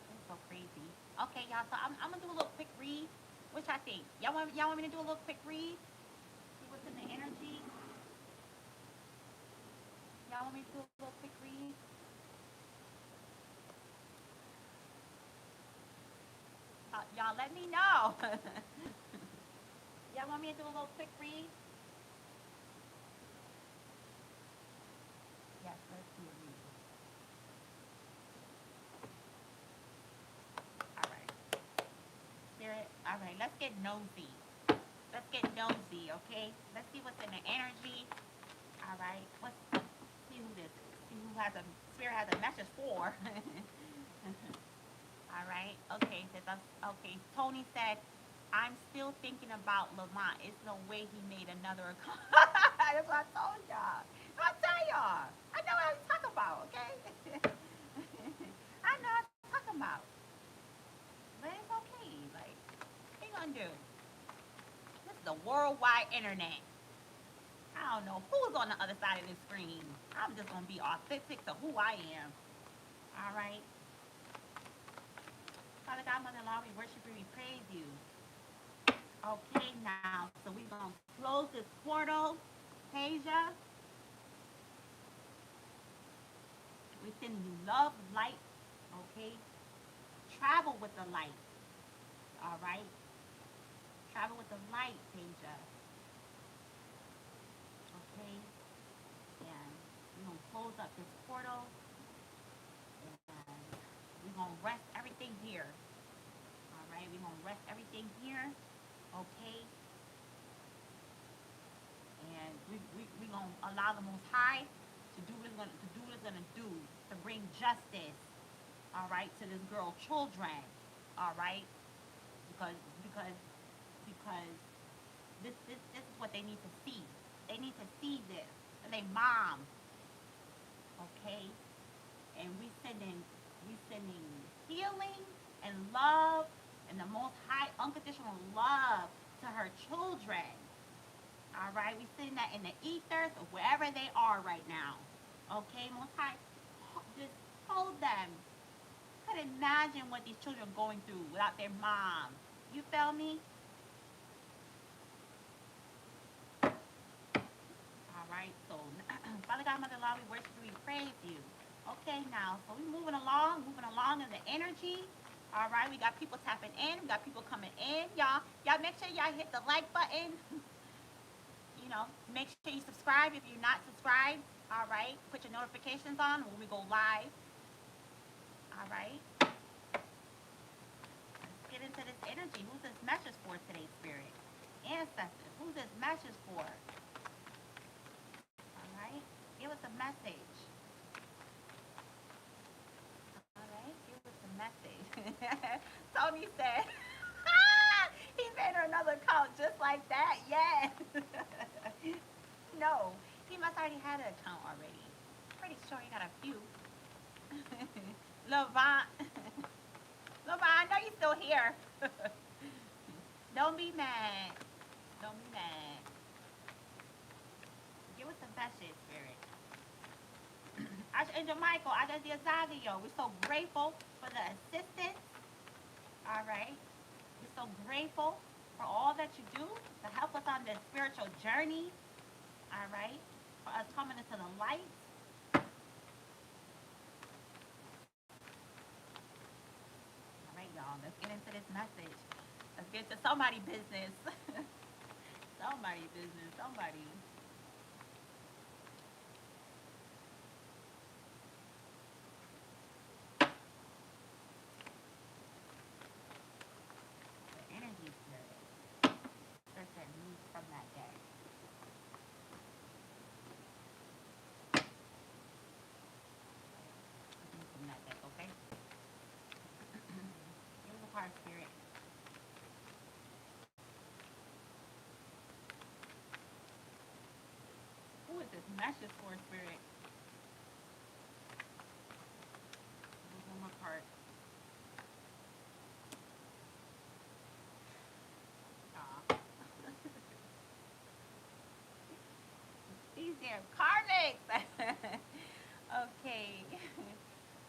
It's so crazy. Okay, y'all. So I'm gonna do a little quick read. Which I think y'all want me to do a little quick read? See what's in the energy. Y'all want me to do a little quick read? Y'all let me know. Y'all want me to do a little quick read? Yes, let's do a read. All right, Spirit. All right, let's get nosy. Let's get nosy, okay? Let's see what's in the energy. All right, let's see who this. See who has a Spirit has a message for. All right. Okay. Okay. Tony said, "I'm still thinking about Lamont. It's no way he made another account." That's what I told y'all. I tell y'all. I know what I'm talking about. Okay. I know what I'm talking about. But it's okay. Like, what you gonna do? This is the worldwide internet. I don't know who's on the other side of the screen. I'm just gonna be authentic to who I am. All right. Father God, Mother Law, we worship you, we praise you. Okay, now, so we're going to close this portal. Tasia, we send you love, light, okay? Travel with the light, all right? Travel with the light, Tasia, okay? And we're going to close up this portal, and we're going to rest everything here, all right? We're going to rest everything here, okay? And we going to allow the Most High to do what it's gonna do to bring justice, all right, to this girl children, all right, because because because this is what they need to see. They need to see this, and they mom, okay, and we sending healing and love and the Most High unconditional love to her children. All right, we sending that in the ethers or wherever they are right now. Okay, Most High, just hold them. Could imagine what these children are going through without their mom. You feel me? All right. So, Father God, Mother Law, we worship you, we praise you. Okay, now, so we moving along in the energy. All right, we got people tapping in, we got people coming in. Y'all make sure y'all hit the like button. Make sure you subscribe if you're not subscribed. All right, put your notifications on when we go live. All right. Let's get into this energy. Who's this message for today, Spirit? Ancestors. Who's this message for? All right. Give us a message. All right. Give us a message. Tony said, he made her another account just like that. Yes. No. He must already had an account already. Pretty sure he got a few. Levant. Levant, I know you're still here. Don't be mad. Don't be mad. Give us a message, Spirit. Angel Michael, I just did Zagayo. We're so grateful for the assistance. All right. We're so grateful for all that you do to help us on this spiritual journey. All right. For us coming into the light. All right, y'all. Let's get into this message. Let's get to somebody business. Somebody business. Somebody. The energy spirit. That's that news from that day. News from that day, okay? Give us a card, spirit. Who is this message for, spirit? One more card. Aw. These damn karmics. Okay.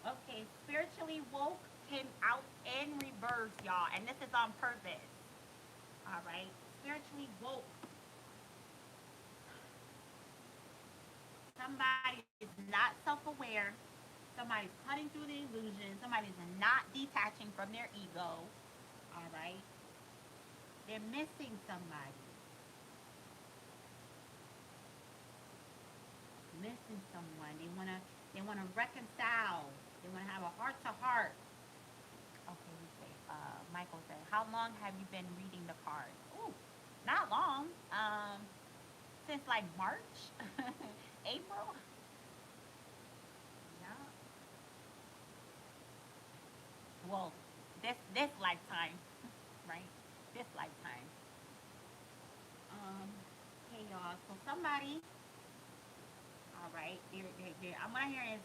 Okay. Spiritually woke came out in reverse, y'all, and this is on purpose. All right. Spiritually woke. Somebody is not self-aware. Somebody's cutting through the illusion. Somebody's not detaching from their ego. All right. They're missing somebody. Missing someone. They wanna reconcile. They wanna have a heart to heart. Okay, we say. Michael said, "How long have you been reading the cards?" Ooh, not long. Since like March, April. Yeah. Well, this lifetime, right? This lifetime. Um. Hey y'all. So somebody. All right. I'm gonna hear is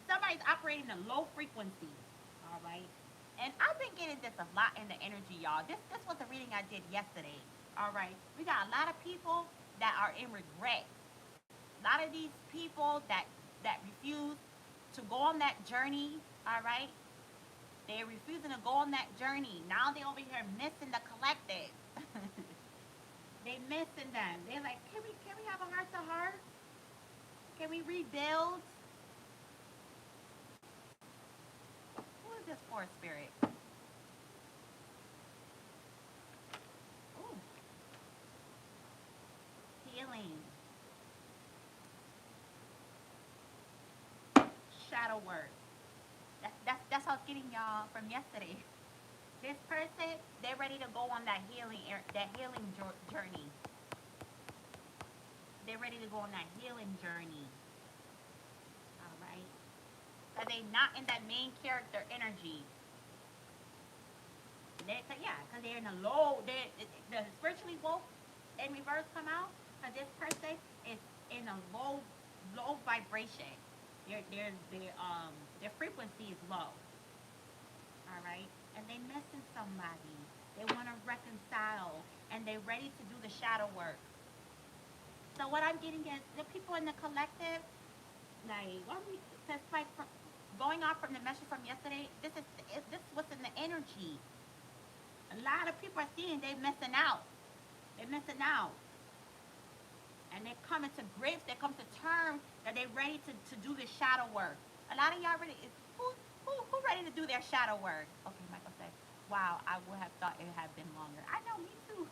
somebody's operating a low frequency. All right. And I've been getting this a lot in the energy, y'all. This was a reading I did yesterday. All right. We got a lot of people that are in regret. A lot of these people that refuse to go on that journey. All right. They're refusing to go on that journey. Now they over here missing the collective. They missing them. They're like, can we have a heart to heart? Can we rebuild? Who is this for, spirit? Ooh, healing, shadow work. That's how it's getting y'all from yesterday. This person, they're ready to go on that healing journey. They're ready to go on that healing journey. All right, cause they not in that main character energy. Yeah, cause they're in a low. The spiritually woke in reverse come out. Cause this person is in a low vibration. Their frequency is low. All right, and they missing somebody. They want to reconcile, and they're ready to do the shadow work. So what I'm getting is the people in the collective, like what we, cause like going off from the message from yesterday, this is what's in the energy. A lot of people are seeing they're missing out. They're missing out, and they're coming to grips. They come to terms that they're ready to do the shadow work. A lot of y'all ready. Who ready to do their shadow work? Okay, Michael said, "Wow, I would have thought it had been longer." I know, me too.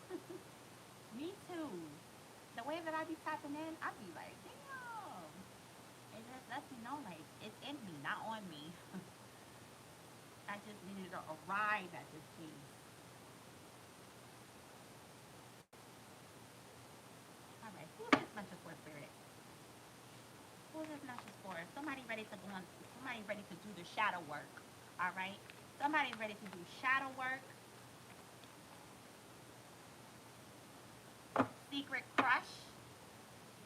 Me too. The way that I be tapping in, I be like, damn. It just lets me know like it's in me, not on me. I just needed to arrive at this place. All right, who's this message for, Spirit? Who's this message for? Somebody ready to go on, somebody ready to do the shadow work. All right? Somebody ready to do shadow work, secret crush,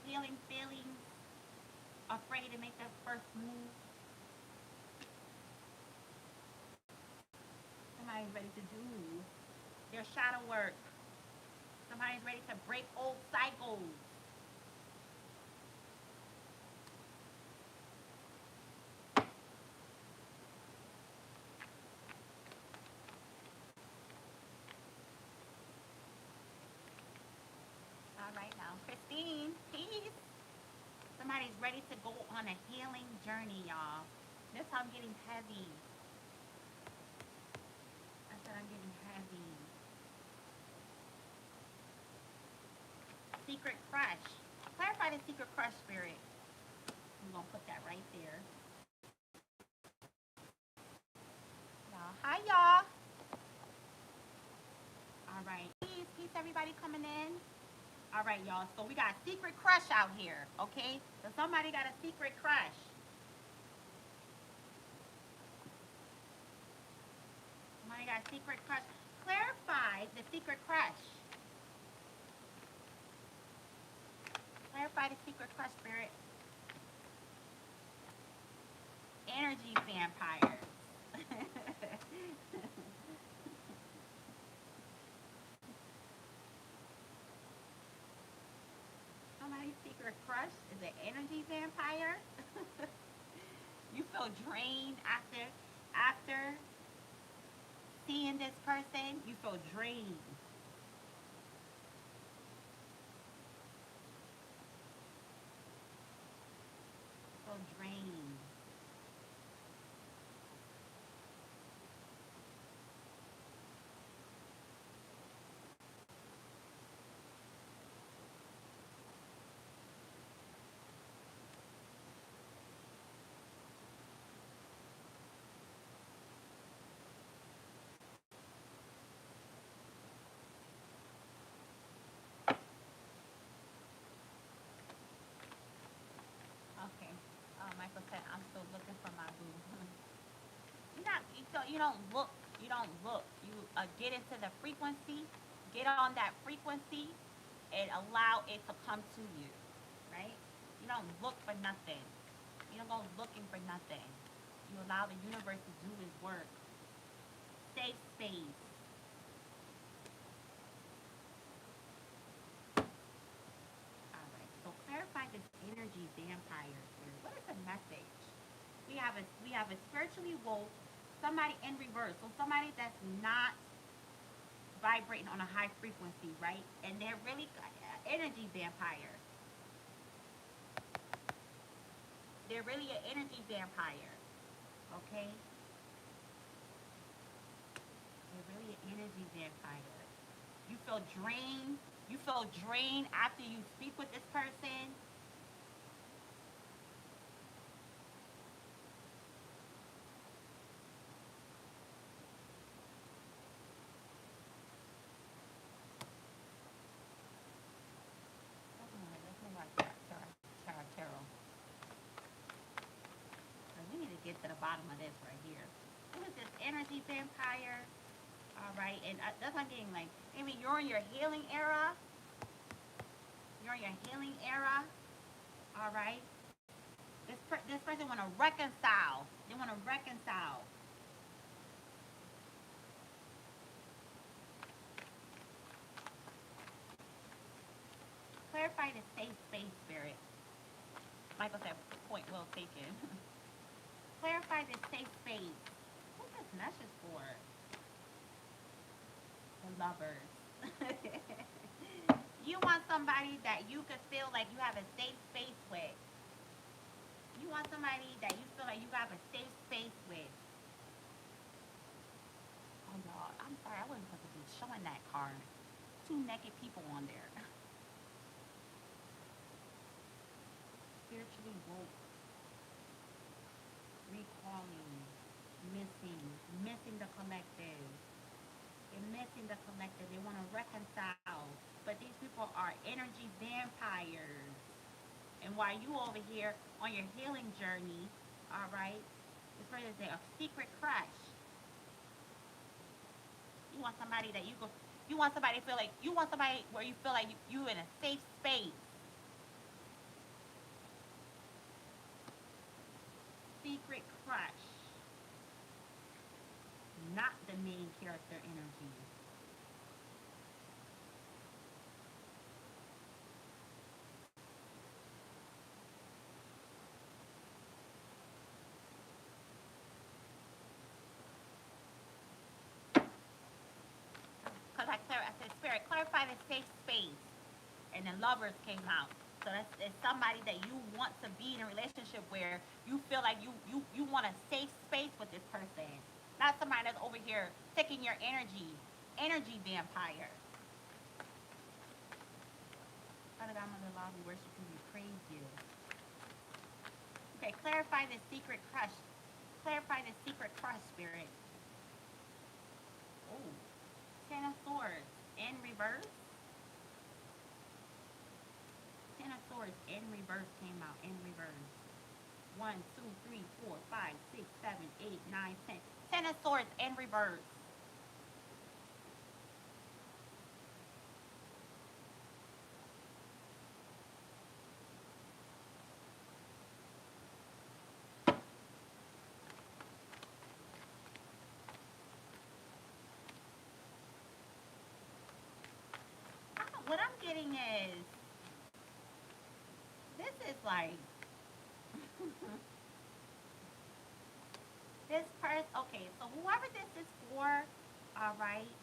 healing feelings, afraid to make that first move. Somebody's ready to do their shadow work. Somebody's ready to break old cycles. All right now, Christine, peace. Somebody's ready to go on a healing journey, y'all. This how I'm getting heavy. I said I'm getting heavy. Secret crush. Clarify the secret crush, Spirit. I'm gonna put that right there. Y'all, hi y'all. All right, peace, peace, everybody coming in. All right, y'all. So we got secret crush out here, okay? So somebody got a secret crush. Somebody got a secret crush. Clarify the secret crush. Clarify the secret crush, Spirit. Energy vampires. Somebody's secret crush is an energy vampire. You feel drained after seeing this person. You feel drained. Feel drained. Okay. Michael said, "I'm still looking for my boo." You don't look. You don't look. You get into the frequency. Get on that frequency and allow it to come to you. Right? You don't look for nothing. You don't go looking for nothing. You allow the universe to do its work. Safe space. All right. So clarify this energy vampire here. What is the message? We have a spiritually woke, somebody in reverse. So somebody that's not vibrating on a high frequency, right? And they're really energy vampire. They're really an energy vampire. Okay? They're really an energy vampire. You feel drained. You feel drained after you speak with this person. Let's move on tarot. So we need to get to the bottom of this right here. Who is this energy vampire? All right, and that's what I'm getting like. I mean, you're in your healing era. You're in your healing era. All right. This person want to reconcile. They want to reconcile. Clarify the safe space, spirit. Michael said, point well taken. Clarify the safe space. What's this message for? The lovers. You want somebody that you could feel like you have a safe space with. You want somebody that you feel like you have a safe space with. Oh, y'all, I'm sorry. I wasn't supposed to be showing that card. Two naked people on there. Spiritually woke, recalling, missing, missing the collective. They're missing the collective. They want to reconcile. But these people are energy vampires. And while you over here on your healing journey, all right, this person is a secret crush. You want somebody that you go. You want somebody to feel like you want somebody where you feel like you in a safe space. Secret crush, not the main character energy. Because I said, Spirit, clarify the safe space. And then lovers came out. So that's it's somebody that you want to be in a relationship where you feel like you want a safe space with this person. Not somebody that's over here taking your energy. Energy vampire. Father God, Mother Law, we worship you, we praise you. Okay, clarify the secret crush. Clarify the secret crush, Spirit. Oh, Ten of Swords in reverse. Ten of Swords in reverse came out in reverse. One, two, three, four, five, six, seven, eight, nine, 10. Ten of Swords in reverse. What I'm getting is this is like this person. Okay, so whoever this is for, all right,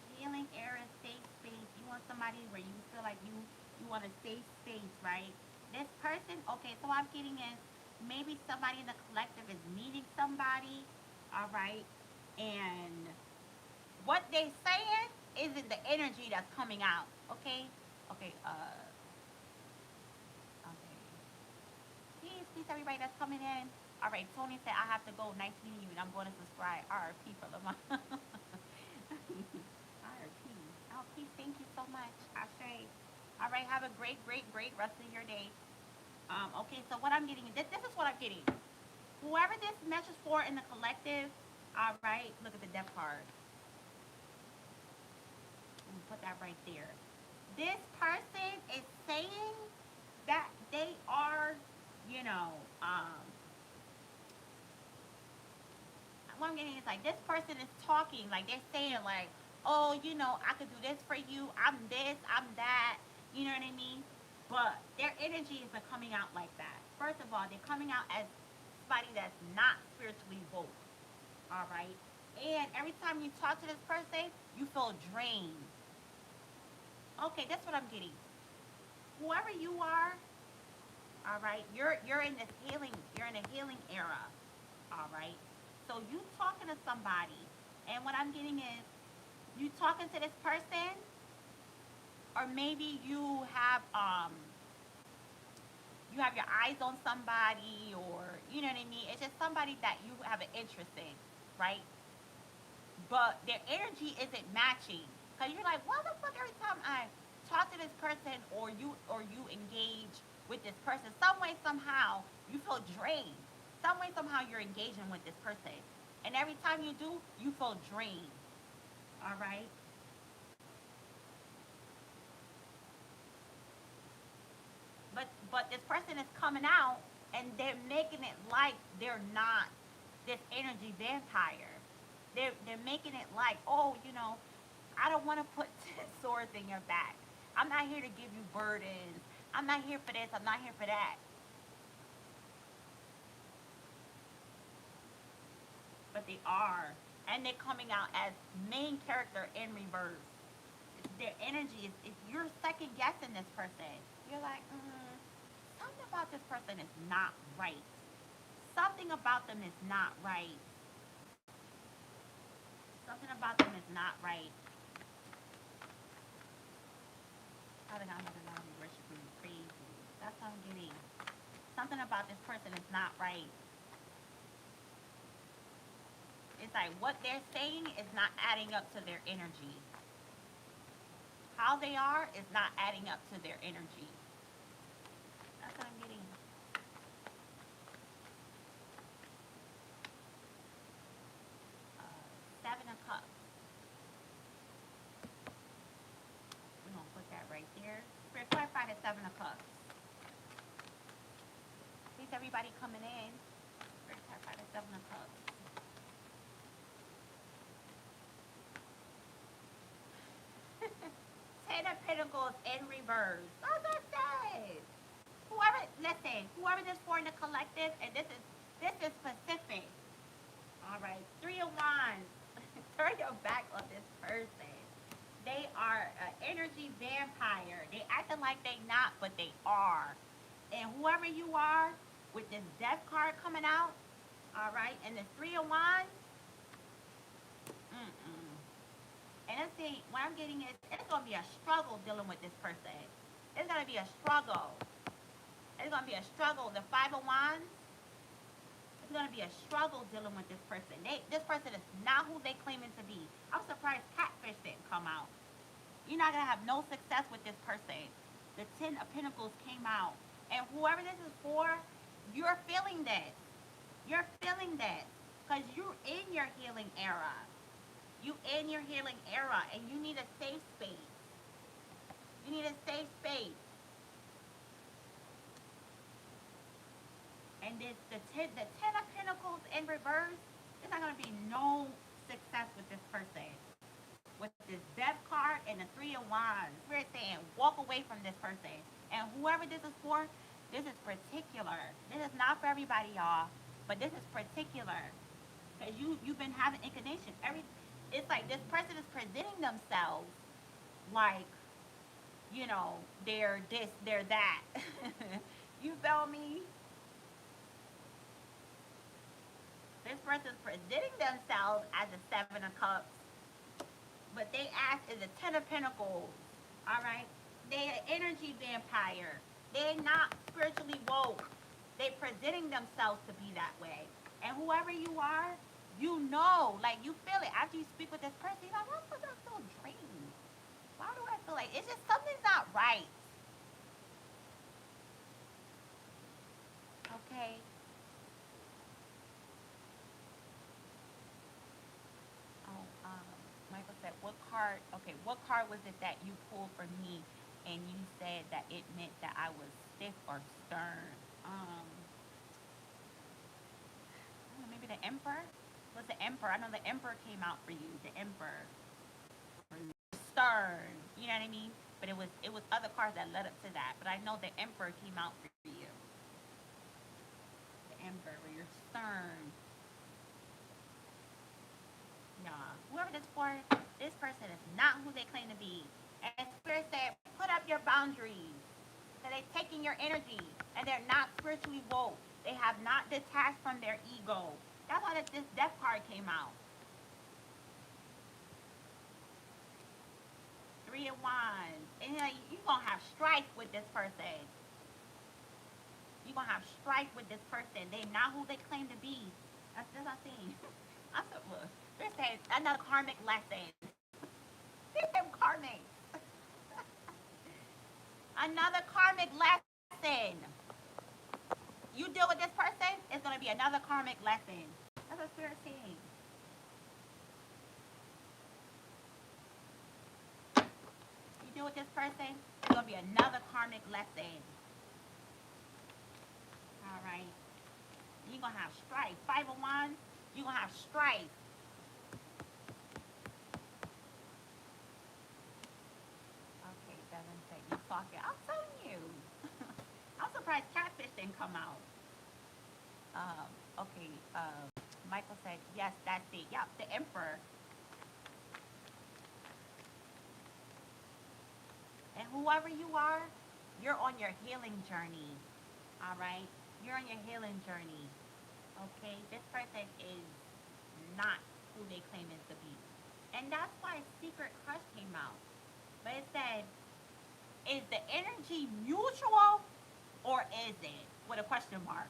healing area, safe space. You want somebody where you feel like you want a safe space, right? This person, okay, so I'm getting is maybe somebody in the collective is meeting somebody, all right, and what they saying isn't the energy that's coming out, okay? Okay, okay. Peace, everybody that's coming in. All right, Tony said I have to go. Nice meeting you, and I'm going to subscribe. RP for Lamont. RP. Oh, peace. Thank you so much. Ashe. All right, have a great, great, great rest of your day. Okay, so what I'm getting, this is what I'm getting. Whoever this message for in the collective, all right, look at the death card. Put that right there. This person is saying that they are, you know, what I'm getting is like this person is talking, like they're saying like, oh, you know, I could do this for you. I'm this, I'm that. You know what I mean? But their energy isn't coming out like that. First of all, they're coming out as somebody that's not spiritually woke. All right. And every time you talk to this person, you feel drained. Okay, that's what I'm getting. Whoever you are, all right, you're in this healing, you're in a healing era. All right. So you talking to somebody, and what I'm getting is you talking to this person, or maybe you have your eyes on somebody, or you know what I mean. It's just somebody that you have an interest in, right? But their energy isn't matching. Cause you're like, what the fuck? Every time I talk to this person, or you engage with this person, some way somehow you feel drained. Some way somehow you're engaging with this person, and every time you do, you feel drained. All right. But this person is coming out, and they're making it like they're not this energy vampire. They're making it like, oh, you know, I don't want to put 10 swords in your back. I'm not here to give you burdens. I'm not here for this. I'm not here for that. But they are, and they're coming out as main character in reverse. Their energy is you're second guessing this person. You're like, something about this person is not right. Something about them is not right. Something about them is not right. Father God, Mother God, we worship you, we praise you. That's what I'm getting. Something about this person is not right. like what they're saying is not adding up to their energy. How they are is not adding up to their energy. That's what I'm getting. 7 of Cups. We're gonna put that right there. Spirit, clarify the 7 of Cups. Please, everybody coming in. Spirit, clarify the 7 of Cups. Ten of Pentacles in reverse. That's what it says. Whoever, listen, whoever this for in the collective, and this is specific. All right, 3 of Wands. Turn your back on this person. They are an energy vampire. They acting like they not, but they are. And whoever you are, with this Death card coming out, all right, and the 3 of Wands, mm-mm. And let's see, what I'm getting is it's gonna be a struggle dealing with this person. It's gonna be a struggle. It's gonna be a struggle. The 5 of Wands, it's gonna be a struggle dealing with this person. This person is not who they claiming to be. I'm surprised Catfish didn't come out. You're not gonna have no success with this person. The 10 of Pentacles came out, and whoever this is for, you're feeling this. You're feeling this because you're in your healing era. You in your healing era, and you need a safe space. You need a safe space. And the ten of Pentacles in reverse, there's not gonna be no success with this person. With this Death card and the 3 of Wands, we're saying walk away from this person. And whoever this is for, this is particular. This is not for everybody, y'all. But this is particular. Because you've been having inclination. It's like this person is presenting themselves like, they're this, they're that. You feel me? This person is presenting themselves as a 7 of Cups, but they ask is a 10 of Pentacles. All right, they an energy vampire. They're not spiritually woke. They presenting themselves to be that way. And whoever you are, like you feel it after you speak with this person. You're like, why do I feel drained? Why do I feel like it's just something's not right? Okay. Oh, Michael said, what card? Okay, what card was it that you pulled for me, and you said that it meant that I was stiff or stern? Maybe the Emperor. Was the Emperor? I know the Emperor came out for you. The Emperor, stern. You know what I mean? But it was other cards that led up to that. But I know the Emperor came out for you. The Emperor, where you're stern. Nah, whoever this person is not who they claim to be. And Spirit said, put up your boundaries. So they're taking your energy, and they're not spiritually woke. They have not detached from their ego. That's why this Death card came out. 3 of Wands. And you're going to have strife with this person. You're going to have strife with this person. They're not who they claim to be. That's what I'm saying. I'm so, look. They're saying another karmic lesson. They're them karmic. Another karmic lesson. You deal with this person, it's going to be another karmic lesson. That's what Spirit's saying. You deal with this person, it's going to be another karmic lesson. All right. You're going to have strife. 5 of Wands, you're going to have strife. Okay, Devin said you talking. I'm telling you. I'm surprised Catfish didn't come out. Okay, Michael said, yes, that's it. Yep, the Emperor. And whoever you are, you're on your healing journey. All right? You're on your healing journey. Okay? This person is not who they claim it to be. And that's why Secret Crush came out. But it said, is the energy mutual or is it? With a question mark.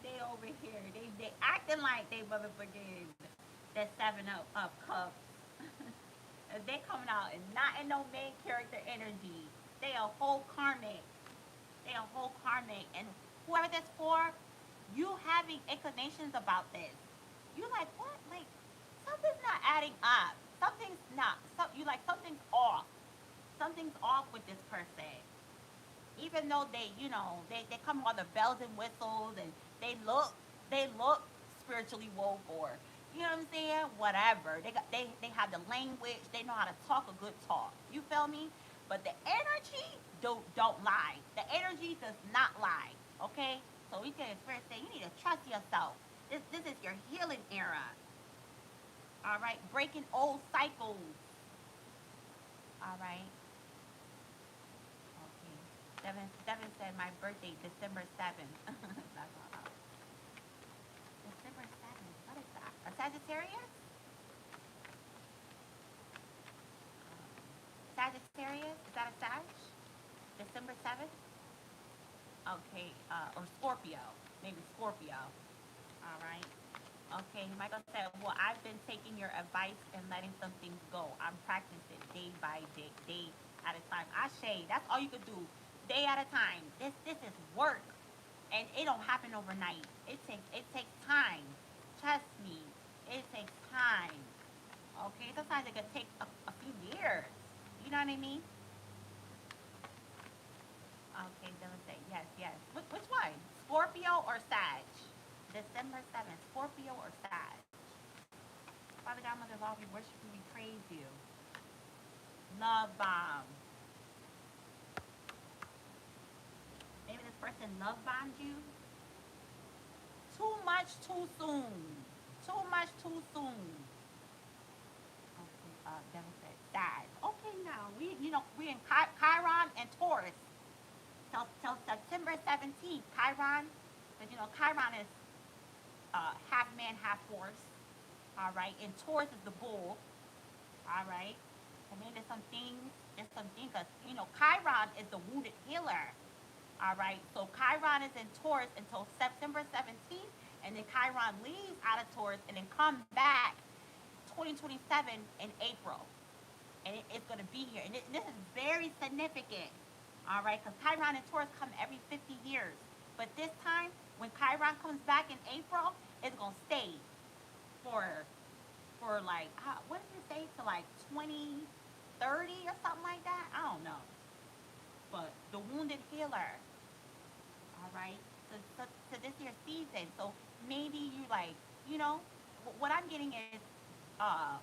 they over here. They acting like they motherfucking that 7 up cups. They coming out and not in no main character energy. They a whole karmic. They a whole karmic. And whoever this for, you having inclinations about this. You like what? Like something's not adding up. Something's not. You like something's off. Something's off with this person. Even though they come with all the bells and whistles and they look spiritually woke or you know what I'm saying? Whatever. They have the language, they know how to talk a good talk. You feel me? But the energy don't lie. The energy does not lie. Okay? So we can experience that you need to trust yourself. This is your healing era. Alright? Breaking old cycles. Alright. Okay. Devin said my birthday, December 7th. That's all out. December 7th. What is that? A Sagittarius? Sagittarius? Is that a Sag? December 7th? Okay. Or Scorpio. Maybe Scorpio. All right. Okay. Michael said, well, I've been taking your advice and letting some things go. I'm practicing day by day at a time. Ashe, that's all you could do. Day at a time. This is work. And it don't happen overnight. It takes time. Trust me. It takes time. Okay, sometimes it could take a few years. You know what I mean? Okay, Dylan say yes, yes. Which one? Scorpio or Sag? December 7th, Scorpio or Sag? Father God, Mother of all, we worship you, we praise you. Love bomb. Maybe this person love bombed you. Too much too soon. Too much too soon. Okay, Devin said Sag. Okay, now we in Chiron and Taurus till September 17th. Chiron, because Chiron is half man, half horse. All right, and Taurus is the bull. All right, and then there's some things because Chiron is the wounded healer. All right, so Chiron is in Taurus until September 17th, and then Chiron leaves out of Taurus and then come back 2027 in April, and it's going to be here. And this is very significant. All right, because Chiron and Taurus come every 50 years, but this time when Chiron comes back in April, it's going to stay for like what did it say to like 2030 or something like that? I don't know, but the wounded healer. All right. So this year season. So maybe you like, what I'm getting is, uh,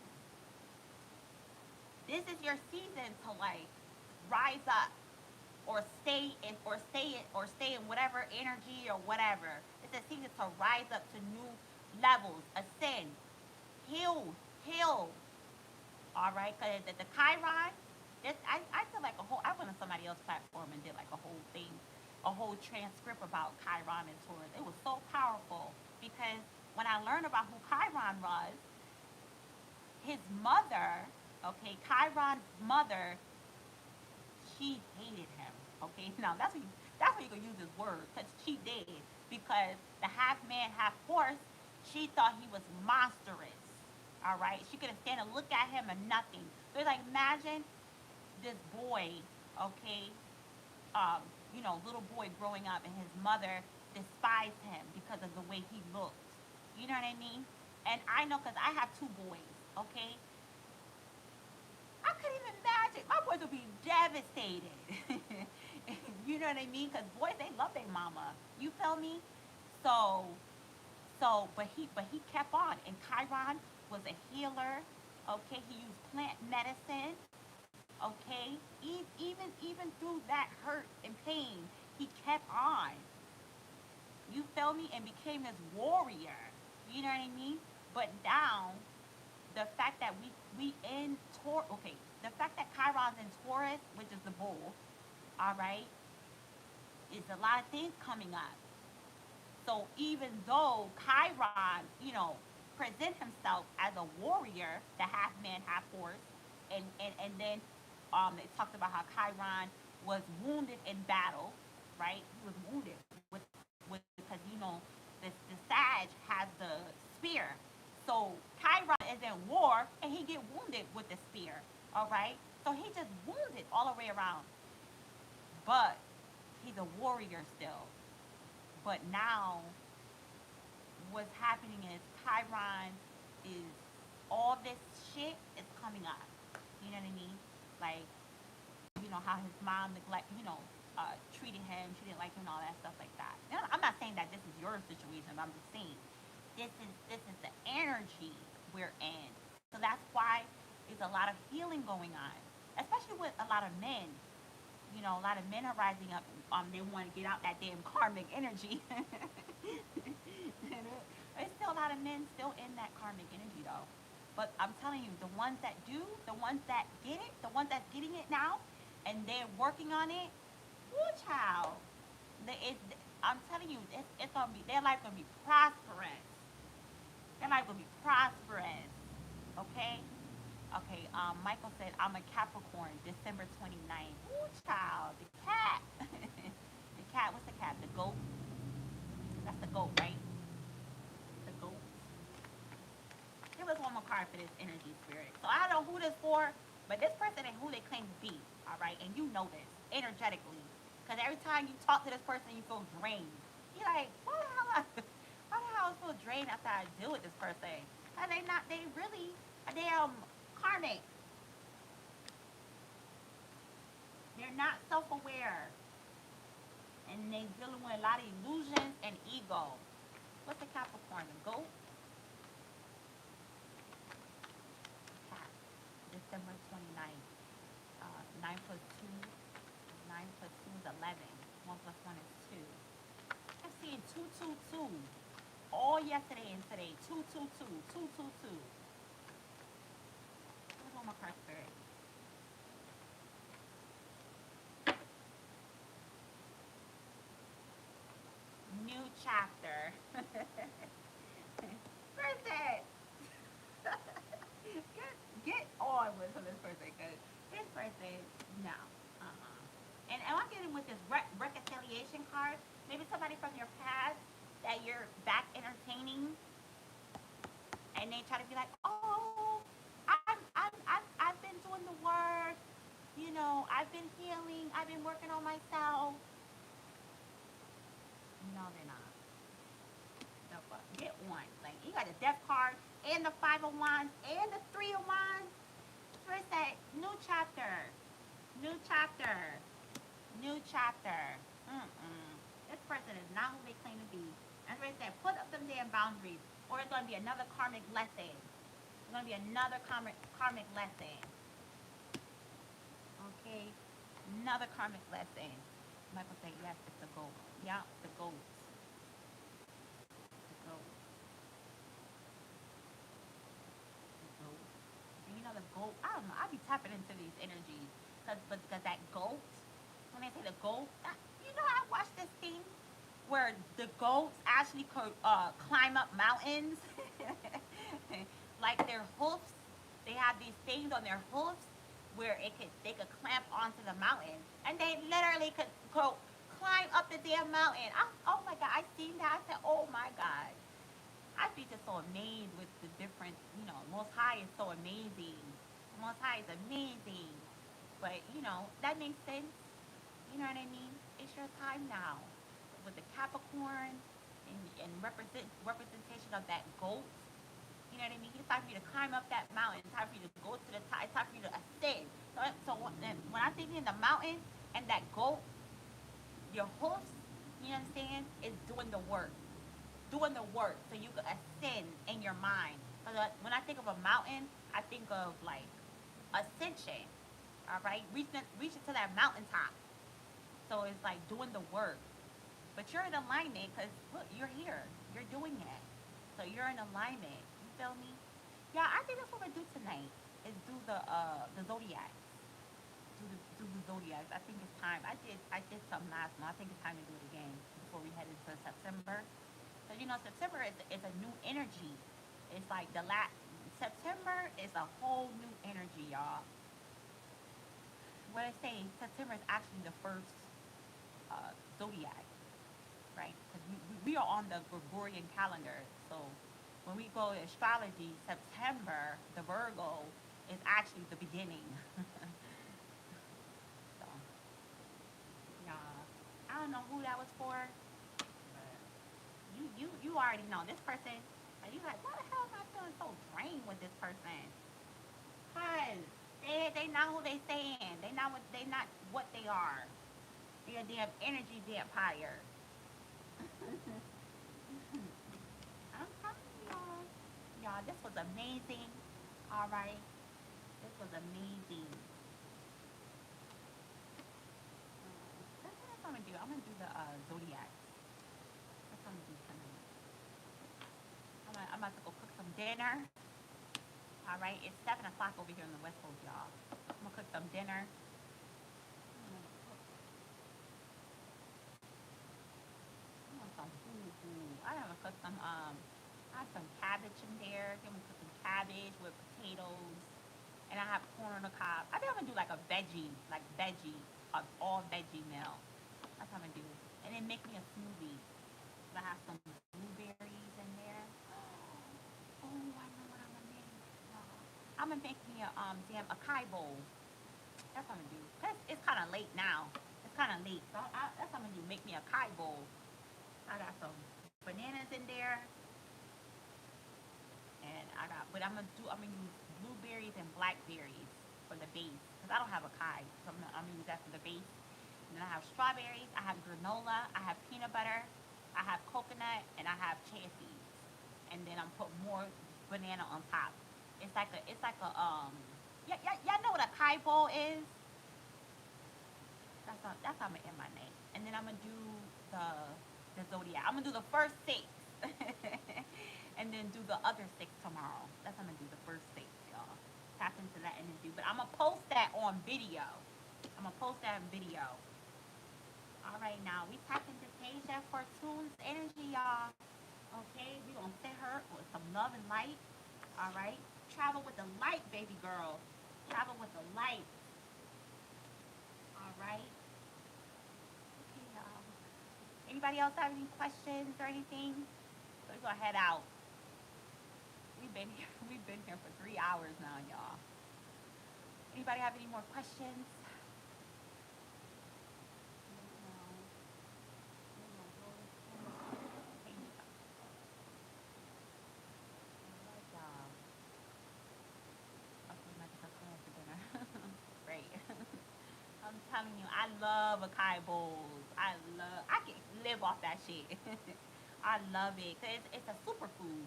this is your season to like rise up or stay in whatever energy or whatever. It's a season to rise up to new levels, ascend, heal, heal. All right. Because the Chiron, I feel like I went on somebody else's platform and did like a whole thing, a whole transcript about Chiron and Taurus. It was so powerful because when I learned about who Chiron was, his mother, okay, Chiron's mother, she hated him. Okay, now that's when you can use his word because she did because the half man, half horse, she thought he was monstrous. All right, she couldn't stand to look at him and nothing. So it's like imagine this boy, okay, um, little boy growing up, and his mother despised him because of the way he looked. You know what I mean? And I know because I have two boys. Okay, I couldn't even imagine. My boys would be devastated. You know what I mean? Because boys, they love their mama. You feel me? So, but he kept on. And Chiron was a healer. Okay, he used plant medicine. Okay, even through that hurt and pain, he kept on. You feel me? And became this warrior. You know what I mean? But now, the fact that we in Taurus, okay, the fact that Chiron's in Taurus, which is the bull, all right, is a lot of things coming up. So even though Chiron, present himself as a warrior, the half man, half horse, and then it talked about how Chiron was wounded in battle, right? He was wounded with because the the Sag has the spear. So Chiron is in war and he get wounded with the spear. All right. So he just wounded all the way around. But he's a warrior still. But now what's happening is Chiron is all this shit is coming up. You know what I mean? Like, you know how his mom treated him, she didn't like him, and all that stuff like that. Now, I'm not saying that this is your situation. I'm just saying this is the energy we're in. So that's why there's a lot of healing going on, especially with a lot of men. You know, a lot of men are rising up. They want to get out that damn karmic energy. There's still a lot of men still in that karmic energy though. But I'm telling you, the ones that do, the ones that get it, the ones that's getting it now, and they're working on it, woo child. I'm telling you, it's gonna be their life gonna be prosperous. Their life will be prosperous. Okay? Okay, Michael said, I'm a Capricorn, December 29th. Ooh, child, the cat. The cat, what's the cat? The goat? That's the goat, right? The goat. Give us one more card for this energy spirit. So I don't know who this for, but this person ain't who they claim to be, all right? And you know this, energetically. Because every time you talk to this person, you feel drained. You're like, why the hell I feel drained after I deal with this person? And they really, they karmic. They're not self-aware. And they dealing with a lot of illusions and ego. What's the Capricorn? The goat? Cat. December 29th. 9 plus 2. 9 plus 2 is 11. 1 plus 1 is 2. I'm seeing 222. All yesterday and today. 222. 222. What's one more card spirit? New chapter. Person, get on with this person, because this person, no. And I'm getting with this reconciliation card. Maybe somebody from your past that you're back entertaining, and they try to be like, oh, I've been doing the work. You know, I've been healing. I've been working on myself. No, they're not. The fuck? Get one. Like, you got the death card and the 5 of Wands and the 3 of Wands. First say, new chapter. New chapter. New chapter. This person is not who they claim to be. That's why I said, put up them damn boundaries, or it's going to be another karmic lesson. It's going to be another karmic lesson. Okay? Another karmic lesson. Michael say, yes, it's the goat. Yeah, the goat. The goat. The goat. And you know the goat, I don't know, I be tapping into these energies. Because that goat, when they say the goat, you know, I watched this thing where the goats actually could climb up mountains. Like their hoofs, they have these things on their hoofs where they could clamp onto the mountain, and they literally could go climb up the damn mountain. Oh my god, I seen that. I said, oh my god. I'd be just so amazed with the different, you know, Most High is so amazing. Most High is amazing. But, you know, that makes sense. You know what I mean? It's your time now. With the Capricorn and representation of that goat. You know what I mean? It's time for you to climb up that mountain. It's time for you to go to the top. It's time for you to ascend. So when I'm thinking the mountain and that goat, your hoofs, you know what I'm saying, is doing the work. Doing the work so you can ascend in your mind. Because when I think of a mountain, I think of like ascension. All right? Reaching to that mountaintop. So it's like doing the work. But you're in alignment because, look, you're here. You're doing it. So you're in alignment. You feel me? Yeah, I think that's what we're going to do tonight is do the zodiac. Do the zodiacs. I think it's time. I did some last month. I think it's time to do it again before we head into September. So, you know, September is a new energy. It's like September is a whole new energy, y'all. What I say, September is actually the first zodiac. right? Because we are on the Gregorian calendar. So when we go to astrology, September, the Virgo, is actually the beginning. So, yeah. I don't know who that was for, but you already know this person. And you like, why the hell am I feeling so drained with this person? Cause they not who they saying. They not what they are. They're a damn energy vampire. I'm telling y'all. Y'all, this was amazing. All right. This was amazing. That's what I'm gonna do. I'm gonna do the zodiac. That's what I'm gonna do tonight. I'm about to go cook some dinner. All right. It's 7 o'clock over here on the West Coast, y'all. I'm gonna cook some dinner. I want some food. I haven't cooked some. I have some cabbage in there. I'm gonna cook some cabbage with potatoes, and I have corn on the cob. I think I'm gonna do like a veggie, all veggie meal. That's what I'm gonna do, and then make me a smoothie. I have some blueberries in there. Oh, I know what I'm gonna make. I'm gonna make me a damn acai bowl. That's what I'm gonna do. Cause it's kind of late now. It's kind of late, so that's what I'm gonna do. Make me a acai bowl. I got some bananas in there, and but I'm gonna use blueberries and blackberries for the base, cause I don't have acai, so I'm gonna use that for the base. And then I have strawberries, I have granola, I have peanut butter, I have coconut, and I have chia seeds. And then I'm put more banana on top. It's like a y'all know what a kai bowl is? That's how I'm gonna end my name. And then I'm gonna do the zodiac. I'm gonna do the first six, and then do the other six tomorrow. That's how I'm gonna do the first six, y'all. Tap into that energy. But I'm gonna post that on video. I'm gonna post that in video. All right, now we tap into Tasia Fortune's energy, y'all. Okay, we gonna send her with some love and light. All right, travel with the light, baby girl. Travel with the light. All right. Okay, y'all. Anybody else have any questions or anything? We're gonna head out. We've been here. We've been here for 3 hours now, y'all. Anybody have any more questions? Great. I'm telling you, I love acai bowls. I can live off that shit. I love it because it's a superfood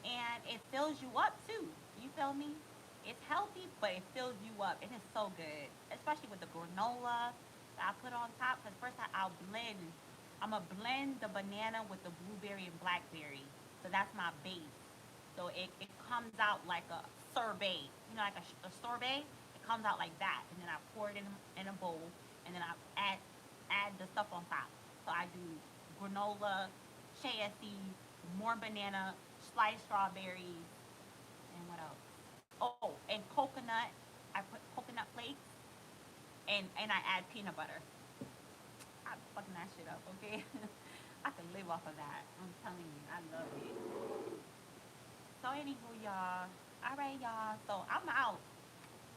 and it fills you up too. You feel me? It's healthy, but it fills you up and it's so good, especially with the granola that I put on top. Because first I'll blend. I'm gonna blend the banana with the blueberry and blackberry, so that's my base. So it comes out like a sorbet, like a sorbet. It comes out like that, and then I pour it in a bowl, and then I add the stuff on top. So I do granola, chia seeds, more banana, sliced strawberries, and what else? Oh, and coconut. I put coconut flakes, and I add peanut butter. I'm fucking that shit up, okay? I can live off of that. I'm telling you, I love it. So anywho, y'all. All right, y'all. So I'm out.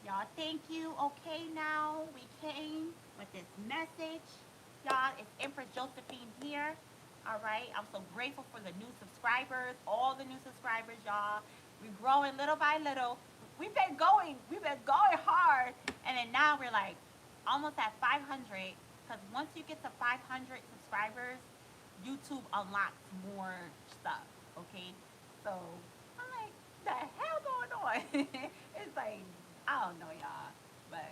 Y'all, thank you. Okay, now we came with this message. Y'all, it's Empress Josephine here. All right, I'm so grateful for the new subscribers, all the new subscribers, y'all. We're growing little by little. We've been going hard, and then now we're like almost at 500. Because once you get to 500 subscribers, YouTube unlocks more stuff. Okay, so I'm like, the hell going on? It's like I don't know, y'all, but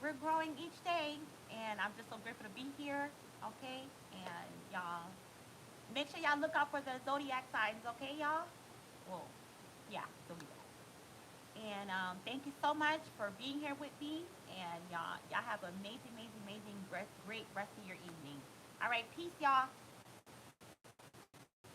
we're growing each day, and I'm just so grateful to be here. Okay, and y'all, make sure y'all look out for the zodiac signs. Okay, y'all. Well, yeah, zodiac. And thank you so much for being here with me. And y'all have an amazing, amazing, amazing, great rest of your evening. All right, peace, y'all.